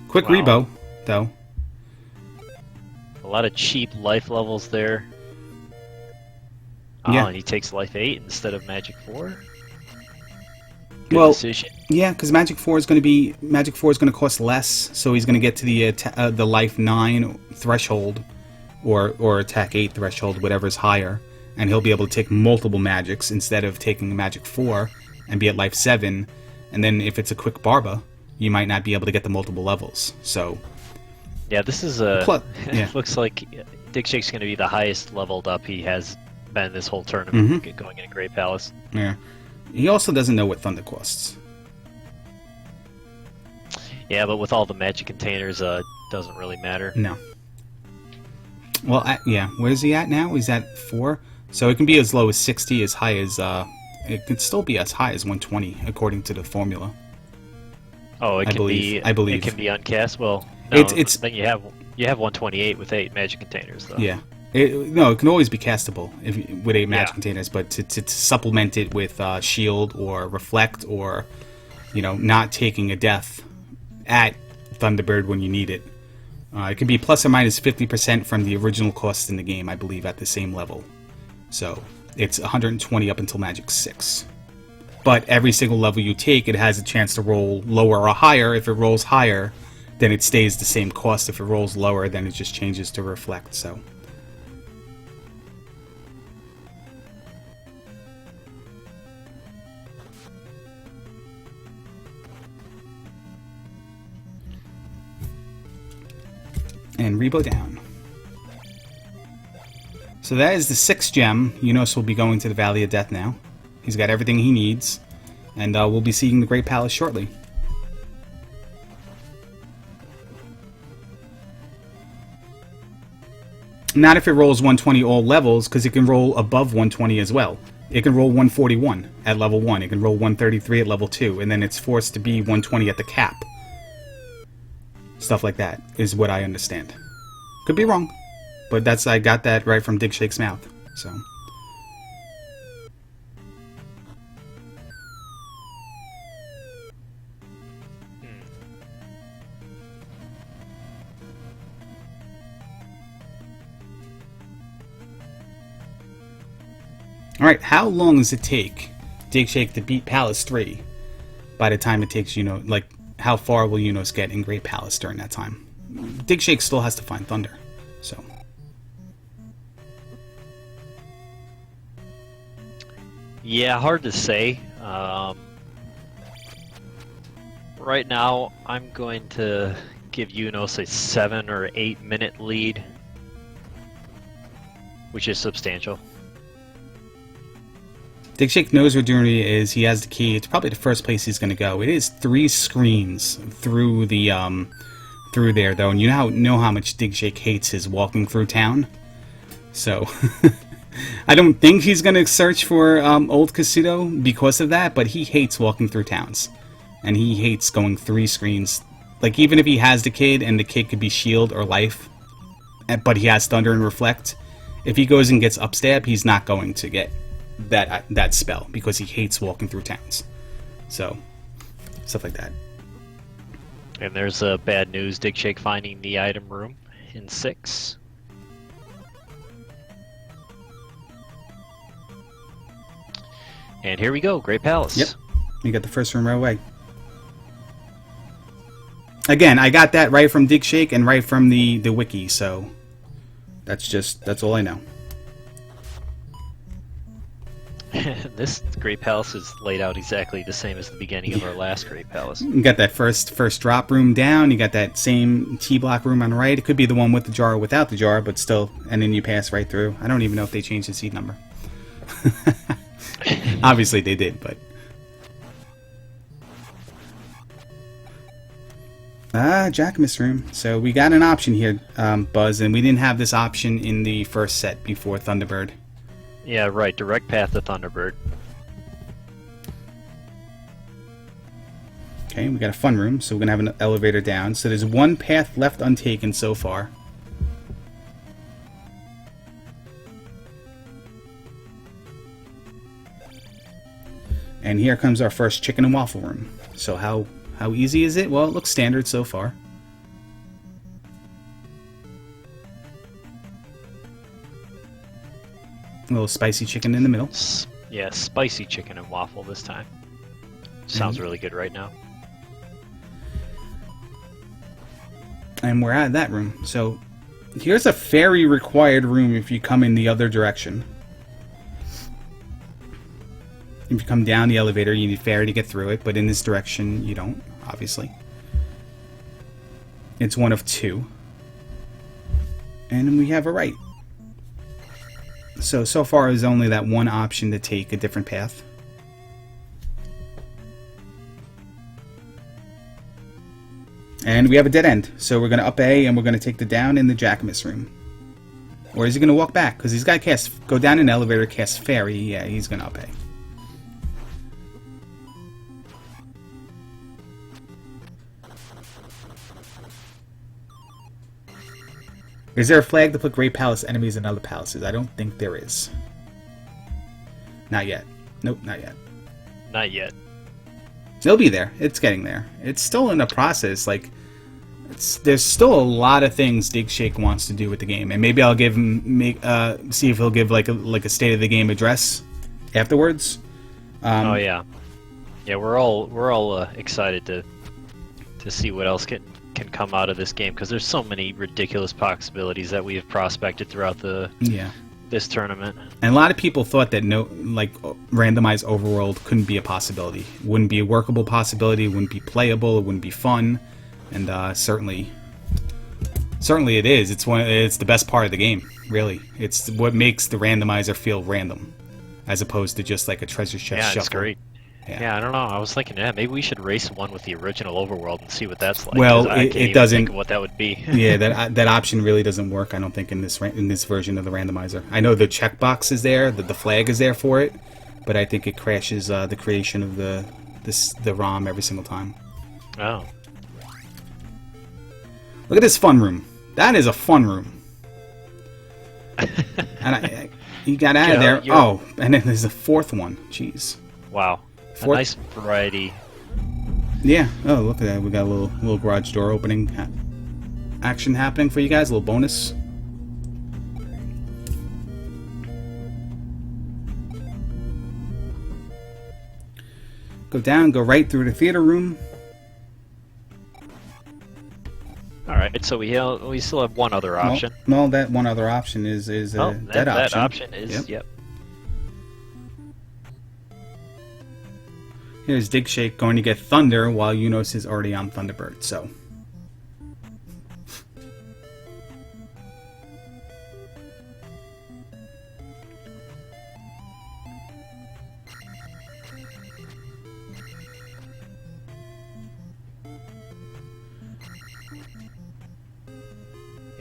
Quick rebo, though. A lot of cheap life levels there. Oh, yeah. And he takes life 8 instead of magic 4. Good decision. Yeah, because magic 4 is going to cost less, so he's going to get to the life 9 threshold, or attack 8 threshold, whatever's higher, and he'll be able to take multiple magics instead of taking magic 4 and be at life 7. And then if it's a quick barba, you might not be able to get the multiple levels. So yeah, this is it looks like Digshake's going to be the highest leveled up he has been this whole tournament, going in a Great Palace. Yeah. He also doesn't know what Thunder costs. Yeah, but with all the magic containers, doesn't really matter. No. Well, yeah, where's he at now? He's at 4. So it can be as low as 60, as high as, it can still be as high as 120, according to the formula. Oh, I believe. It can be uncast. Well, no, then you have 128 with 8 magic containers, though. Yeah. It can always be castable with 8 magic containers, but to supplement it with shield or reflect, or, you know, not taking a death at Thunderbird when you need it. It can be plus or minus 50% from the original cost in the game, I believe, at the same level. So it's 120 up until Magic 6. But every single level you take, it has a chance to roll lower or higher. If it rolls higher, then it stays the same cost. If it rolls lower, then it just changes to reflect. So. And rebo down. So that is the 6th gem. Eunos will be going to the Valley of Death now. He's got everything he needs, and we'll be seeing the Great Palace shortly. Not if it rolls 120 all levels, because it can roll above 120 as well. It can roll 141 at level 1. It can roll 133 at level 2, and then it's forced to be 120 at the cap. Stuff like that is what I understand. Could be wrong, but I got that right from Digshake's mouth. So. Alright, how long does it take Digshake to beat Palace 3 by the time it takes, like, how far will Eunos get in Great Palace during that time? Digshake still has to find Thunder, so. Yeah, hard to say. Right now, I'm going to give Eunos a 7 or 8 minute lead. which is substantial. Digshake knows where Journey is. He has the key. It's probably the first place he's going to go. It is 3 screens through the through there, though, and you know how much Digshake hates his walking through town. So I don't think he's going to search for Old Casuto because of that, but he hates walking through towns, and he hates going 3 screens. Like, even if he has the kid, and the kid could be Shield or Life, but he has Thunder and Reflect, if he goes and gets upstab, he's not going to get that spell because he hates walking through towns. So stuff like that. And there's bad news. Digshake finding the item room in 6. And here we go, Great Palace. Yep, you got the first room right away. Again, I got that right from Digshake and right from the wiki, so that's all I know. This Great Palace is laid out exactly the same as the beginning of our last Great Palace. You got that first drop room down. You got that same T-block room on the right. It could be the one with the jar or without the jar, but still, and then you pass right through. I don't even know if they changed the seat number. Obviously they did, but... Jackamus room. So we got an option here, Buzz, and we didn't have this option in the first set before Thunderbird. Yeah, right. Direct path to Thunderbird. Okay, we got a fun room, so we're going to have an elevator down. So there's 1 path left untaken so far. And here comes our first chicken and waffle room. So how easy is it? Well, it looks standard so far. A little spicy chicken in the middle. Yeah, spicy chicken and waffle this time. Sounds really good right now. And we're at that room. So here's a fairy required room if you come in the other direction. If you come down the elevator, you need fairy to get through it, but in this direction, you don't, obviously. It's one of 2. And we have a right. So far there's only that one option to take a different path. And we have a dead end. So we're going to up A and we're going to take the down in the Jackamus room. Or is he going to walk back? Because he's got to go down an elevator, cast fairy. Yeah, he's going to up A. Is there a flag to put Great Palace enemies in other palaces? I don't think there is. Not yet. Nope, not yet. Not yet. It'll be there. It's getting there. It's still in the process. Like, there's still a lot of things Digshake wants to do with the game, and maybe I'll give him see if he'll give like a state of the game address afterwards. Oh yeah, yeah. We're all excited to see what else can come out of this game, because there's so many ridiculous possibilities that we have prospected throughout this tournament. And a lot of people thought that randomized overworld couldn't be a possibility, wouldn't be a workable possibility, wouldn't be playable, it wouldn't be fun, and certainly it is. It's the best part of the game, really. It's what makes the randomizer feel random, as opposed to just like a treasure chest shuffle. Yeah, it's great. Yeah, I don't know. I was thinking, maybe we should race one with the original Overworld and see what that's like. Well, I can't it even doesn't. think of what that would be. Yeah, that option really doesn't work. I don't think in this version of the randomizer. I know the checkbox is there, the flag is there for it, but I think it crashes the creation of the ROM every single time. Oh. Look at this fun room. That is a fun room. And you got out of there. Oh, and then there's a 4th one. Jeez. Wow. A nice variety. Yeah. Oh, look at that. We got a little garage door opening action happening for you guys. A little bonus. Go down. Go right through the theater room. All right. So we still have one other option. No, that one other option is that option. That option is yep. Here's Digshake going to get Thunder while Eunos is already on Thunderbird, so.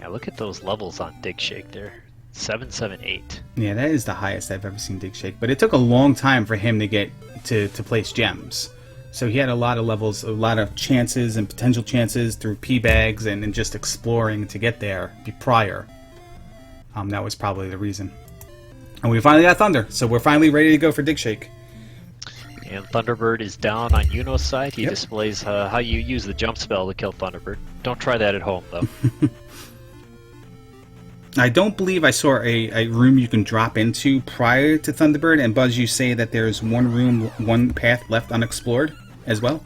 Yeah, look at those levels on Digshake there. 778. Yeah, that is the highest I've ever seen Digshake. But it took a long time for him to get to place gems. So he had a lot of levels, a lot of chances and potential chances through P-bags and just exploring to get there prior. That was probably the reason. And we finally got Thunder, so we're finally ready to go for Digshake. And Thunderbird is down on Eunos' side. He displays how you use the jump spell to kill Thunderbird. Don't try that at home, though. I don't believe I saw a room you can drop into prior to Thunderbird. And Buzz, you say that there's one path left unexplored as well?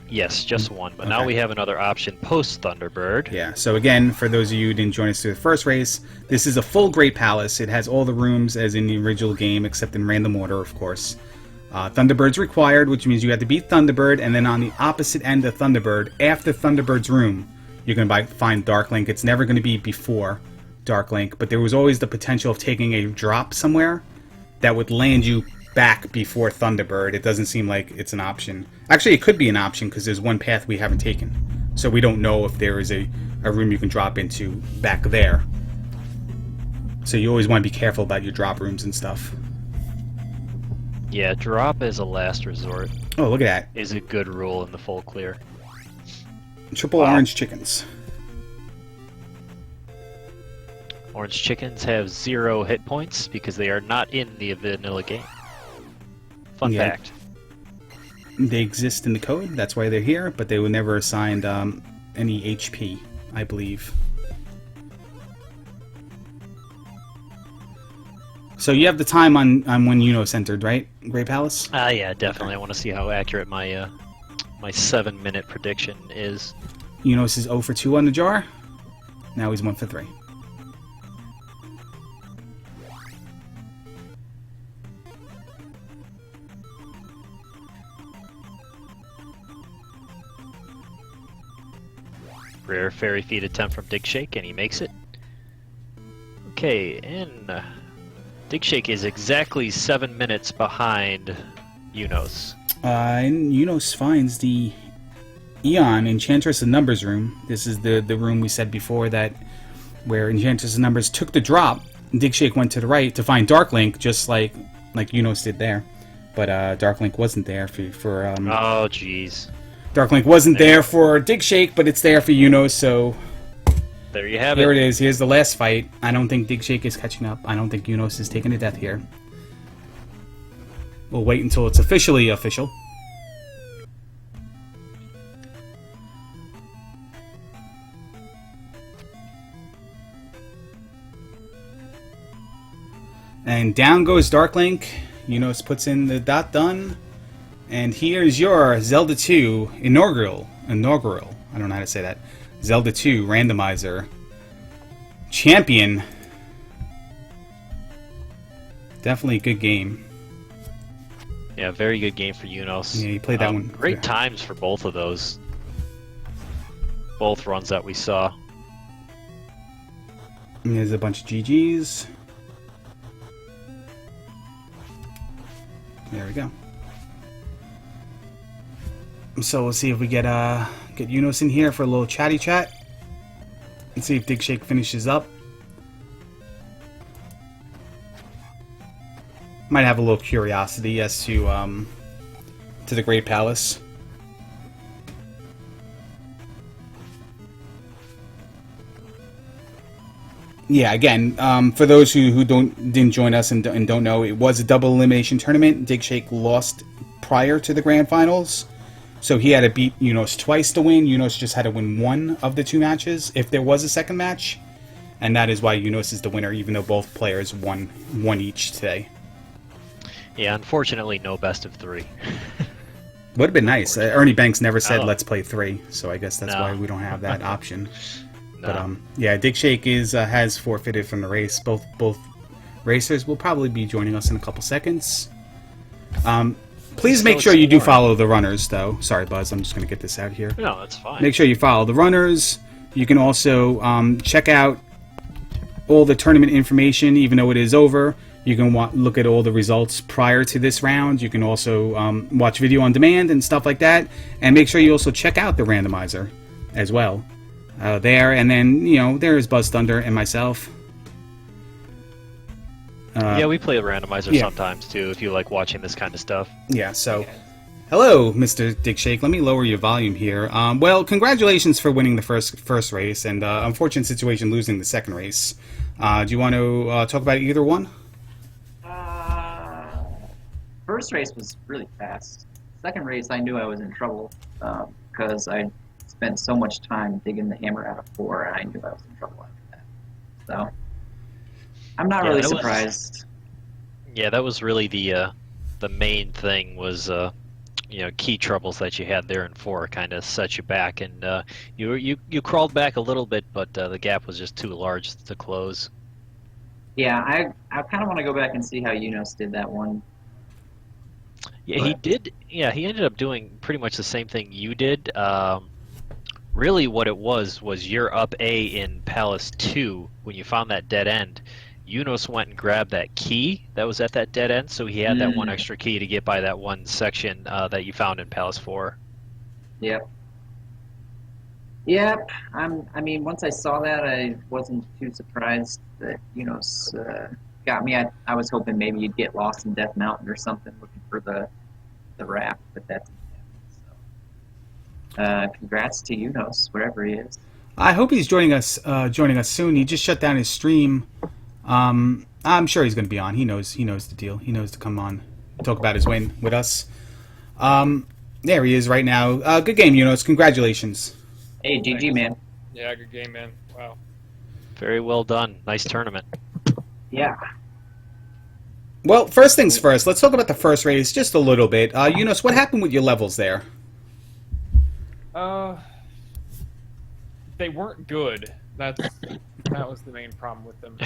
Yes, just one. But now we have another option post Thunderbird. Yeah, so again, for those of you who didn't join us through the first race, this is a full Great Palace. It has all the rooms as in the original game, except in random order, of course. Thunderbird's required, which means you have to beat Thunderbird, and then on the opposite end of Thunderbird, after Thunderbird's room, you're going to find Dark Link. It's never going to be before Dark Link, but there was always the potential of taking a drop somewhere that would land you back before Thunderbird. It doesn't seem like it's an option. Actually, it could be an option because there's one path we haven't taken. So we don't know if there is a room you can drop into back there. So you always want to be careful about your drop rooms and stuff. Yeah, drop as a last resort. Oh, look at that. Is a good rule in the full clear. Triple orange chickens. Orange chickens have 0 hit points because they are not in the vanilla game. Fun fact. They exist in the code, that's why they're here, but they were never assigned any HP, I believe. So you have the time on when Eunos entered, right? Great Palace? Yeah, definitely. I want to see how accurate my my 7-minute prediction is. Eunos is 0 for 2 on the jar. Now he's 1 for 3. Rare fairy feet attempt from Digshake, and he makes it. Okay, and Digshake is exactly 7 minutes behind Eunos. And Eunos finds the Eon Enchantress of Numbers room. This is the room we said before that where Enchantress of Numbers took the drop. Digshake went to the right to find Dark Link, just like Eunos did there. But Dark Link wasn't there for oh, jeez. Dark Link wasn't there for Digshake, but it's there for Eunos, so there you have it. Here it is. Here's the last fight. I don't think Digshake is catching up. I don't think Eunos is taking a death here. We'll wait until it's officially official. And down goes Dark Link. Eunos puts in the dot done. And here's your Zelda 2 inaugural. I don't know how to say that. Zelda 2 Randomizer champion. Definitely a good game. Yeah, very good game for Eunos. Yeah, he played that one. Great times for both of those. Both runs that we saw. And there's a bunch of GGs. There we go. So we'll see if we get Eunos in here for a little chatty chat. Let's see if Digshake finishes up. Might have a little curiosity as to the Great Palace. Yeah, again, for those who didn't join us and don't know, it was a double elimination tournament. Digshake lost prior to the grand finals. So he had to beat Eunos twice to win. Eunos just had to win one of the 2 matches if there was a second match. And that is why Eunos is the winner, even though both players won each today. Yeah, unfortunately, no best of 3. Would have been nice. Ernie Banks never said let's play 3, so I guess that's why we don't have that option. No. But yeah, Digshake has forfeited from the race. Both racers will probably be joining us in a couple seconds. Please make sure you do follow the runners, though. Sorry, Buzz. I'm just going to get this out here. No, that's fine. Make sure you follow the runners. You can also check out all the tournament information, even though it is over. You can look at all the results prior to this round. You can also watch video on demand and stuff like that. And make sure you also check out the randomizer as well. there, and then there's Buzz Thunder and myself. Yeah, we play a randomizer yeah. sometimes too, if you like watching this kind of stuff. Yeah, so hello, Mr. Digshake. Let me lower your volume here. Well, congratulations for winning the first race, and unfortunate situation losing the second race. Do you want to talk about either one? First race was really fast. Second race, I knew I was in trouble because I spent so much time digging the hammer out of 4, and I knew I was in trouble after that. So I'm not really surprised. Yeah, that was really the main thing was key troubles that you had there in 4 kind of set you back, and you crawled back a little bit, but the gap was just too large to close. Yeah, I kind of want to go back and see how Eunos did that one. Yeah, he did. Yeah, he ended up doing pretty much the same thing you did. Really, what it was you're up A in Palace 2 when you found that dead end. Eunos went and grabbed that key that was at that dead end, so he had that one extra key to get by that one section that you found in Palace 4. Yep. I mean, once I saw that, I wasn't too surprised that Eunos got me. I was hoping maybe you'd get lost in Death Mountain or something, looking for the raft, but that didn't happen. So, congrats to Eunos, wherever he is. I hope he's joining us soon. He just shut down his stream. I'm sure he's going to be on. He knows the deal. He knows to come on, talk about his win with us. There he is right now. Good game, Eunos. Congratulations. Hey, GG, man. Yeah, good game, man. Wow. Very well done. Nice tournament. Yeah. Well, first things first. Let's talk about the first race just a little bit. Eunos, what happened with your levels there? They weren't good. That was the main problem with them.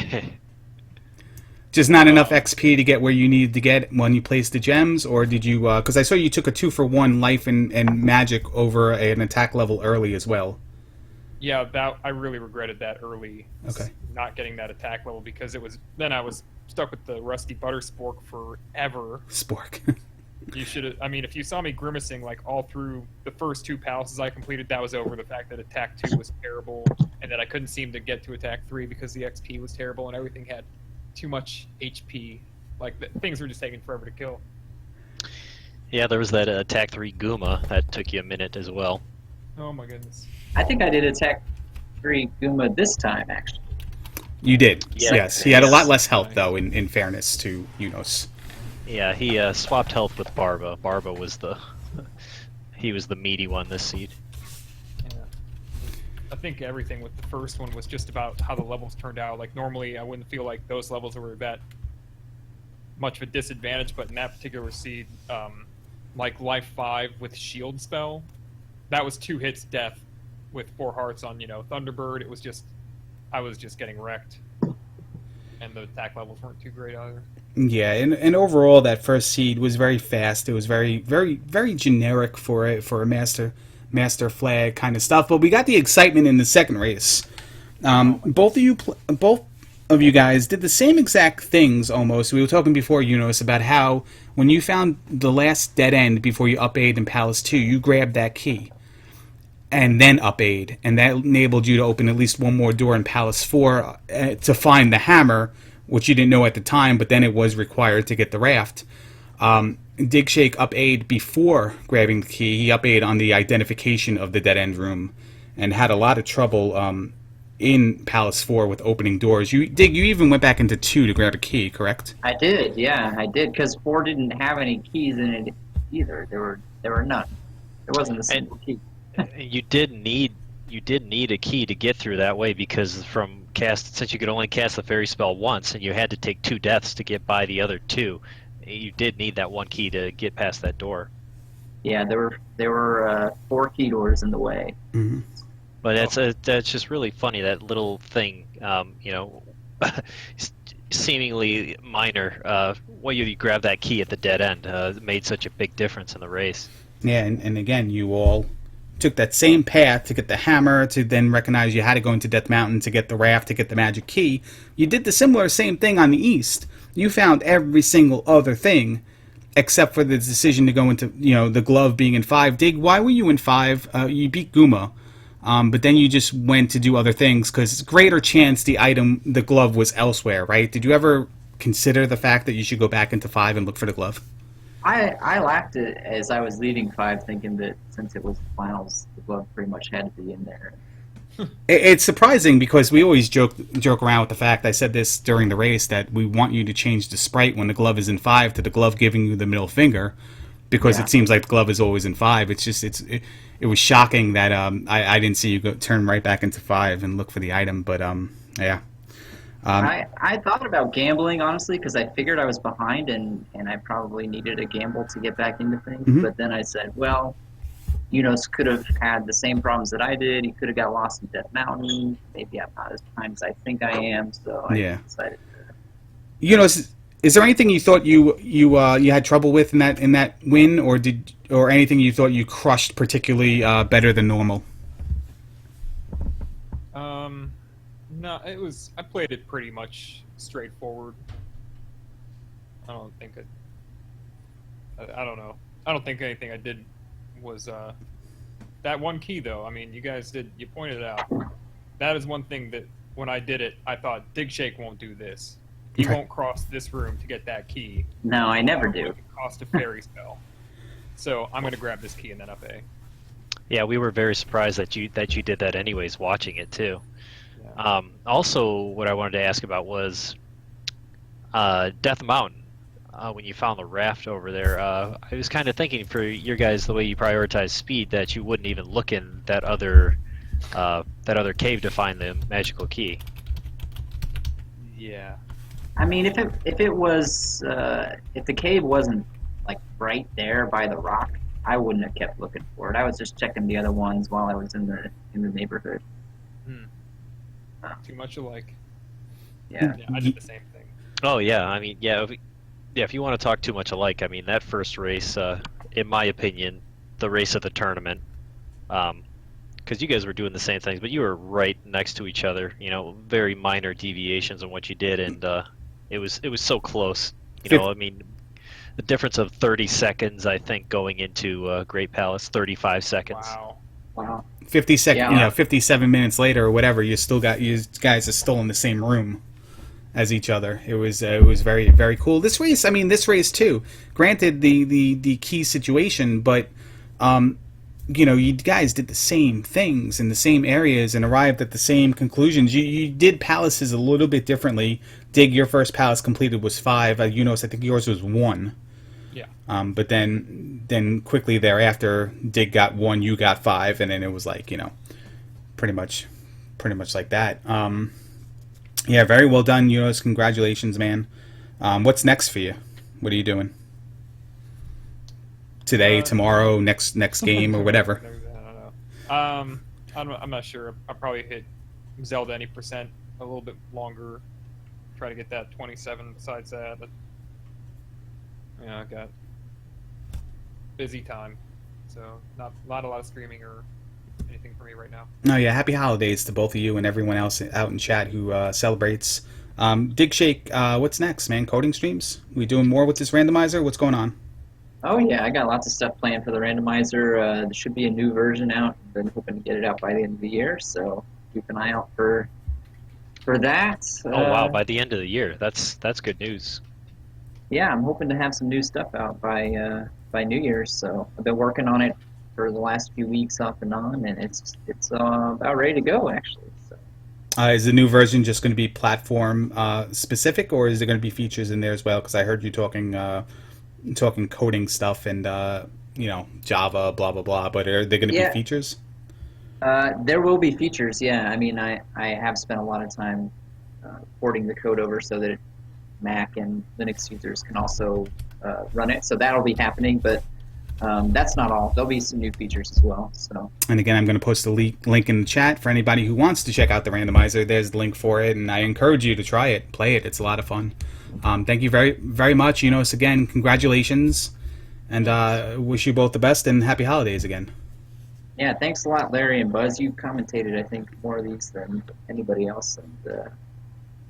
Just not enough XP to get where you needed to get when you placed the gems, or did you? Because I saw you took a 2-for-1 life and magic over an attack level early as well. Yeah, I really regretted that early. Okay. Not getting that attack level because I was stuck with the rusty butter spork forever. Spork. You should have. I mean, if you saw me grimacing like all through the first 2 palaces I completed, that was over. The fact that attack 2 was terrible, and that I couldn't seem to get to attack 3 because the XP was terrible and everything had too much HP. Like things were just taking forever to kill. Yeah, there was that attack 3 Guma that took you a minute as well. Oh my goodness. I think I did attack 3 Guma this time, actually. You did. Yeah. Yes. He had a lot less health, though, in fairness to Eunos. Yeah, he swapped health with Barba. Barba was he was the meaty one this seed. Yeah. I think everything with the first one was just about how the levels turned out. Like normally I wouldn't feel like those levels were that much of a disadvantage, but in that particular seed, like life 5 with shield spell, that was 2 hits death with 4 hearts on, Thunderbird. It was just, I was just getting wrecked. And the attack levels weren't too great either. Yeah, and overall that first seed was very fast. It was very, very, very generic for a master flag kind of stuff. But we got the excitement in the second race. Both of you guys did the same exact things almost. We were talking before, Eunos, about how when you found the last dead end before you up-aid in Palace 2, you grabbed that key and then up-aid, and that enabled you to open at least one more door in Palace 4 to find the hammer, which you didn't know at the time, but then it was required to get the raft. Digshake up-aid before grabbing the key. He up-aid on the identification of the dead-end room and had a lot of trouble in Palace 4 with opening doors. You even went back into 2 to grab a key, correct? I did, yeah, I did, because 4 didn't have any keys in it either. There were none. There wasn't a single key. You did need a key to get through that way because since you could only cast the fairy spell once and you had to take 2 deaths to get by the other 2, you did need that one key to get past that door. Yeah, there were 4 key doors in the way. Mm-hmm. But that's just really funny, that little thing, seemingly minor. You grab that key at the dead end made such a big difference in the race. Yeah, and again, you all took that same path to get the hammer, to then recognize you had to go into Death Mountain to get the raft, to get the magic key. You did the same thing on the east. You found every single other thing except for the decision to go into, the glove being in 5. Dig, why were you in 5? You beat Guma. but then you just went to do other things because greater chance the glove was elsewhere, right? Did you ever consider the fact that you should go back into 5 and look for the glove? I laughed at as I was leaving 5, thinking that since it was finals, the glove pretty much had to be in there. It's surprising because we always joke around with the fact, I said this during the race, that we want you to change the sprite when the glove is in 5 to the glove giving you the middle finger, because Yeah. it seems like the glove is always in 5. It's just it was shocking that I didn't see you turn right back into 5 and look for the item, but yeah. I thought about gambling, honestly, because I figured I was behind and I probably needed a gamble to get back into things. Mhm. But then I said, well, Enos could have had the same problems that I did. He could have got lost in Death Mountain. Maybe I'm not as behind as I think I am, so I Yeah. decided You know, is there anything you thought you had trouble with in that win, or anything you thought you crushed particularly better than normal? No, I played it pretty much straightforward. I don't think I don't know. I don't think anything I did was that one key though. I mean, you pointed it out. That is one thing that when I did it, I thought Digshake won't do this. He Okay. won't cross this room to get that key. no, I never do. It would cost a fairy spell. So I'm gonna grab this key and then up A. Yeah, we were very surprised that you did that anyways, watching it too. Yeah. Also, what I wanted to ask about was Death Mountain. When you found the raft over there, I was kind of thinking for your guys, the way you prioritize speed, that you wouldn't even look in that other cave to find the magical key. Yeah. I mean, if it was if the cave wasn't like right there by the rock, I wouldn't have kept looking for it. I was just checking the other ones while I was in the neighborhood. Too much alike. Yeah. Yeah, I did the same thing. Oh yeah, I mean, yeah, if you want to talk too much alike, I mean, that first race, in my opinion, the race of the tournament, because you guys were doing the same things, but you were right next to each other. You know, very minor deviations on what you did, and it was so close. You know, I mean, the difference of 30 seconds, I think, going into Great Palace, 35 seconds. Wow. 50 seconds, Yeah. 57 minutes later or whatever, you guys are still in the same room as each other. It was very, very cool. This race too. Granted, the key situation, but you guys did the same things in the same areas and arrived at the same conclusions. You did palaces a little bit differently. Dig, your first palace completed was 5. Enos, I think yours was 1. Yeah. But then quickly thereafter, Dig got 1, you got 5, and then it was like, pretty much like that. Yeah, very well done, Enos. Congratulations, man. What's next for you? What are you doing today, tomorrow, next game, or whatever? I don't know. I'm not sure. I'll probably hit Zelda any percent a little bit longer. Try to get that 27. Besides that, but yeah, I got busy time, so not a lot of streaming or anything for me right now. No, yeah, happy holidays to both of you and everyone else out in chat who celebrates. Digshake, what's next, man? Coding streams? We doing more with this randomizer? What's going on? Oh yeah, I got lots of stuff planned for the randomizer. There should be a new version out. Been hoping to get it out by the end of the year, so keep an eye out for that. Oh wow! By the end of the year, that's good news. Yeah, I'm hoping to have some new stuff out by New Year's. So I've been working on it for the last few weeks off and on, and it's about ready to go actually. So. Is the new version just going to be platform specific, or is there going to be features in there as well? Because I heard you talking coding stuff and Java, blah blah blah. But are there going to be features? There will be features. Yeah, I mean, I have spent a lot of time porting the code over so that Mac and Linux users can also run it. So that'll be happening, but that's not all. There'll be some new features as well. So. And again, I'm going to post a link in the chat for anybody who wants to check out the randomizer. There's the link for it, and I encourage you to try it, play it. It's a lot of fun. Thank you very, very much. Enos, again, congratulations, and wish you both the best and happy holidays again. Yeah, thanks a lot, Larry and Buzz. You commentated, I think, more of these than anybody else, and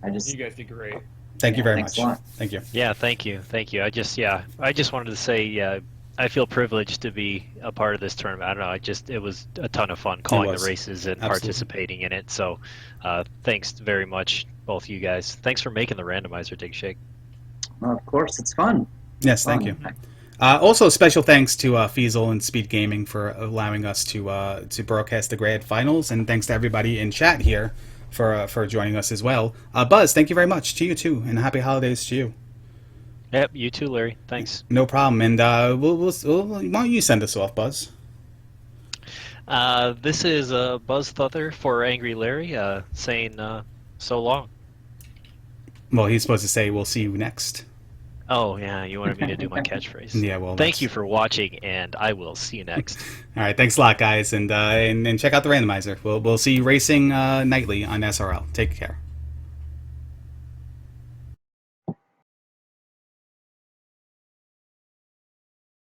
You guys did great. Thank you very thanks much. a lot. Thank you. Yeah, thank you. I just wanted to say, I feel privileged to be a part of this tournament. I don't know. It was a ton of fun calling the was. races and Absolutely. participating in it. So, thanks very much, both you guys. Thanks for making the randomizer, Digshake. Well, of course, it's fun. Yes, thank you. Also, special thanks to Feasel and Speed Gaming for allowing us to broadcast the grand finals, and thanks to everybody in chat here for joining us as well. Buzz, thank you very much to you too, and happy holidays to you. Yep, you too, Larry. Thanks. No problem. And why don't you send us off, Buzz? This is Buzz Thuther for Angry Larry, saying so long. Well, he's supposed to say, "We'll see you next." Oh yeah, you wanted me to do my catchphrase. Yeah, well, thank you for watching, and I will see you next. All right, thanks a lot, guys, and check out the randomizer. We'll see you racing nightly on SRL. Take care.